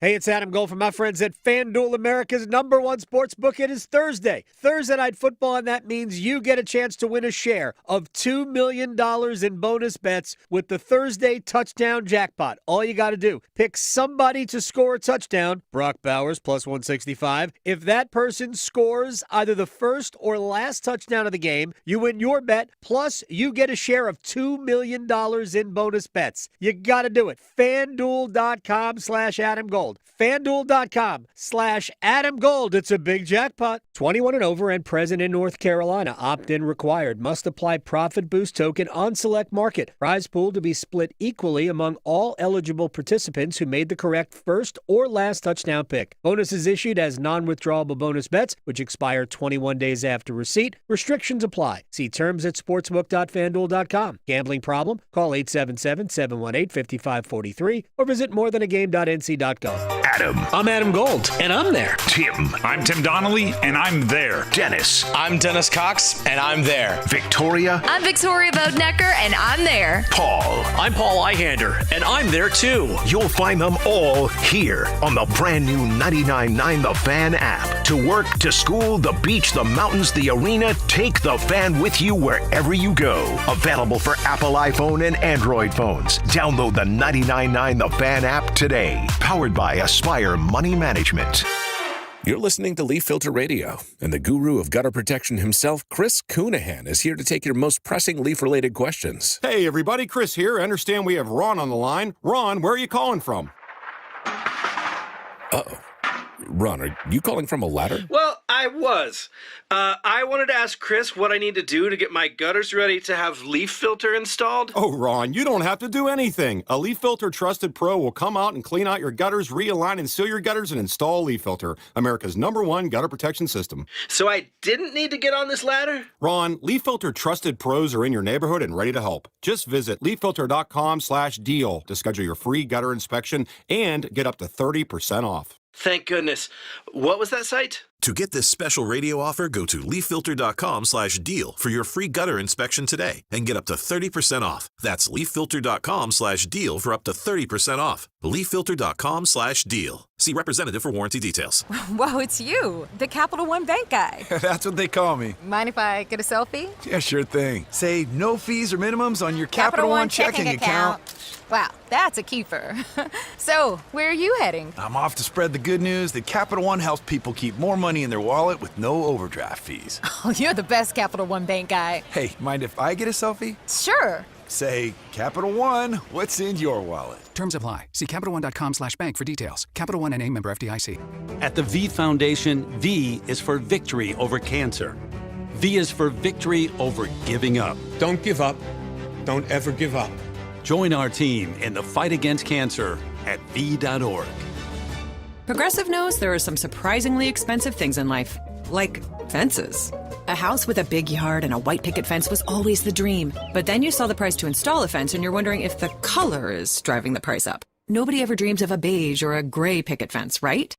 Hey, it's Adam Gold from my friends at FanDuel, America's #1 sportsbook. It is Thursday Night Football, and that means you get a chance to win a share of $2 million in bonus bets with the Thursday touchdown jackpot. All you got to do, pick somebody to score a touchdown, Brock Bowers, plus 165. If that person scores either the first or last touchdown of the game, you win your bet, plus you get a share of $2 million in bonus bets. You got to do it. FanDuel.com/Adam Gold. FanDuel.com/Adam Gold. It's a big jackpot. 21 and over and present in North Carolina. Opt-in required. Must apply profit boost token on select market. Prize pool to be split equally among all eligible participants who made the correct first or last touchdown pick. Bonus is issued as non-withdrawable bonus bets, which expire 21 days after receipt. Restrictions apply. See terms at sportsbook.fanduel.com. Gambling problem? Call 877-718-5543 or visit morethanagame.nc.gov. Adam. I'm Adam Gold, and I'm there. Tim. I'm Tim Donnelly, and I'm there. Dennis. I'm Dennis Cox, and I'm there. Victoria. I'm Victoria Bodenecker, and I'm there. Paul. I'm Paul Eichander, and I'm there too. You'll find them all here on the brand new 99.9 The Fan app. To work, to school, the beach, the mountains, the arena, take The Fan with you wherever you go. Available for Apple iPhone and Android phones. Download the 99.9 The Fan app today. Powered by Aspire Money Management. You're listening to Leaf Filter Radio, and the guru of gutter protection himself, Chris Coonahan, is here to take your most pressing leaf-related questions. Hey, everybody, Chris here. I understand we have Ron on the line. Ron, where are you calling from? Uh-oh. Ron, are you calling from a ladder? Well, I was. I wanted to ask Chris what I need to do to get my gutters ready to have leaf filter installed. Oh, Ron, you don't have to do anything. A Leaf Filter Trusted Pro will come out and clean out your gutters, realign and seal your gutters, and install Leaf Filter, America's #1 gutter protection system. So I didn't need to get on this ladder? Ron, Leaf Filter Trusted Pros are in your neighborhood and ready to help. Just visit leaffilter.com/deal to schedule your free gutter inspection and get up to 30% off. Thank goodness. What was that site? To get this special radio offer, go to leaffilter.com/deal for your free gutter inspection today and get up to 30% off. That's leaffilter.com/deal for up to 30% off. leaffilter.com/deal. See representative for warranty details. Whoa, it's you, the Capital One Bank guy. That's what they call me. Mind if I get a selfie? Yeah, sure thing. Save no fees or minimums on your Capital One checking account. Wow, that's a keeper. So, where are you heading? I'm off to spread the good news that Capital One helps people keep more money in their wallet with no overdraft fees. Oh, you're the best Capital One Bank guy. Hey, mind if I get a selfie? Sure. Say, Capital One, what's in your wallet? Terms apply. See CapitalOne.com/bank for details. Capital One NA, member FDIC. At the V Foundation, V is for victory over cancer. V is for victory over giving up. Don't give up. Don't ever give up. Join our team in the fight against cancer at V.org. Progressive knows there are some surprisingly expensive things in life, like fences. A house with a big yard and a white picket fence was always the dream. But then you saw the price to install a fence and you're wondering if the color is driving the price up. Nobody ever dreams of a beige or a gray picket fence, right?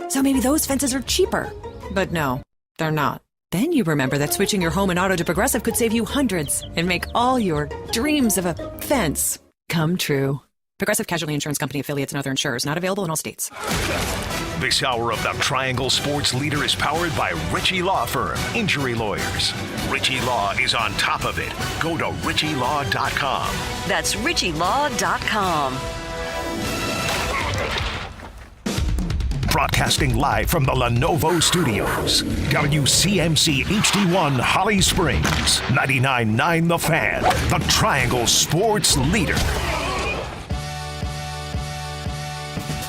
So maybe those fences are cheaper. But no, they're not. Then you remember that switching your home and auto to Progressive could save you hundreds and make all your dreams of a fence come true. Progressive Casualty Insurance Company affiliates and other insurers, not available in all states. This hour of the Triangle Sports Leader is powered by Ritchie Law Firm, injury lawyers. Ritchie Law is on top of it. Go to ritchielaw.com. That's ritchielaw.com. Broadcasting live from the Lenovo Studios. WCMC HD1 Holly Springs. 99.9 The Fan. The Triangle Sports Leader.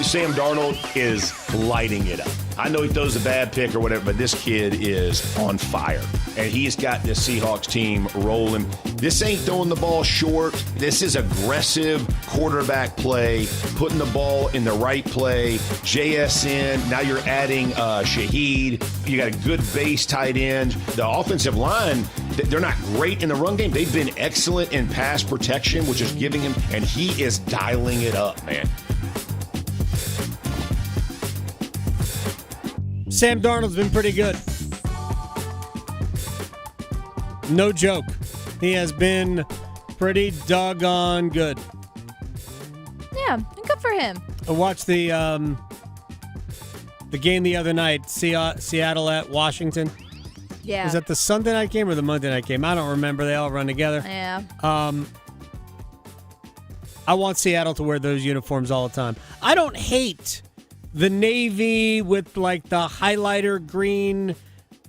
Sam Darnold is lighting it up. I know he throws a bad pick or whatever, but this kid is on fire. And he's got this Seahawks team rolling. This ain't throwing the ball short. This is aggressive quarterback play, putting the ball in the right play. JSN, now you're adding Shaheed. You got a good base tight end. The offensive line, they're not great in the run game. They've been excellent in pass protection, which is giving him, and he is dialing it up, man. Sam Darnold's been pretty good. No joke. He has been pretty doggone good. Yeah, good for him. I watched the game the other night, Seattle at Washington. Yeah. Was that the Sunday night game or the Monday night game? I don't remember. They all run together. Yeah. I want Seattle to wear those uniforms all the time. I don't hate the navy with like the highlighter green,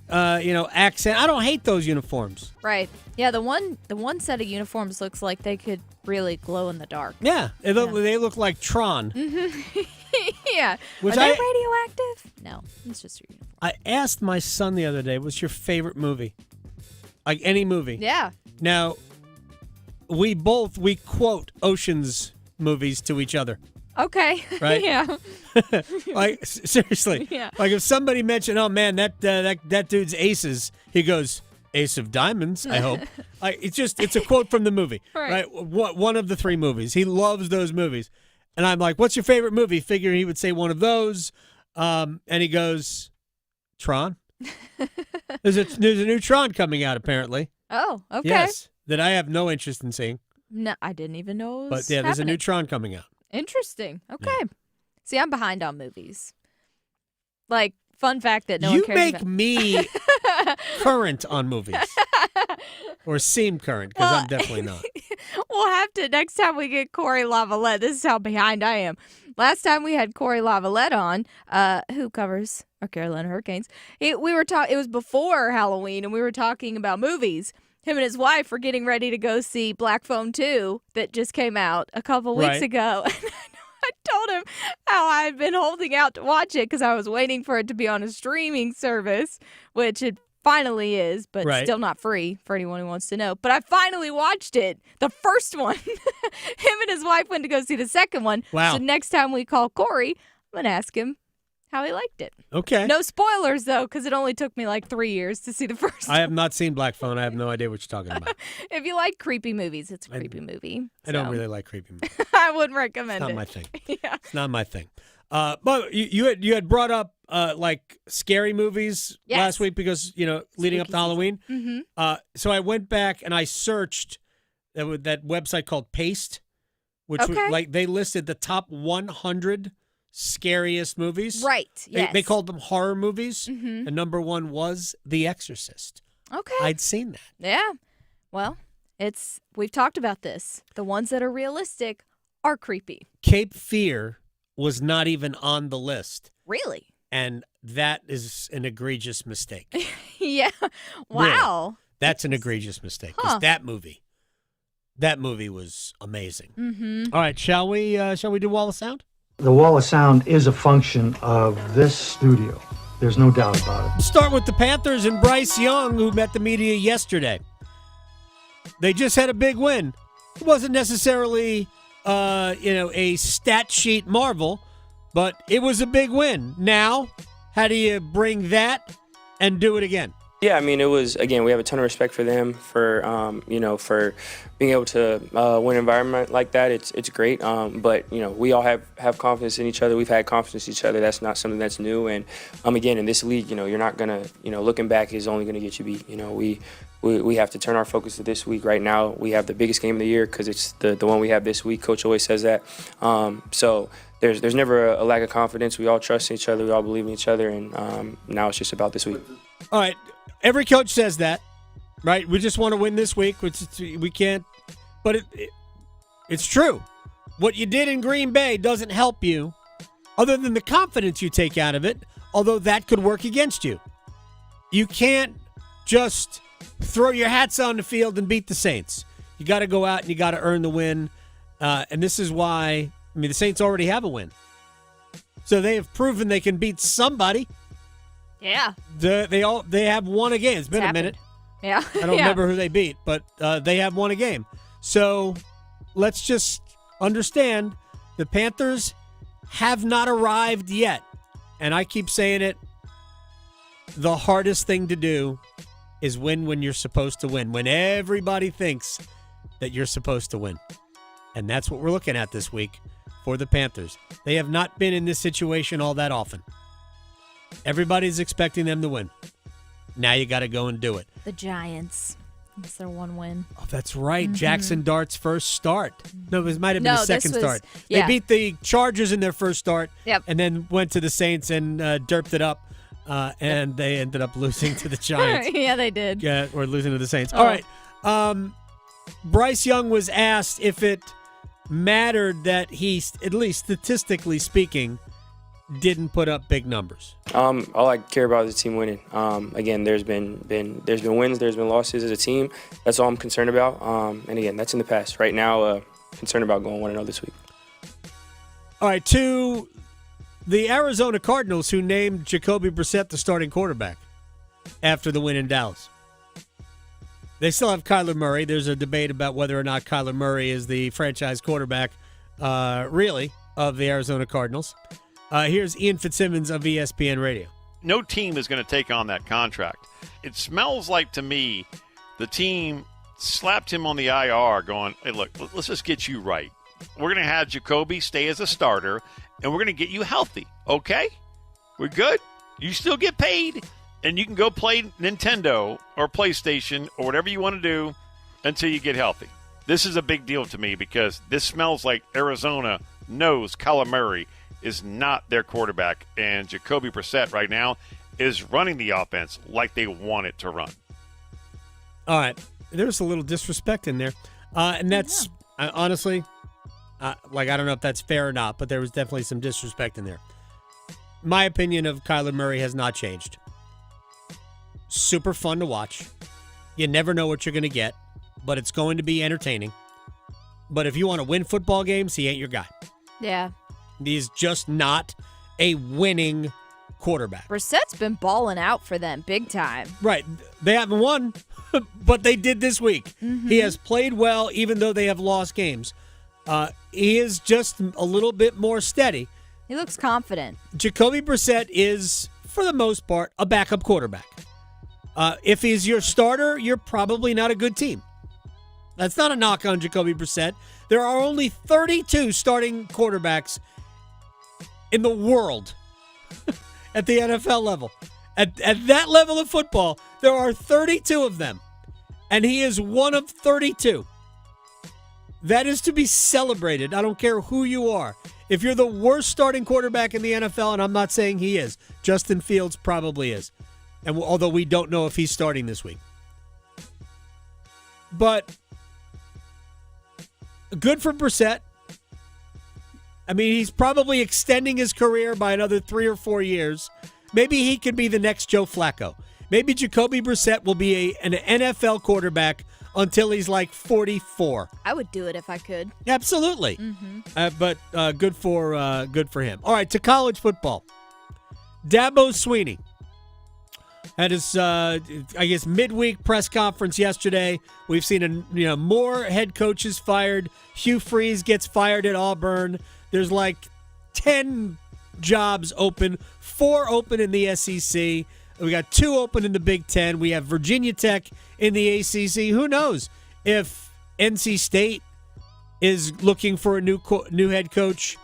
accent. I don't hate those uniforms. Right. Yeah, the one set of uniforms looks like they could really glow in the dark. Yeah, they look like Tron. Mm-hmm. Yeah. Which Are they radioactive? No, it's just your uniform. I asked my son the other day, what's your favorite movie? Like any movie. Yeah. Now, we quote Ocean's movies to each other. Okay. Right? Yeah. Like, seriously. Yeah. Like, if somebody mentioned, oh, man, that dude's Aces, he goes, Ace of Diamonds, I hope. It's a quote from the movie. Right? One of the three movies. He loves those movies. And I'm like, what's your favorite movie? Figuring he would say one of those. And he goes, Tron? There's a new Tron coming out, apparently. Oh, okay. Yes, that I have no interest in seeing. No, I didn't even know it was But yeah, there's a happening. new Tron coming out. Interesting. Okay. Yeah. See, I'm behind on movies. Like, fun fact that no you one cares make about. me current on movies. Or seem current, because I'm definitely not. We'll have to, next time we get Corey Lavalette, this is how behind I am. Last time we had Corey Lavalette on, who covers our Carolina Hurricanes, it was before Halloween, and we were talking about movies. Him and his wife were getting ready to go see Black Phone 2 that just came out a couple weeks ago. And I told him how I had been holding out to watch it because I was waiting for it to be on a streaming service, which it finally is, but still not free for anyone who wants to know. But I finally watched it, the first one. Him and his wife went to go see the second one. Wow. So next time we call Corey, I'm going to ask him how he liked it. Okay. No spoilers, though, because it only took me like 3 years to see the first one. I have not seen Black Phone. I have no idea what you're talking about. If you like creepy movies, it's a creepy movie. I don't really like creepy movies. I wouldn't recommend It's it. not my thing. Yeah. It's not my thing. But you had brought up like scary movies last week because leading up to Halloween. Mm-hmm. So I went back and I searched that website called Paste, which was, like they listed the top 100 scariest movies. Right. Yes. They called them horror movies, Mhm. and number one was The Exorcist. Okay. I'd seen that. Yeah. Well, we've talked about this. The ones that are realistic are creepy. Cape Fear was not even on the list. Really? And that is an egregious mistake. Yeah. Wow. Really. That's an egregious mistake. 'Cause Huh. that movie was amazing. Mm-hmm. All right, shall we do Wall of Sound? The Wall of Sound is a function of this studio. There's no doubt about it. Start with the Panthers and Bryce Young, who met the media yesterday. They just had a big win. It wasn't necessarily, a stat sheet marvel, but it was a big win. Now, how do you bring that and do it again? Yeah, I mean, it was, again, we have a ton of respect for them for, for being able to win an environment like that. It's great. But, we all have confidence in each other. We've had confidence in each other. That's not something that's new. And, again, in this league, you're not going to, looking back is only going to get you beat. We have to turn our focus to this week. Right now, we have the biggest game of the year because it's the one we have this week. Coach always says that. So there's never a lack of confidence. We all trust each other. We all believe in each other. And now it's just about this week. All right. Every coach says that, right? We just want to win this week, which we can't. But it's true. What you did in Green Bay doesn't help you other than the confidence you take out of it, although that could work against you. You can't just throw your hats on the field and beat the Saints. You got to go out and you got to earn the win. And this is why, the Saints already have a win. So they have proven they can beat somebody. Yeah. They have won a game. It's been a minute. Yeah. I don't remember who they beat, but they have won a game. So let's just understand the Panthers have not arrived yet. And I keep saying it. The hardest thing to do is win when you're supposed to win, when everybody thinks that you're supposed to win. And that's what we're looking at this week for the Panthers. They have not been in this situation all that often. Everybody's expecting them to win. Now you got to go and do it. The Giants. That's their one win. Oh, that's right. Mm-hmm. Jackson Dart's first start. No, it might have been the second start. Yeah. They beat the Chargers in their first start. Yep. And then went to the Saints and derped it up. And they ended up losing to the Giants. Yeah, they did. Yeah, or losing to the Saints. All right. Bryce Young was asked if it mattered that he, at least statistically speaking, didn't put up big numbers. All I care about is the team winning. Again, there's been wins, there's been losses as a team. That's all I'm concerned about. And again, that's in the past. Right now, concerned about going 1-0 this week. All right, to the Arizona Cardinals, who named Jacoby Brissett the starting quarterback after the win in Dallas. They still have Kyler Murray. There's a debate about whether or not Kyler Murray is the franchise quarterback, really, of the Arizona Cardinals. Here's Ian Fitzsimmons of ESPN Radio. No team is going to take on that contract. It smells like, to me, the team slapped him on the IR going, hey, look, let's just get you right. We're going to have Jacoby stay as a starter, and we're going to get you healthy, okay? We're good. You still get paid, and you can go play Nintendo or PlayStation or whatever you want to do until you get healthy. This is a big deal to me because this smells like Arizona knows Kyler Murray is not their quarterback, and Jacoby Brissett right now is running the offense like they want it to run. All right. There's a little disrespect in there. And that's, honestly, I don't know if that's fair or not, but there was definitely some disrespect in there. My opinion of Kyler Murray has not changed. Super fun to watch. You never know what you're going to get, but it's going to be entertaining. But if you want to win football games, he ain't your guy. Yeah. He's just not a winning quarterback. Brissett's been balling out for them big time. Right. They haven't won, but they did this week. He has played well, even though they have lost games. He is just a little bit more steady. He looks confident. Jacoby Brissett is, for the most part, a backup quarterback. If he's your starter, you're probably not a good team. That's not a knock on Jacoby Brissett. There are only 32 starting quarterbacks in the world at the NFL level. At that level of football, there are 32 of them, and he is one of 32. That is to be celebrated. I don't care who you are. If you're the worst starting quarterback in the NFL, and I'm not saying he is, Justin Fields probably is. And although we don't know if he's starting this week. But good for Brissett. I mean, he's probably extending his career by another 3 or 4 years. Maybe he could be the next Joe Flacco. Maybe Jacoby Brissett will be an NFL quarterback until he's like 44. I would do it if I could. Absolutely. But good for him. All right, to college football. Dabo Swinney had his, midweek press conference yesterday. We've seen more head coaches fired. Hugh Freeze gets fired at Auburn. There's like 10 jobs open, 4 open in the SEC. We got 2 open in the Big Ten. We have Virginia Tech in the ACC. Who knows if NC State is looking for a new head coach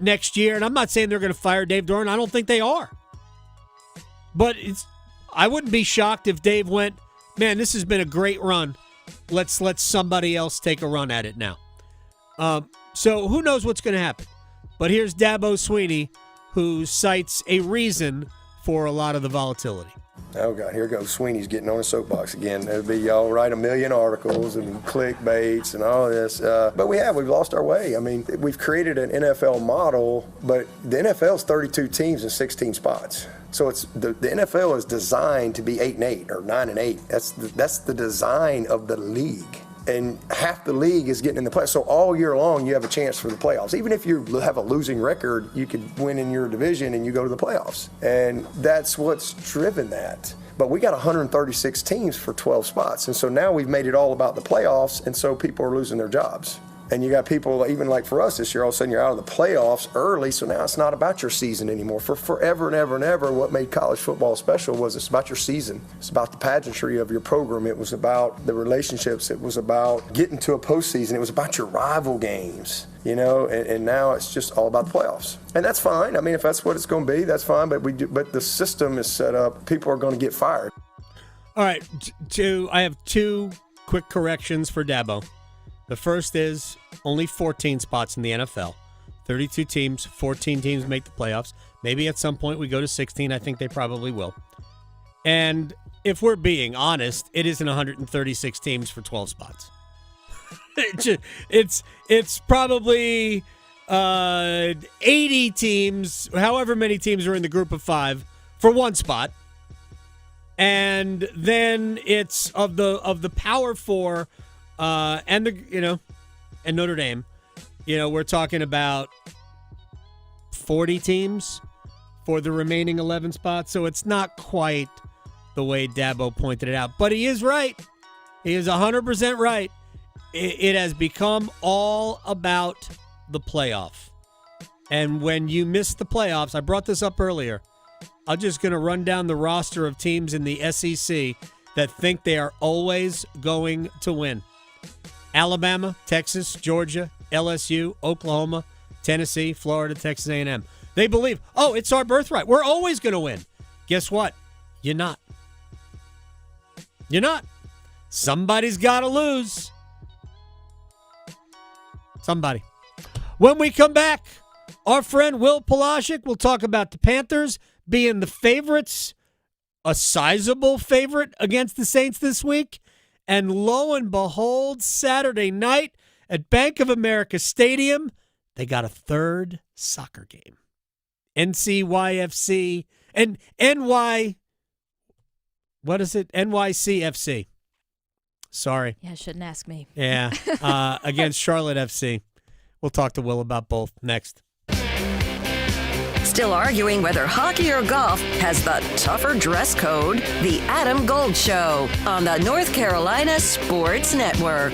next year? And I'm not saying they're going to fire Dave Doran. I don't think they are. But I wouldn't be shocked if Dave went, man, this has been a great run. Let's let somebody else take a run at it now. So who knows what's going to happen? But here's Dabo Swinney, who cites a reason for a lot of the volatility. Oh, God, here goes Sweeney's getting on a soapbox again. It'll be y'all write a million articles and clickbaits and all this. But we've lost our way. I mean, we've created an NFL model, but the NFL is 32 teams and 16 spots. So it's the NFL is designed to be 8-8 or 9-8. That's the design of the league. And half the league is getting in the playoffs. So all year long, you have a chance for the playoffs. Even if you have a losing record, you could win in your division and you go to the playoffs. And that's what's driven that. But we got 136 teams for 12 spots. And so now we've made it all about the playoffs, and so people are losing their jobs. And you got people, even like for us this year, all of a sudden you're out of the playoffs early, so now it's not about your season anymore. For forever and ever and ever, what made college football special was it's about your season. It's about the pageantry of your program. It was about the relationships. It was about getting to a postseason. It was about your rival games, and now it's just all about the playoffs. And that's fine. I mean, if that's what it's going to be, that's fine. But the system is set up. People are going to get fired. All right, I have 2 quick corrections for Dabo. The first is only 14 spots in the NFL. 32 teams, 14 teams make the playoffs. Maybe at some point we go to 16. I think they probably will. And if we're being honest, it isn't 136 teams for 12 spots. It's probably 80 teams, however many teams are in the group of 5 for 1 spot. And then it's of the Power 4 and and Notre Dame, we're talking about 40 teams for the remaining 11 spots. So it's not quite the way Dabo pointed it out, but he is right. He is 100% right. It has become all about the playoff. And when you miss the playoffs, I brought this up earlier. I'm just going to run down the roster of teams in the SEC that think they are always going to win. Alabama, Texas, Georgia, LSU, Oklahoma, Tennessee, Florida, Texas A&M. They believe, it's our birthright. We're always going to win. Guess what? You're not. You're not. Somebody's got to lose. Somebody. When we come back, our friend Will Palaszczuk will talk about the Panthers being the favorites, a sizable favorite against the Saints this week. And lo and behold, Saturday night at Bank of America Stadium, they got a third soccer game. NCYFC and NYCFC. Sorry. Yeah, shouldn't ask me. Yeah, against Charlotte FC. We'll talk to Will about both next. still arguing whether hockey or golf has the tougher dress code? The Adam Gold Show on the North Carolina Sports Network.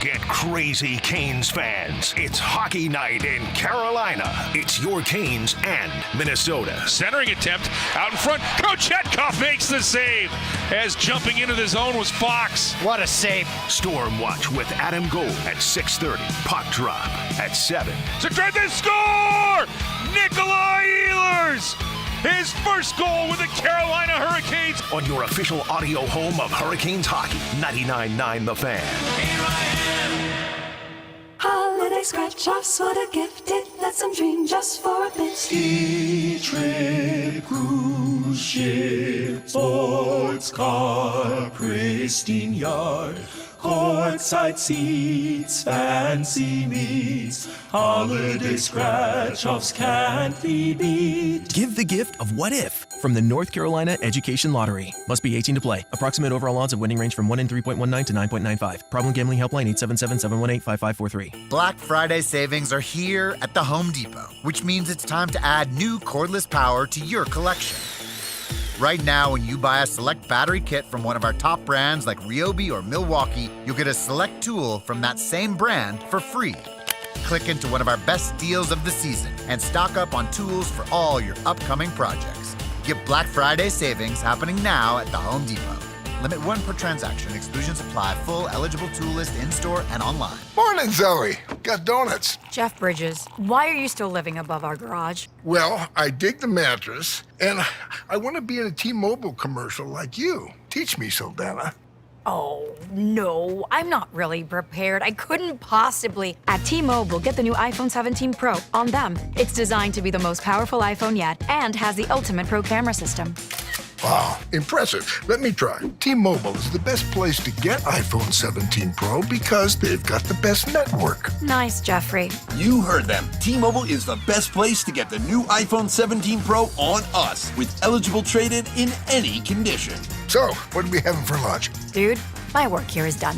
Get crazy, Canes fans. It's hockey night in Carolina. It's your Canes and Minnesota. Centering attempt out in front. Kochetkov makes the save as jumping into the zone was Fox. What a save. Storm Watch with Adam Gold at 6:30. Puck drop at 7. To try to score! Nikolai Ehlers! His first goal with the Carolina Hurricanes. On your official audio home of Hurricanes hockey, 99.9 The Fan. Holiday scratch-offs, what a gift. It lets them dream just for a bit. Ski trip, cruise ship, sports car, pristine yard, courtside seats, fancy meats, holiday scratch-offs can't be beat. Give the gift of what if from the North Carolina Education Lottery. Must be 18 to play. Approximate overall odds of winning range from 1 in 3.19 to 9.95. Problem gambling helpline 877-718-5543. Black Friday savings are here at the Home Depot, which means it's time to add new cordless power to your collection. Right now, when you buy a select battery kit from one of our top brands like Ryobi or Milwaukee, you'll get a select tool from that same brand for free. Click into one of our best deals of the season and stock up on tools for all your upcoming projects. Get Black Friday savings happening now at the Home Depot. Limit 1 per transaction. Exclusions apply. Full eligible tool list in-store and online. Morning, Zoe. Got donuts. Jeff Bridges, why are you still living above our garage? Well, I dig the mattress, and I want to be in a T-Mobile commercial like you. Teach me, Saldana. Oh, no, I'm not really prepared. I couldn't possibly. At T-Mobile, get the new iPhone 17 Pro on them. It's designed to be the most powerful iPhone yet and has the ultimate pro camera system. Wow, impressive. Let me try. T-Mobile is the best place to get iPhone 17 Pro because they've got the best network. Nice, Jeffrey. You heard them. T-Mobile is the best place to get the new iPhone 17 Pro on us with eligible trade-in in any condition. So, what are we having for lunch? Dude, my work here is done.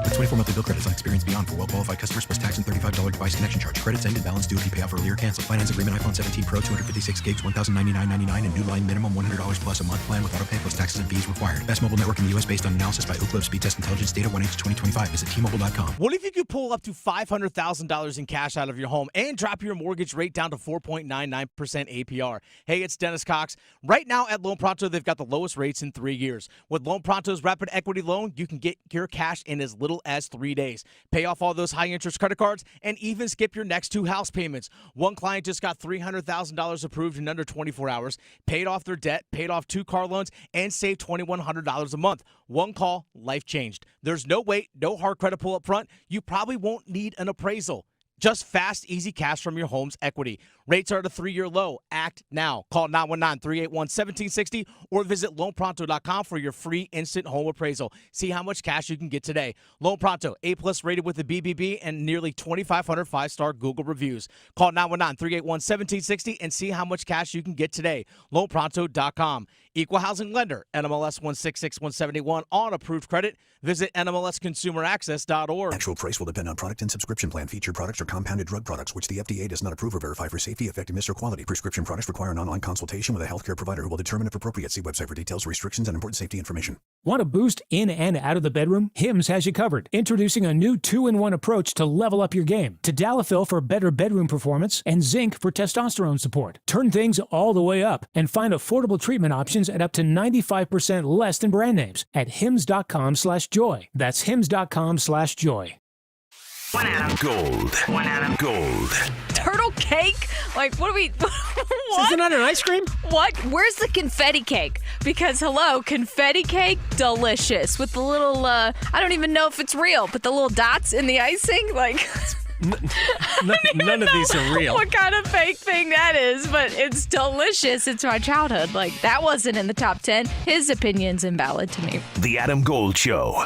The 24-monthly bill credits on experience beyond for well-qualified customers plus tax and $35 device connection charge. Credits ended. Balance due if you pay off earlier or cancel. Finance agreement iPhone 17 Pro 256 gigs, $1,099.99 and new line minimum $100 plus a month plan with auto pay plus taxes and fees required. Best mobile network in the U.S. based on analysis by Ookla Speed Test Intelligence data 1H 2025. Visit T-Mobile.com. What if you could pull up to $500,000 in cash out of your home and drop your mortgage rate down to 4.99% APR? Hey, it's Dennis Cox. Right now at Loan Pronto, they've got the lowest rates in 3 years. With Loan Pronto's Rapid Equity Loan, you can get your cash in as little as 3 days. Pay off all those high-interest credit cards and even skip your next 2 house payments. One client just got $300,000 approved in under 24 hours, paid off their debt, paid off 2 car loans, and saved $2,100 a month. One call, life changed. There's no wait, no hard credit pull up front. You probably won't need an appraisal. Just fast, easy cash from your home's equity. Rates are at a 3-year low. Act now. Call 919-381-1760 or visit loanpronto.com for your free instant home appraisal. See how much cash you can get today. Loan Pronto, A+ rated with the BBB and nearly 2,500 5-star Google reviews. Call 919-381-1760 and see how much cash you can get today. Loanpronto.com. Equal housing lender, NMLS 166171 on approved credit. Visit NMLSconsumeraccess.org. Actual price will depend on product and subscription plan. Featured products are compounded drug products, which the FDA does not approve or verify for safety, effectiveness, or quality. Prescription products require an online consultation with a healthcare provider who will determine if appropriate. See website for details, restrictions, and important safety information. Want a boost in and out of the bedroom? Hims has you covered. Introducing a new 2-in-1 approach to level up your game. Tadalafil for better bedroom performance and zinc for testosterone support. Turn things all the way up and find affordable treatment options at up to 95% less than brand names at hims.com/joy. That's hims.com/joy. One Adam Gold. One Adam Gold. Turtle cake? Like, what are we... What? Isn't that an ice cream? What? Where's the confetti cake? Because, hello, confetti cake, delicious. With the little, I don't even know if it's real, but the little dots in the icing, like... None of these are real. What kind of fake thing that is, but it's delicious. It's my childhood. Like, that wasn't in the top 10. His opinion's invalid to me. The Adam Gold Show.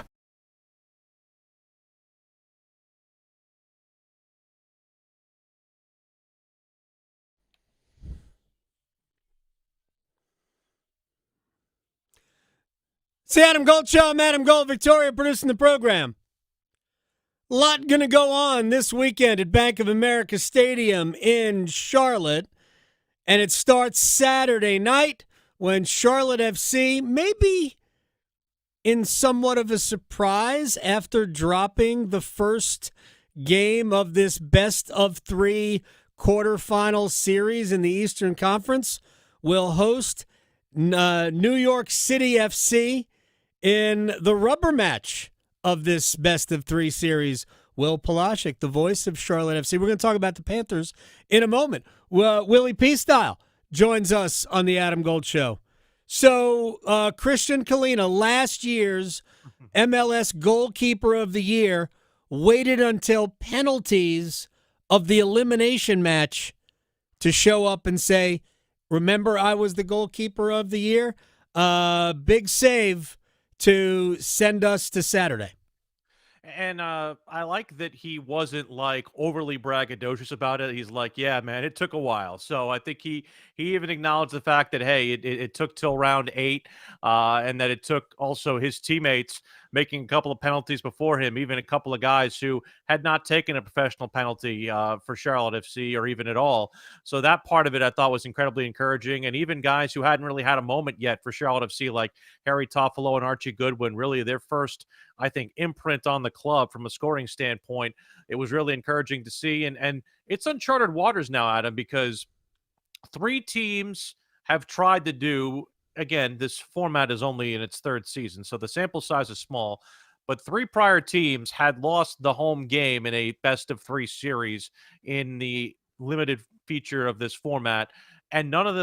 It's the Adam Gold Show. I'm Adam Gold, Victoria, producing the program. Lot going to go on this weekend at Bank of America Stadium in Charlotte. And it starts Saturday night when Charlotte FC, maybe in somewhat of a surprise after dropping the first game of this best-of-3 quarterfinal series in the Eastern Conference, will host New York City FC in the rubber match of this best-of-3 series. Will Palaszczuk, the voice of Charlotte FC. We're going to talk about the Panthers in a moment. Willie P-Style joins us on the Adam Gold Show. So, Christian Kalina, last year's MLS goalkeeper of the year, waited until penalties of the elimination match to show up and say, remember, I was the goalkeeper of the year? Big save to send us to Saturday. And I like that he wasn't like overly braggadocious about it. He's like, yeah, man, it took a while. So I think he even acknowledged the fact that, hey, it took till round 8 and that it took also his teammates making a couple of penalties before him, even a couple of guys who had not taken a professional penalty for Charlotte FC or even at all. So that part of it I thought was incredibly encouraging. And even guys who hadn't really had a moment yet for Charlotte FC, like Harry Toffolo and Archie Goodwin, really their first, I think, imprint on the club from a scoring standpoint. It was really encouraging to see. And it's uncharted waters now, Adam, because 3 teams have tried to do, again, this format is only in its 3rd season, so the sample size is small, but 3 prior teams had lost the home game in a best-of-3 series in the limited feature of this format, and none of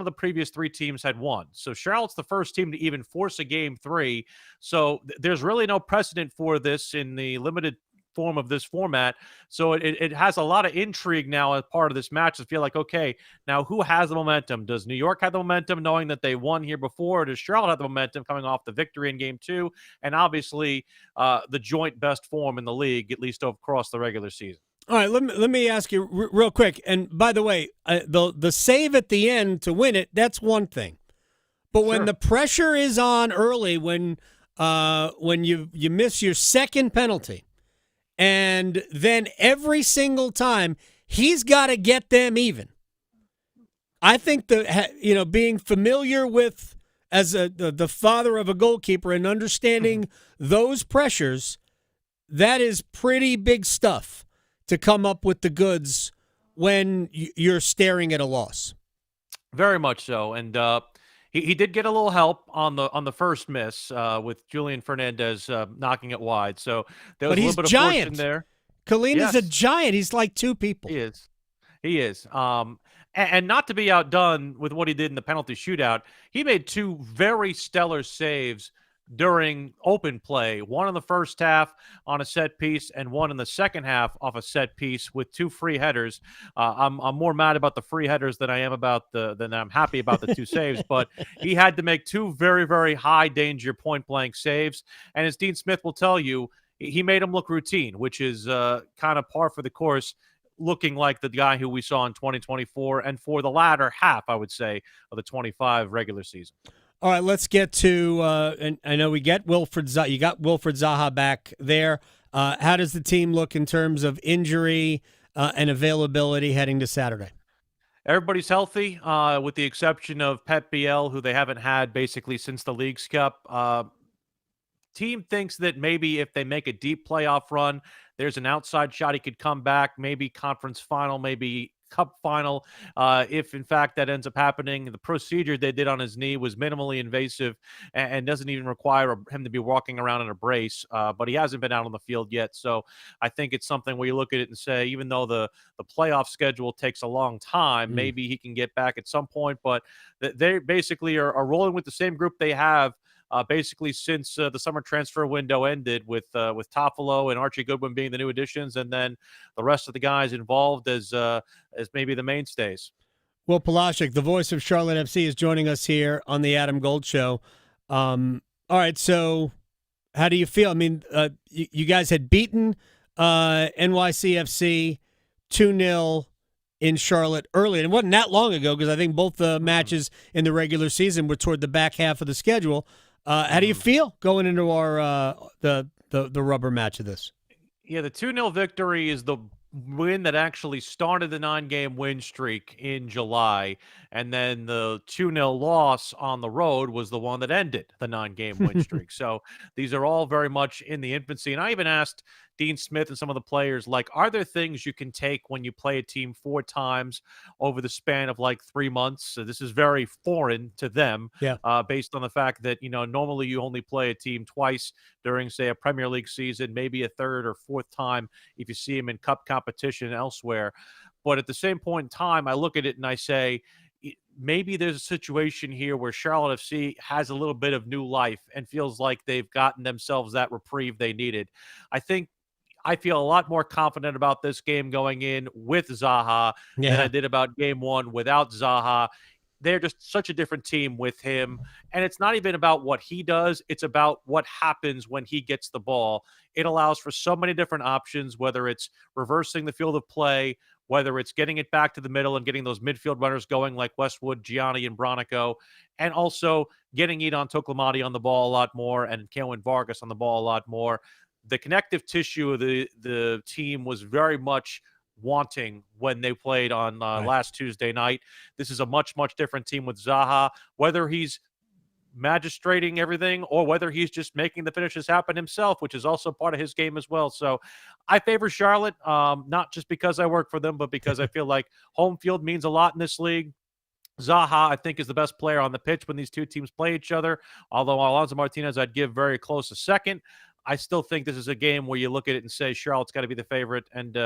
the previous 3 teams had won. So Charlotte's the first team to even force a game 3, so there's really no precedent for this in the limited form of this format. So it has a lot of intrigue now as part of this match to feel like, okay, now who has the momentum? Does New York have the momentum knowing that they won here before? Or does Charlotte have the momentum coming off the victory in game 2? And obviously the joint best form in the league, at least across the regular season. All right, let me ask you real quick. And by the way, the save at the end to win it, that's one thing. But when the pressure is on early, when you miss your second penalty, and then every single time he's got to get them even. I think being familiar with as the father of a goalkeeper and understanding those pressures, that is pretty big stuff to come up with the goods when you're staring at a loss. Very much so, and he did get a little help on the first miss with Julian Fernandez knocking it wide. So there was a little bit of fortune there. Kalina's a giant. He's like 2 people. He is. And not to be outdone with what he did in the penalty shootout, he made 2 very stellar saves during open play, one in the first half on a set piece and one in the second half off a set piece with 2 free headers. I'm more mad about the free headers than I am about than I'm happy about the 2 saves, but he had to make 2 very, very high danger point blank saves. And as Dean Smith will tell you, he made them look routine, which is kind of par for the course, looking like the guy who we saw in 2024 and for the latter half, I would say, of the 25 regular season. All right, let's get to, and I know we get Wilfred Zaha. You got Wilfred Zaha back there. How does the team look in terms of injury and availability heading to Saturday? Everybody's healthy, with the exception of Pep Biel, who they haven't had basically since the Leagues Cup. Team thinks that maybe if they make a deep playoff run, there's an outside shot he could come back, maybe conference final, maybe cup final. If in fact that ends up happening, the procedure they did on his knee was minimally invasive and doesn't even require him to be walking around in a brace, but he hasn't been out on the field yet. So I think it's something where you look at it and say, even though the playoff schedule takes a long time, maybe he can get back at some point, but they basically are rolling with the same group they have basically since the summer transfer window ended, with Toffolo and Archie Goodwin being the new additions, and then the rest of the guys involved as maybe the mainstays. Will Palaszczuk, the voice of Charlotte FC, is joining us here on the Adam Gold Show. All right, so how do you feel? I mean, you guys had beaten NYCFC 2-0 in Charlotte early, and it wasn't that long ago because I think both the matches in the regular season were toward the back half of the schedule. How do you feel going into our the rubber match of this? Yeah, the 2-0 victory is the win that actually started the 9-game win streak in July, and then the 2-0 loss on the road was the one that ended the 9-game win streak. So these are all very much in the infancy. And I even asked Dean Smith and some of the players, like, are there things you can take when you play a team 4 times over the span of like 3 months? So this is very foreign to them, Yeah. based on the fact that, normally you only play a team twice during, say, a Premier League season, maybe a third or fourth time if you see them in cup competition elsewhere. But at the same point in time, I look at it and I say, maybe there's a situation here where Charlotte FC has a little bit of new life and feels like they've gotten themselves that reprieve they needed. I feel a lot more confident about this game going in with Zaha than I did about game 1 without Zaha. They're just such a different team with him. And it's not even about what he does. It's about what happens when he gets the ball. It allows for so many different options, whether it's reversing the field of play, whether it's getting it back to the middle and getting those midfield runners going like Westwood, Gianni, and Bronico, and also getting Edon Toklamati on the ball a lot more and Kelvin Vargas on the ball a lot more. The connective tissue of the team was very much wanting when they played on last Tuesday night. This is a much, much different team with Zaha, whether he's magistrating everything or whether he's just making the finishes happen himself, which is also part of his game as well. So I favor Charlotte, not just because I work for them, but because I feel like home field means a lot in this league. Zaha, I think, is the best player on the pitch when these two teams play each other, although Alonso Martinez I'd give very close a second. I still think this is a game where you look at it and say Charlotte's got to be the favorite, and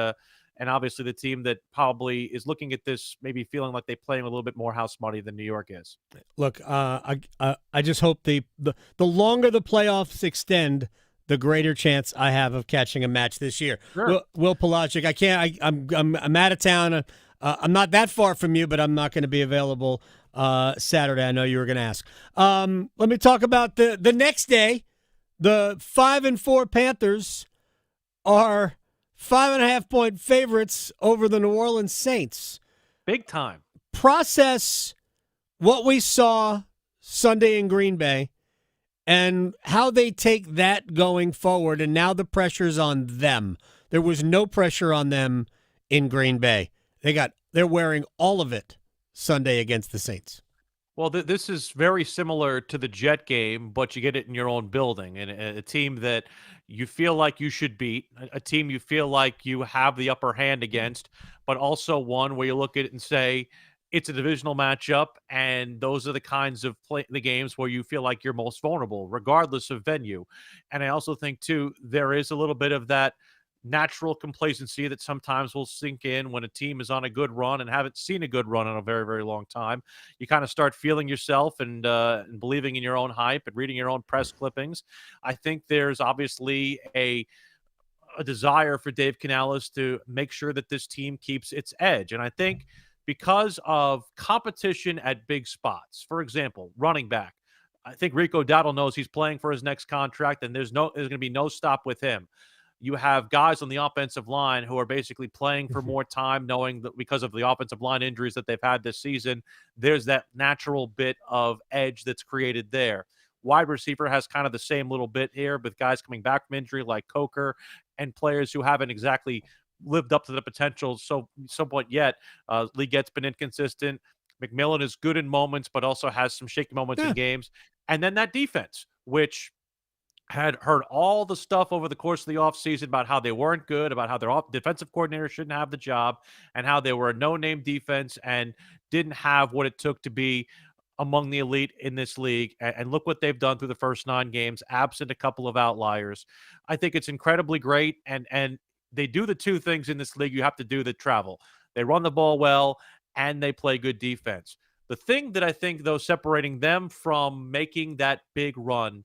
obviously the team that probably is looking at this maybe feeling like they're playing a little bit more house money than New York is. Look, I just hope the longer the playoffs extend, the greater chance I have of catching a match this year. Sure. Will Palaszczuk, I can't. I'm out of town. I'm not that far from you, but I'm not going to be available Saturday. I know you were going to ask. Let me talk about the next day. The 5-4 Panthers are 5.5-point favorites over the New Orleans Saints. Big time. Process what we saw Sunday in Green Bay and how they take that going forward, and now the pressure's on them. There was no pressure on them in Green Bay. They're wearing all of it Sunday against the Saints. Well, this is very similar to the Jet game, but you get it in your own building, and a team that you feel like you should beat, a team you feel like you have the upper hand against, but also one where you look at it and say it's a divisional matchup, and those are the kinds of the games where you feel like you're most vulnerable, regardless of venue. And I also think, too, there is a little bit of that natural complacency that sometimes will sink in when a team is on a good run and haven't seen a good run in a very, very long time. You kind of start feeling yourself and believing in your own hype and reading your own press clippings. I think there's obviously a desire for Dave Canales to make sure that this team keeps its edge. And I think because of competition at big spots, for example, running back, I think Rico Dowdle knows he's playing for his next contract, and there's going to be no stop with him. You have guys on the offensive line who are basically playing for more time, knowing that because of the offensive line injuries that they've had this season, there's that natural bit of edge that's created there. Wide receiver has kind of the same little bit here with guys coming back from injury like Coker and players who haven't exactly lived up to the potential somewhat yet. Leggett been inconsistent. McMillan is good in moments, but also has some shaky moments in games. And then that defense, which had heard all the stuff over the course of the offseason about how they weren't good, about how their defensive coordinator shouldn't have the job, and how they were a no-name defense and didn't have what it took to be among the elite in this league. And look what they've done through the first 9 games, absent a couple of outliers. I think it's incredibly great, and they do the two things in this league you have to do that travel. They run the ball well, and they play good defense. The thing that I think, though, separating them from making that big run,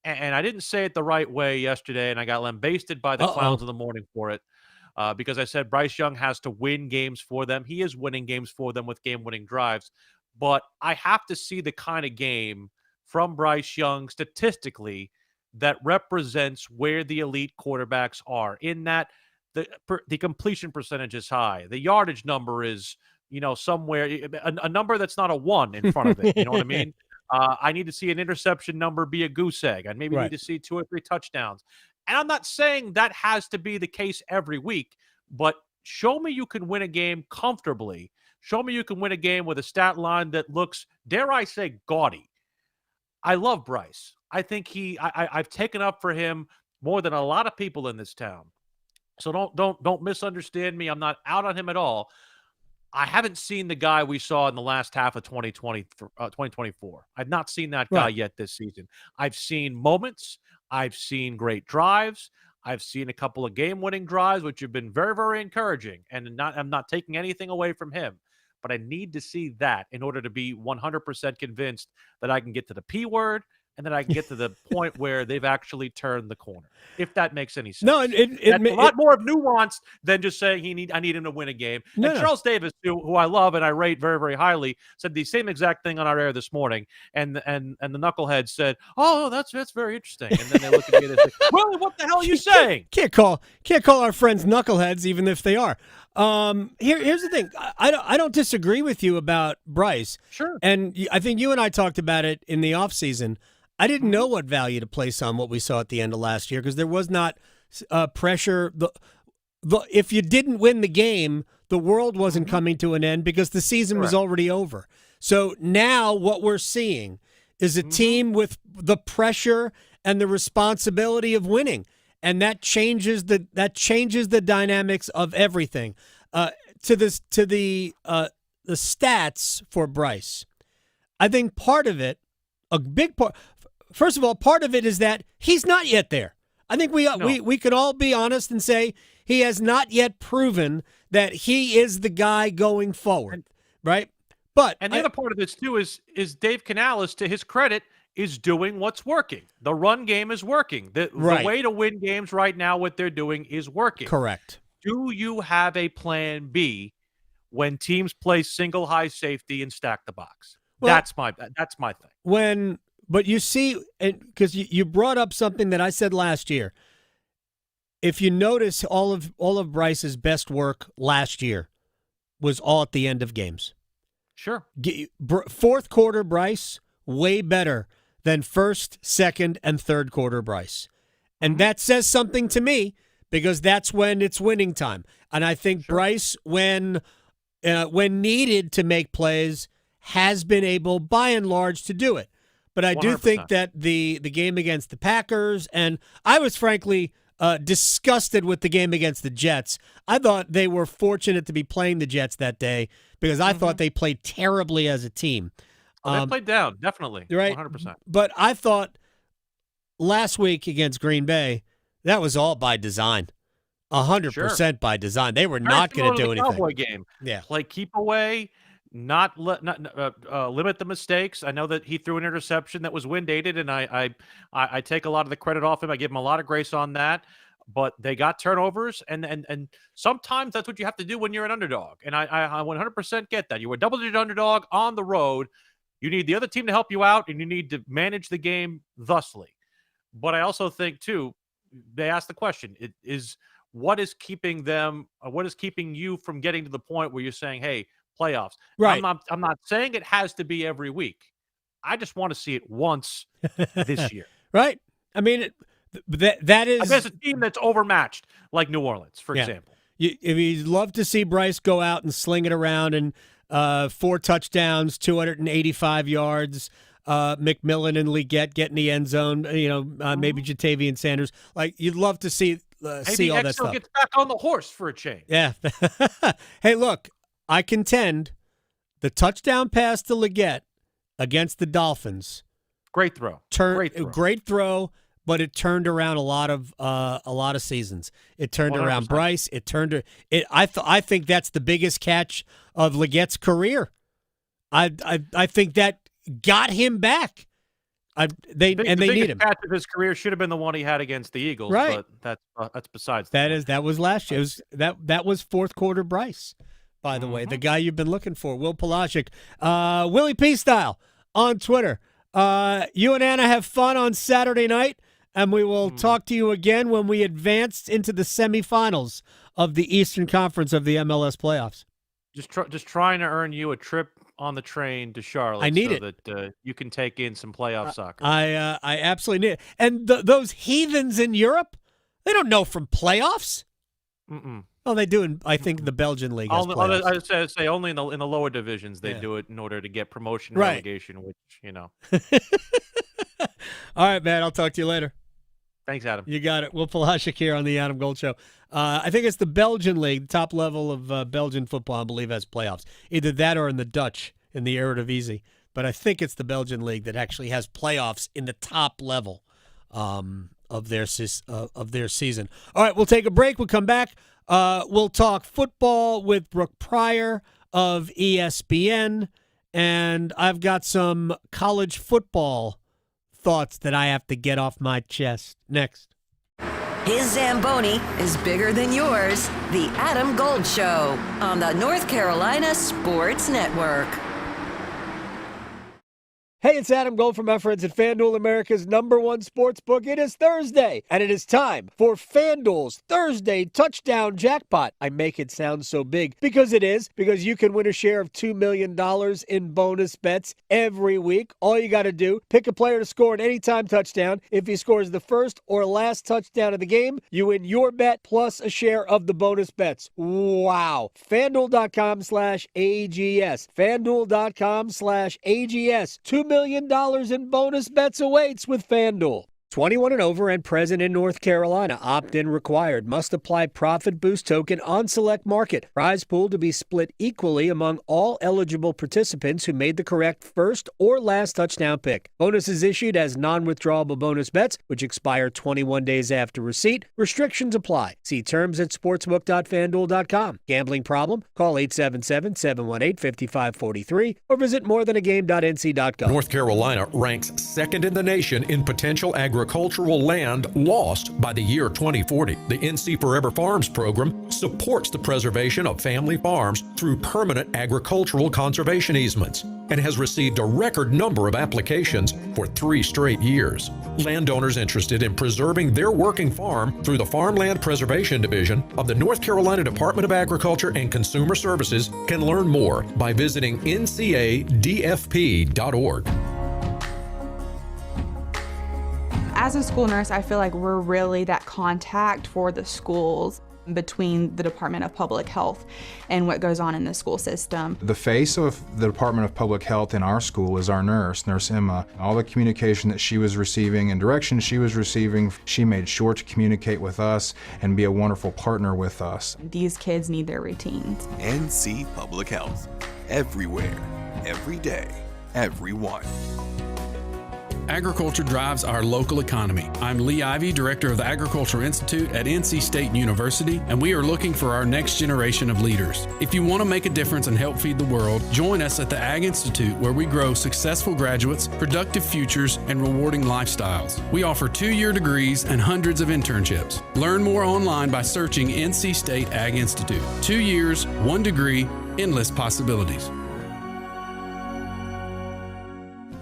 and I didn't say it the right way yesterday, and I got lambasted by the clowns in the morning for it, because I said Bryce Young has to win games for them. He is winning games for them with game-winning drives. But I have to see the kind of game from Bryce Young statistically that represents where the elite quarterbacks are, in that the completion percentage is high. The yardage number is, somewhere, a number that's not a 1 in front of it. You know what I mean? I need to see an interception number be a goose egg. I maybe need to see 2 or 3 touchdowns. And I'm not saying that has to be the case every week, but show me you can win a game comfortably. Show me you can win a game with a stat line that looks, dare I say, gaudy. I love Bryce. I think I've taken up for him more than a lot of people in this town. So don't misunderstand me. I'm not out on him at all. I haven't seen the guy we saw in the last half of 2024. I've not seen that guy yet this season. I've seen moments. I've seen great drives. I've seen a couple of game-winning drives, which have been very, very encouraging. And I'm not taking anything away from him. But I need to see that in order to be 100% convinced that I can get to the P word and that I can get to the point where they've actually turned the corner, if that makes any sense. No, That's a lot more of nuance than just saying I need him to win a game. And Charles Davis, who I love and I rate very, very highly, said the same exact thing on our air this morning. And the knucklehead said, "Oh, that's very interesting." And then they look at me and they say, "Well, what the hell are you saying?" Can't call our friends knuckleheads, even if they are. Here's the thing. I don't disagree with you about Bryce. Sure. And I think you and I talked about it in the offseason. I didn't know what value to place on what we saw at the end of last year because there was not pressure. If you didn't win the game, the world wasn't coming to an end because the season was already over. So now what we're seeing is a team with the pressure and the responsibility of winning. And that changes the dynamics of everything. To the stats for Bryce, I think part of it, a big part. First of all, part of it is that he's not yet there. I think we could all be honest and say he has not yet proven that he is the guy going forward, right? But the other part of this too is Dave Canales, to his credit, is doing what's working. The run game is working. The way to win games right now, what they're doing is working. Correct. Do you have a plan B when teams play single high safety and stack the box? Well, that's my thing. But you see, because you brought up something that I said last year. If you notice, all of Bryce's best work last year was all at the end of games. Sure. Fourth quarter Bryce, way better than first, second, and third quarter Bryce. And that says something to me because that's when it's winning time. And I think Bryce, when needed to make plays, has been able, by and large, to do it. But I do 100%. think that the game against the Packers, and I was frankly disgusted with the game against the Jets. I thought they were fortunate to be playing the Jets that day because I thought they played terribly as a team. They played down, definitely, right? 100%. But I thought last week against Green Bay, that was all by design. 100% by design. They were not going to do anything. Cowboy game. Yeah. Play keep away, not limit the mistakes. I know that he threw an interception that was wind dated, and I take a lot of the credit off him. I give him a lot of grace on that. But they got turnovers, and sometimes that's what you have to do when you're an underdog. And I 100% get that. You were a double-digit underdog on the road. You need the other team to help you out, and you need to manage the game thusly. But I also think, too, they asked the question, what is keeping you from getting to the point where you're saying, hey, playoffs? Right. I'm not saying it has to be every week. I just want to see it once this year. Right. I mean, that is against a team that's overmatched, like New Orleans, for example. You'd love to see Bryce go out and sling it around and 4 touchdowns, 285 yards. McMillan and Leggett get in the end zone. Maybe Jatavian Sanders. Like you'd love to see all that stuff. Gets back on the horse for a change. Yeah. Hey, look, I contend the touchdown pass to Leggett against the Dolphins. Great throw. Great throw. But it turned around a lot of seasons. It turned 100%. around Bryce. I think that's the biggest catch of Leggett's career. I think that got him back. They need him. Catch of his career should have been the one he had against the Eagles, right? But that's besides. That was last year. That was fourth quarter Bryce. By the way, the guy you've been looking for, Will Palaszczuk, Willie P style on Twitter. You and Anna have fun on Saturday night. And we will talk to you again when we advance into the semifinals of the Eastern Conference of the MLS playoffs. Just trying to earn you a trip on the train to Charlotte. I need so it. That you can take in some playoff soccer. I absolutely need it. And those heathens in Europe, They don't know from playoffs. Mm-mm. Oh, they do. I think the Belgian league has playoffs. I just say only in the lower divisions they do it in order to get promotion, Right. relegation, which All right, man. I'll talk to you later. Thanks, Adam. You got it. Will Palaszczuk here on the Adam Gold Show. I think it's the Belgian league, the top level of Belgian football, I believe, has playoffs. Either that or in the Dutch, in the Eredivisie. But I think it's the Belgian league that actually has playoffs in the top level of their season. All right, we'll take a break. We'll come back. We'll talk football with Brooke Pryor of ESPN, and I've got some college football thoughts that I have to get off my chest. Next. His Zamboni is bigger than yours. The Adam Gold Show on the North Carolina Sports Network. Hey, it's Adam Gold from my friends at FanDuel, America's #1 sports book. It is Thursday, and it is time for FanDuel's Thursday Touchdown Jackpot. I make it sound so big because it is, because you can win a share of $2 million in bonus bets every week. All you got to do, pick a player to score an anytime touchdown. If he scores the first or last touchdown of the game, you win your bet plus a share of the bonus bets. Wow. FanDuel.com/AGS. FanDuel.com/AGS. $2 million in bonus bets awaits with FanDuel. 21 and over and present in North Carolina. Opt-in required. Must apply profit boost token on select market. Prize pool to be split equally among all eligible participants who made the correct first or last touchdown pick. Bonuses issued as non-withdrawable bonus bets, which expire 21 days after receipt. Restrictions apply. See terms at sportsbook.fanduel.com. Gambling problem? Call 877-718-5543 or visit morethanagame.nc.gov. North Carolina ranks second in the nation in potential agricultural land lost by the year 2040. The NC Forever Farms program supports the preservation of family farms through permanent agricultural conservation easements and has received a record number of applications for 3 straight years. Landowners interested in preserving their working farm through the Farmland Preservation Division of the North Carolina Department of Agriculture and Consumer Services can learn more by visiting ncadfp.org. As a school nurse, I feel like we're really that contact for the schools between the Department of Public Health and what goes on in the school system. The face of the Department of Public Health in our school is our nurse, Nurse Emma. All the communication that she was receiving and direction she was receiving, she made sure to communicate with us and be a wonderful partner with us. These kids need their routines. NC Public Health. Everywhere. Every day. Everyone. Agriculture drives our local economy. I'm Lee Ivey, Director of the Agriculture Institute at NC State University, and we are looking for our next generation of leaders. If you want to make a difference and help feed the world, join us at the Ag Institute, where we grow successful graduates, productive futures, and rewarding lifestyles. We offer 2-year degrees and hundreds of internships. Learn more online by searching NC State Ag Institute. 2 years, 1 degree, endless possibilities.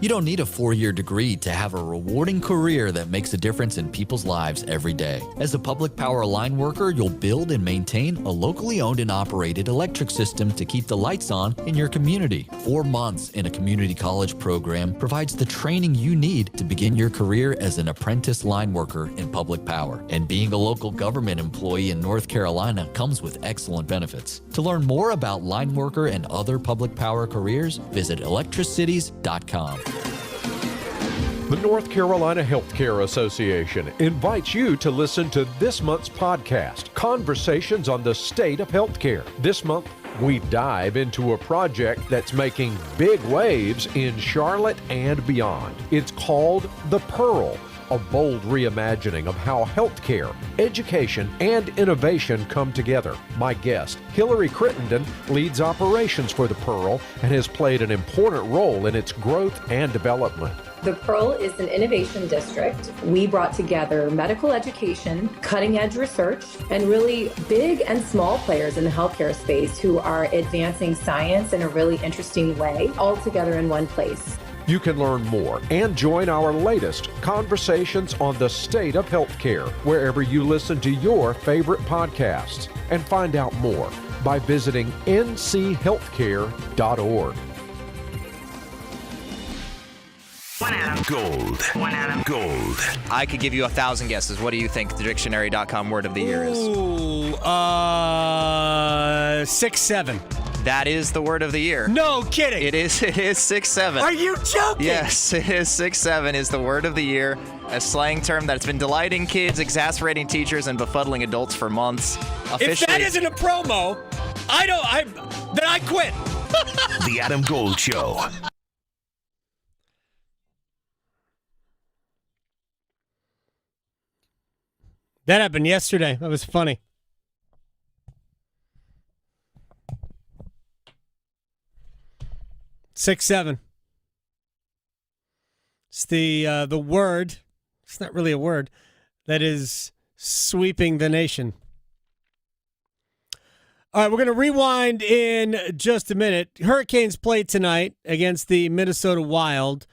You don't need a 4-year degree to have a rewarding career that makes a difference in people's lives every day. As a public power line worker, you'll build and maintain a locally owned and operated electric system to keep the lights on in your community. 4 months in a community college program provides the training you need to begin your career as an apprentice line worker in public power. And being a local government employee in North Carolina comes with excellent benefits. To learn more about line worker and other public power careers, visit electricities.com. The North Carolina Healthcare Association invites you to listen to this month's podcast, Conversations on the State of Healthcare. This month, we dive into a project that's making big waves in Charlotte and beyond. It's called The Pearl, a bold reimagining of how healthcare, education, and innovation come together. My guest, Hillary Crittenden, leads operations for The Pearl and has played an important role in its growth and development. The Pearl is an innovation district. We brought together medical education, cutting-edge research, and really big and small players in the healthcare space who are advancing science in a really interesting way, all together in one place. You can learn more and join our latest Conversations on the State of Healthcare wherever you listen to your favorite podcasts, and find out more by visiting nchealthcare.org. Gold. Gold. I could give you 1,000 guesses. What do you think the dictionary.com word of the year is? Ooh, 6-7. That is the word of the year. No kidding. It is 6-7. Are you joking? Yes, it is 6-7 is the word of the year. A slang term that's been delighting kids, exasperating teachers, and befuddling adults for months. If that isn't a promo, then I quit. The Adam Gold Show. That happened yesterday. That was funny. Six, 7. It's the word. It's not really a word. That is sweeping the nation. All right, we're going to rewind in just a minute. Hurricanes play tonight against the Minnesota Wild.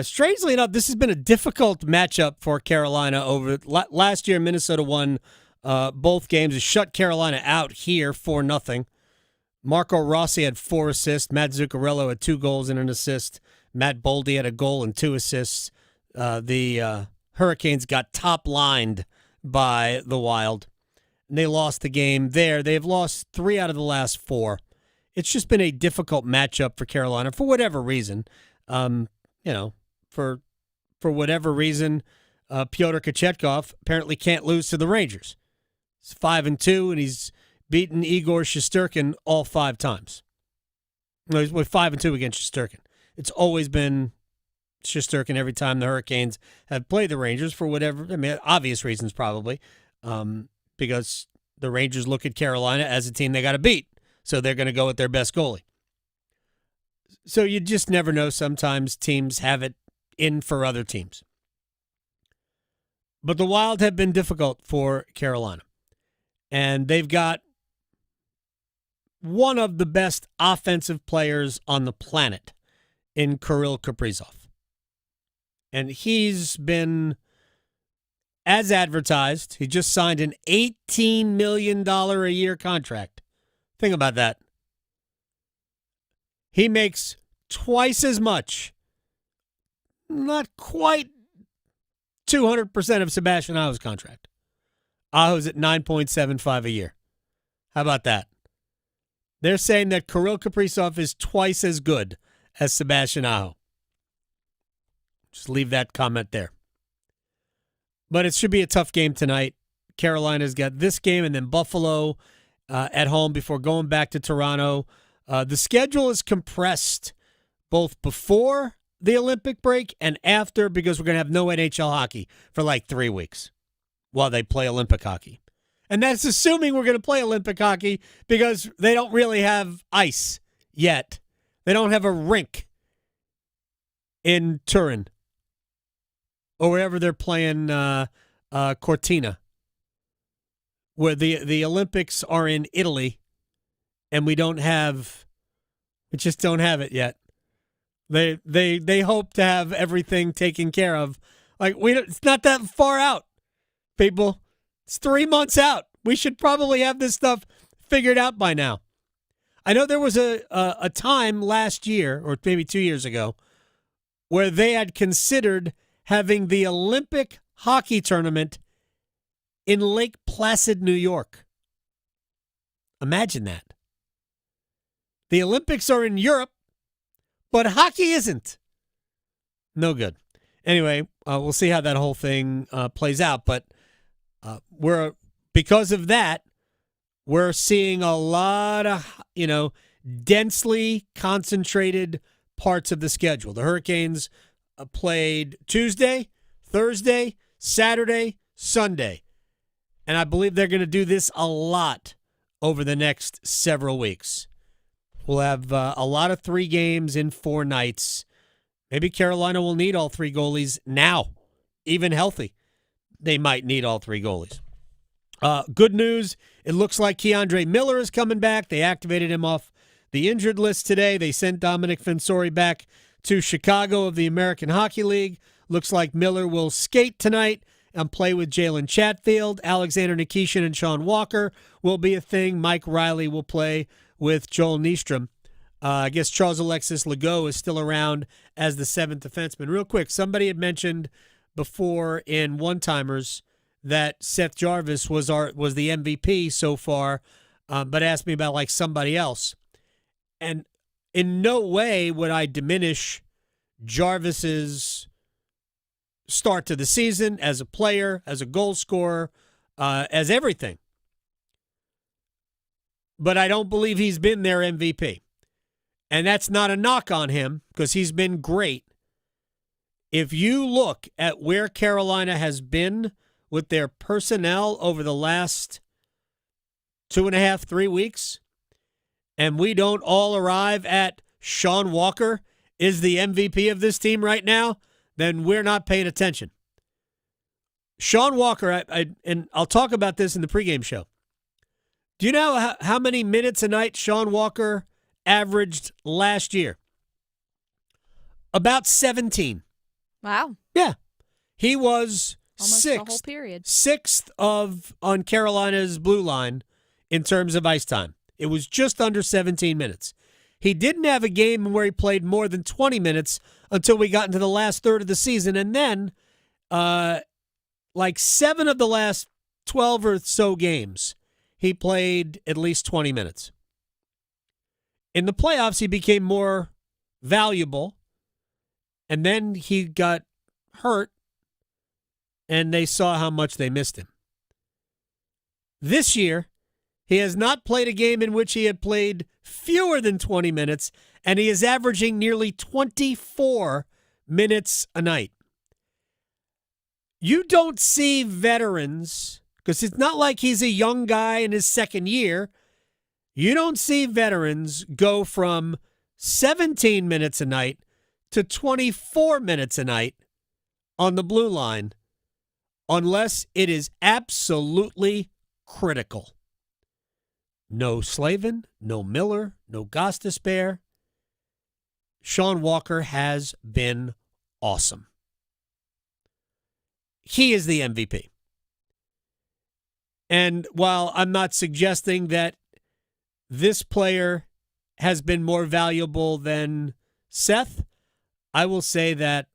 Strangely enough, this has been a difficult matchup for Carolina. Over last year, Minnesota won both games. It shut Carolina out here 4-0. Marco Rossi had 4 assists. Matt Zuccarello had 2 goals and an assist. Matt Boldy had a goal and 2 assists. The Hurricanes got top-lined by the Wild, and they lost the game there. They've lost 3 out of the last 4. It's just been a difficult matchup for Carolina for whatever reason. For whatever reason, Pyotr Kochetkov apparently can't lose to the Rangers. He's 5-2, and he's beaten Igor Shesterkin all 5 times. No, he's 5-2 against Shesterkin. It's always been Shesterkin every time the Hurricanes have played the Rangers for whatever, obvious reasons probably, because the Rangers look at Carolina as a team they got to beat, so they're going to go with their best goalie. So you just never know. Sometimes teams have it in for other teams. But the Wild have been difficult for Carolina. And they've got one of the best offensive players on the planet in Kirill Kaprizov. And he's been, as advertised, he just signed an $18 million a year contract. Think about that. He makes twice as much, not quite 200% of Sebastian Aho's contract. Aho's at $9.75 a year. How about that? They're saying that Kirill Kaprizov is twice as good as Sebastian Aho. Just leave that comment there. But it should be a tough game tonight. Carolina's got this game and then Buffalo at home before going back to Toronto. The schedule is compressed both before the Olympic break and after, because we're going to have no NHL hockey for like 3 weeks while they play Olympic hockey. And that's assuming we're going to play Olympic hockey, because they don't really have ice yet. They don't have a rink in Turin or wherever they're playing Cortina, where the Olympics are in Italy. And we just don't have it yet. They hope to have everything taken care of. It's not that far out, people. It's 3 months out. We should probably have this stuff figured out by now. I know there was a time last year, or maybe 2 years ago, where they had considered having the Olympic hockey tournament in Lake Placid, New York. Imagine that. The Olympics are in Europe, but hockey isn't. No good. Anyway, we'll see how that whole thing plays out. But because of that, we're seeing a lot of, densely concentrated parts of the schedule. The Hurricanes played Tuesday, Thursday, Saturday, Sunday. And I believe they're going to do this a lot over the next several weeks. We'll have a lot of 3 games in 4 nights. Maybe Carolina will need all 3 goalies now, even healthy. They might need all 3 goalies. Good news, it looks like Keandre Miller is coming back. They activated him off the injured list today. They sent Dominic Fensori back to Chicago of the American Hockey League. Looks like Miller will skate tonight and play with Jalen Chatfield. Alexander Nikishin and Sean Walker will be a thing. Mike Riley will play with Joel Nystrom. I guess Charles Alexis Legault is still around as the seventh defenseman. Real quick, somebody had mentioned before in one-timers that Seth Jarvis was the MVP so far, but asked me about like somebody else. And in no way would I diminish Jarvis's start to the season as a player, as a goal scorer, as everything. But I don't believe he's been their MVP. And that's not a knock on him because he's been great. If you look at where Carolina has been with their personnel over the last 2.5, 3 weeks, and we don't all arrive at Sean Walker is the MVP of this team right now, then we're not paying attention. Sean Walker, and I'll talk about this in the pregame show. Do you know how many minutes a night Sean Walker averaged last year? About 17. Wow. Yeah. He was Almost the whole period. Sixth on Carolina's blue line in terms of ice time. It was just under 17 minutes. He didn't have a game where he played more than 20 minutes until we got into the last third of the season. And then, like 7 of the last 12 or so games, he played at least 20 minutes. In the playoffs, he became more valuable. And then he got hurt, and they saw how much they missed him. This year, he has not played a game in which he had played fewer than 20 minutes, and he is averaging nearly 24 minutes a night. You don't see veterans, because it's not like he's a young guy in his second year. You don't see veterans go from 17 minutes a night to 24 minutes a night on the blue line unless it is absolutely critical. No Slavin, no Miller, no Gostisbehere. Sean Walker has been awesome. He is the MVP. And while I'm not suggesting that this player has been more valuable than Seth, I will say that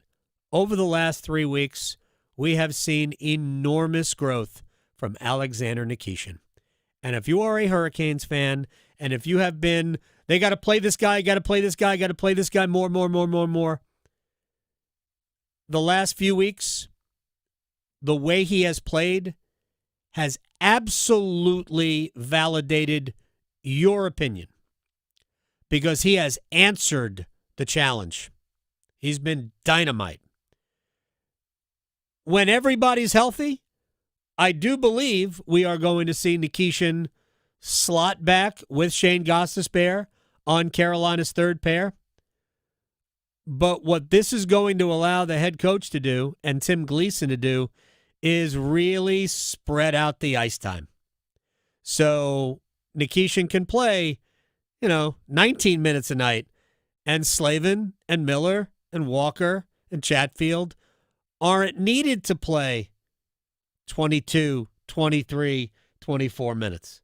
over the last 3 weeks, we have seen enormous growth from Alexander Nikishin. And if you are a Hurricanes fan, and if you have been, they got to play this guy, got to play this guy, got to play this guy more. The last few weeks, the way he has played has absolutely validated your opinion because he has answered the challenge. He's been dynamite. When everybody's healthy, I do believe we are going to see Nikishin slot back with Shane Gostisbehere on Carolina's third pair. But what this is going to allow the head coach to do and Tim Gleason to do is really spread out the ice time. So Nikishin can play, 19 minutes a night, and Slavin and Miller and Walker and Chatfield aren't needed to play 22, 23, 24 minutes.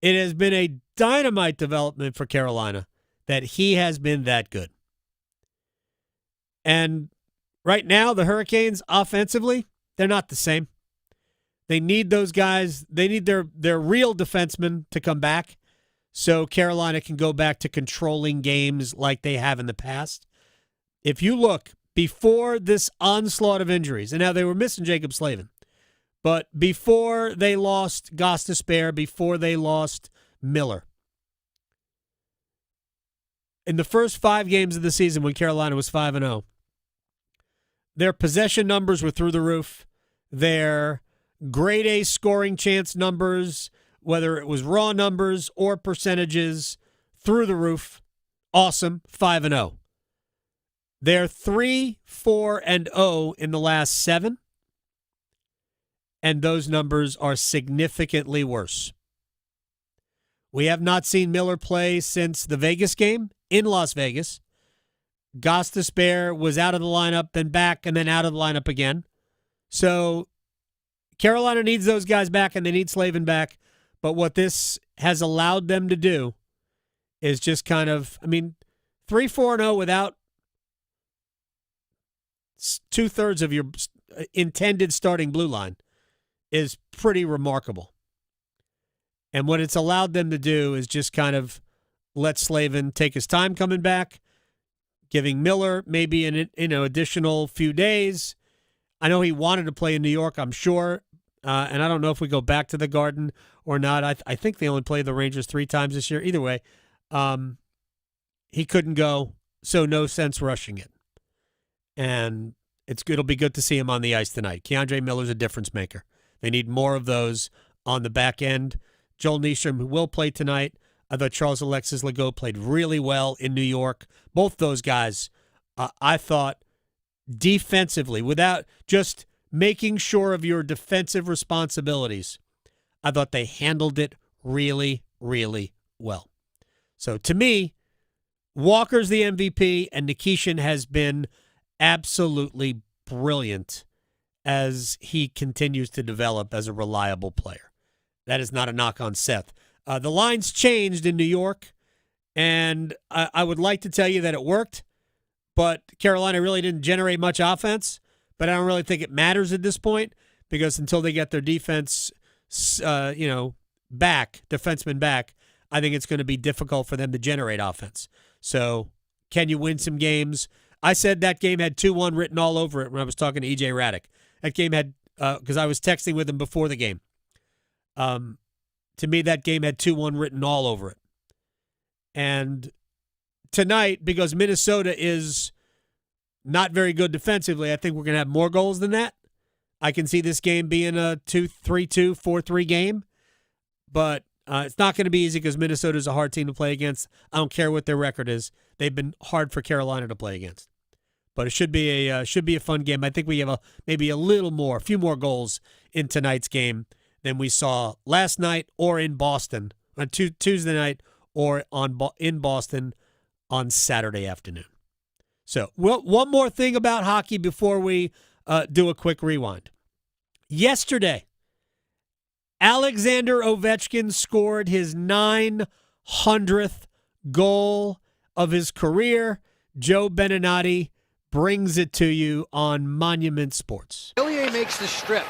It has been a dynamite development for Carolina that he has been that good. And right now, the Hurricanes offensively, they're not the same. They need those guys. They need their real defensemen to come back so Carolina can go back to controlling games like they have in the past. If you look before this onslaught of injuries, and now they were missing Jacob Slavin, but before they lost Gostisbehere, before they lost Miller, in the first 5 games of the season when Carolina was 5-0, their possession numbers were through the roof. Their grade A scoring chance numbers, whether it was raw numbers or percentages, through the roof. Awesome, 5-0. They're 3-4-0 in the last 7, and those numbers are significantly worse. We have not seen Miller play since the Vegas game in Las Vegas. Gostisbehere was out of the lineup, then back, and then out of the lineup again. So Carolina needs those guys back, and they need Slavin back. But what this has allowed them to do is just kind of, 3-4-0 without 2/3 of your intended starting blue line is pretty remarkable. And what it's allowed them to do is just kind of let Slavin take his time coming back, giving Miller maybe an additional few days. I know he wanted to play in New York, I'm sure, and I don't know if we go back to the Garden or not. I think they only played the Rangers 3 times this year. Either way, he couldn't go, so no sense rushing it. And it'll be good to see him on the ice tonight. Keandre Miller's a difference maker. They need more of those on the back end. Joel Nyström, who will play tonight. I thought Charles Alexis Legault played really well in New York. Both those guys, I thought, defensively, without just making sure of your defensive responsibilities, I thought they handled it really, really well. So to me, Walker's the MVP, and Nikishin has been absolutely brilliant as he continues to develop as a reliable player. That is not a knock on Seth. The lines changed in New York, and I would like to tell you that it worked, but Carolina really didn't generate much offense. But I don't really think it matters at this point, because until they get their defense, defensemen back, I think it's going to be difficult for them to generate offense. So can you win some games? I said that game had 2-1 written all over it when I was talking to EJ Raddick. That game had, because I was texting with him before the game. To me, that game had 2-1 written all over it. And tonight, because Minnesota is not very good defensively, I think we're going to have more goals than that. I can see this game being a 2-3-2, 4-3 game. But it's not going to be easy because Minnesota is a hard team to play against. I don't care what their record is. They've been hard for Carolina to play against. But it should be a fun game. I think we have a few more goals in tonight's game than we saw last night or in Boston on Tuesday night or in Boston on Saturday afternoon. So, one more thing about hockey before we do a quick rewind. Yesterday, Alexander Ovechkin scored his 900th goal of his career. Joe Beninati brings it to you on Monument Sports. Ilya makes the strip.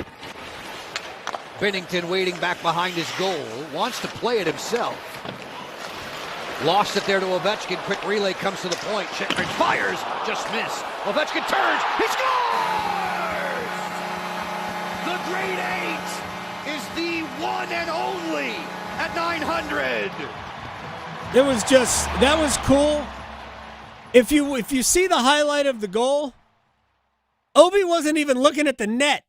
Binnington waiting back behind his goal, wants to play it himself. Lost it there to Ovechkin. Quick relay comes to the point. Shattenkirk fires, just missed. Ovechkin turns, he scores! The Great Eight is the one and only at 900. That was cool. If you see the highlight of the goal, Obi wasn't even looking at the net.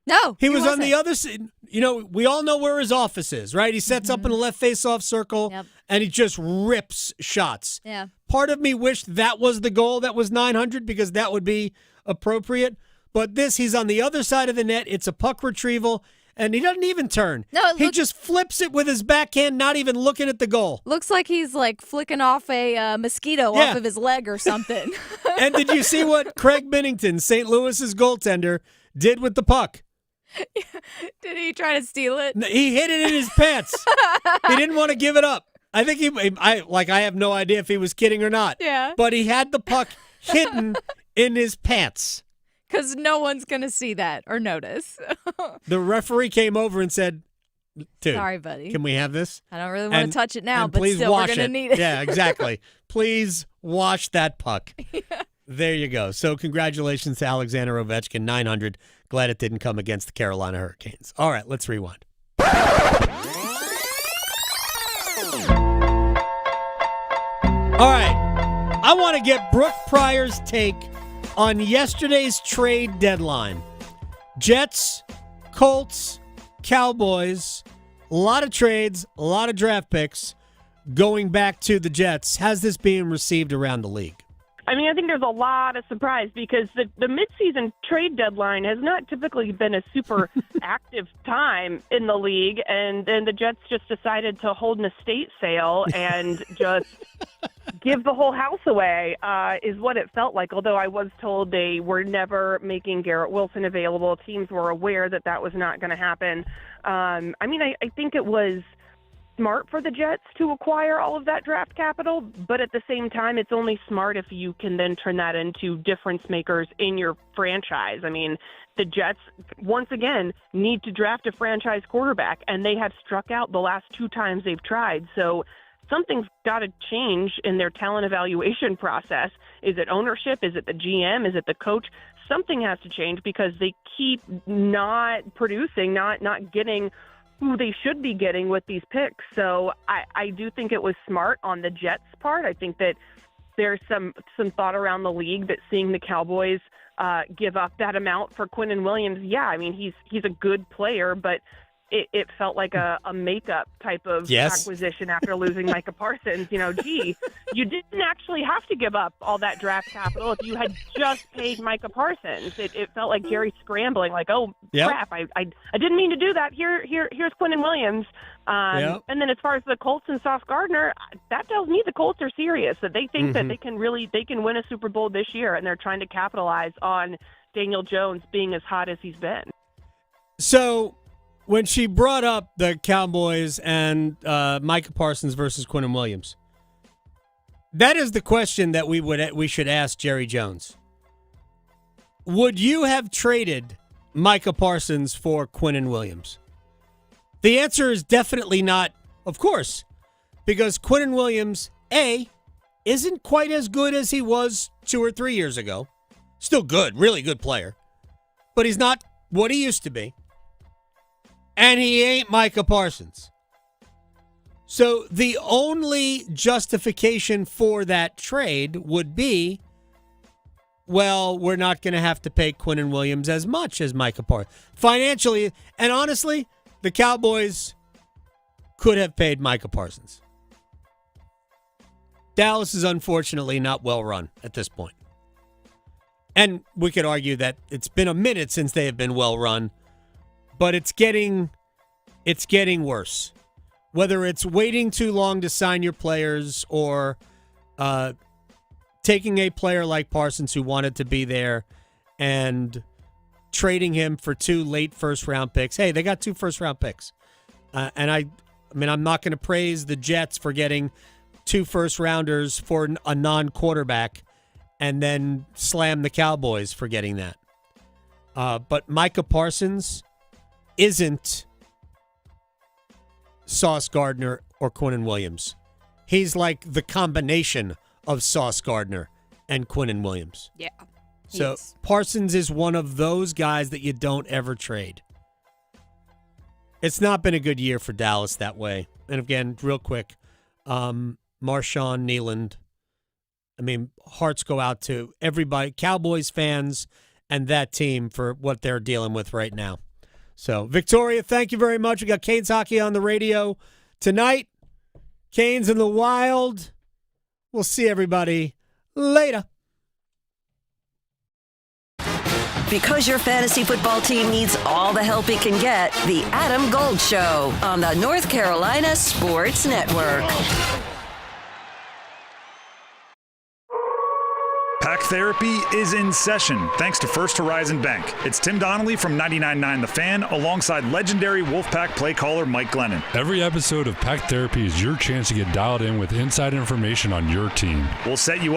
No, he was on the other side. We all know where his office is, right? He sets up in the left face-off circle, and he just rips shots. Yeah. Part of me wished that was the goal that was 900 because that would be appropriate. But he's on the other side of the net. It's a puck retrieval, and he doesn't even turn. No, he just flips it with his backhand, not even looking at the goal. Looks like he's like flicking off a mosquito off of his leg or something. And did you see what Craig Binnington, St. Louis's goaltender, did with the puck? Did he try to steal it? He hid it in his pants. He didn't want to give it up. I think I have no idea if he was kidding or not. Yeah. But he had the puck hidden in his pants. Because no one's going to see that or notice. The referee came over and said, dude, sorry, buddy. Can we have this? I don't really want to touch it now, and but please still, we're wash going to need it. Yeah, exactly. Please wash that puck. Yeah. There you go. So congratulations to Alexander Ovechkin, 900. Glad it didn't come against the Carolina Hurricanes. All right, let's rewind. All right. I want to get Brooke Pryor's take on yesterday's trade deadline. Jets, Colts, Cowboys, a lot of trades, a lot of draft picks going back to the Jets. How's this being received around the league? I mean, I think there's a lot of surprise because the midseason trade deadline has not typically been a super active time in the league, and then the Jets just decided to hold an estate sale and just give the whole house away, is what it felt like, although I was told they were never making Garrett Wilson available. Teams were aware that that was not going to happen. I mean, I think it was smart for the Jets to acquire all of that draft capital, but at the same time, it's only smart if you can then turn that into difference makers in your franchise. I mean, the Jets, once again, need to draft a franchise quarterback, and they have struck out the last 2 times they've tried. So something's got to change in their talent evaluation process. Is it ownership? Is it the GM? Is it the coach? Something has to change because they keep not producing, not getting who they should be getting with these picks. So I do think it was smart on the Jets' part. I think that there's some thought around the league that seeing the Cowboys give up that amount for Quinnen Williams, yeah, I mean, he's a good player, but it felt like a makeup type of acquisition after losing Micah Parsons. You know, gee, you didn't actually have to give up all that draft capital if you had just paid Micah Parsons. It felt like Jerry scrambling, like, oh, crap, I didn't mean to do that. Here's Quinnen Williams. And then as far as the Colts and Sauce Gardner, that tells me the Colts are serious, that they think that they can win a Super Bowl this year, and they're trying to capitalize on Daniel Jones being as hot as he's been. So when she brought up the Cowboys and Micah Parsons versus Quinnen Williams, that is the question that we should ask Jerry Jones. Would you have traded Micah Parsons for Quinnen Williams? The answer is definitely not, of course, because Quinnen Williams, A, isn't quite as good as he was 2 or 3 years ago. Still good, really good player. But he's not what he used to be. And he ain't Micah Parsons. So the only justification for that trade would be, well, we're not going to have to pay Quinnen Williams as much as Micah Parsons. Financially, and honestly, the Cowboys could have paid Micah Parsons. Dallas is unfortunately not well run at this point. And we could argue that it's been a minute since they have been well run. But it's getting worse. Whether it's waiting too long to sign your players or taking a player like Parsons who wanted to be there and trading him for 2 late first-round picks. Hey, they got 2 first-round picks. And I mean, I'm not going to praise the Jets for getting 2 first-rounders for a non-quarterback and then slam the Cowboys for getting that. But Micah Parsons isn't Sauce Gardner or Quinnen Williams. He's like the combination of Sauce Gardner and Quinnen Williams. Yeah. So Parsons is one of those guys that you don't ever trade. It's not been a good year for Dallas that way. And again, real quick, Marshawn Nealand. I mean, hearts go out to everybody, Cowboys fans and that team for what they're dealing with right now. So, Victoria, thank you very much. We got Canes hockey on the radio tonight. Canes in the Wild. We'll see everybody later. Because your fantasy football team needs all the help it can get, the Adam Gold Show on the North Carolina Sports Network. Pack Therapy is in session, thanks to First Horizon Bank. It's Tim Donnelly from 99.9 The Fan, alongside legendary Wolfpack play caller Mike Glennon. Every episode of Pack Therapy is your chance to get dialed in with inside information on your team. We'll set you up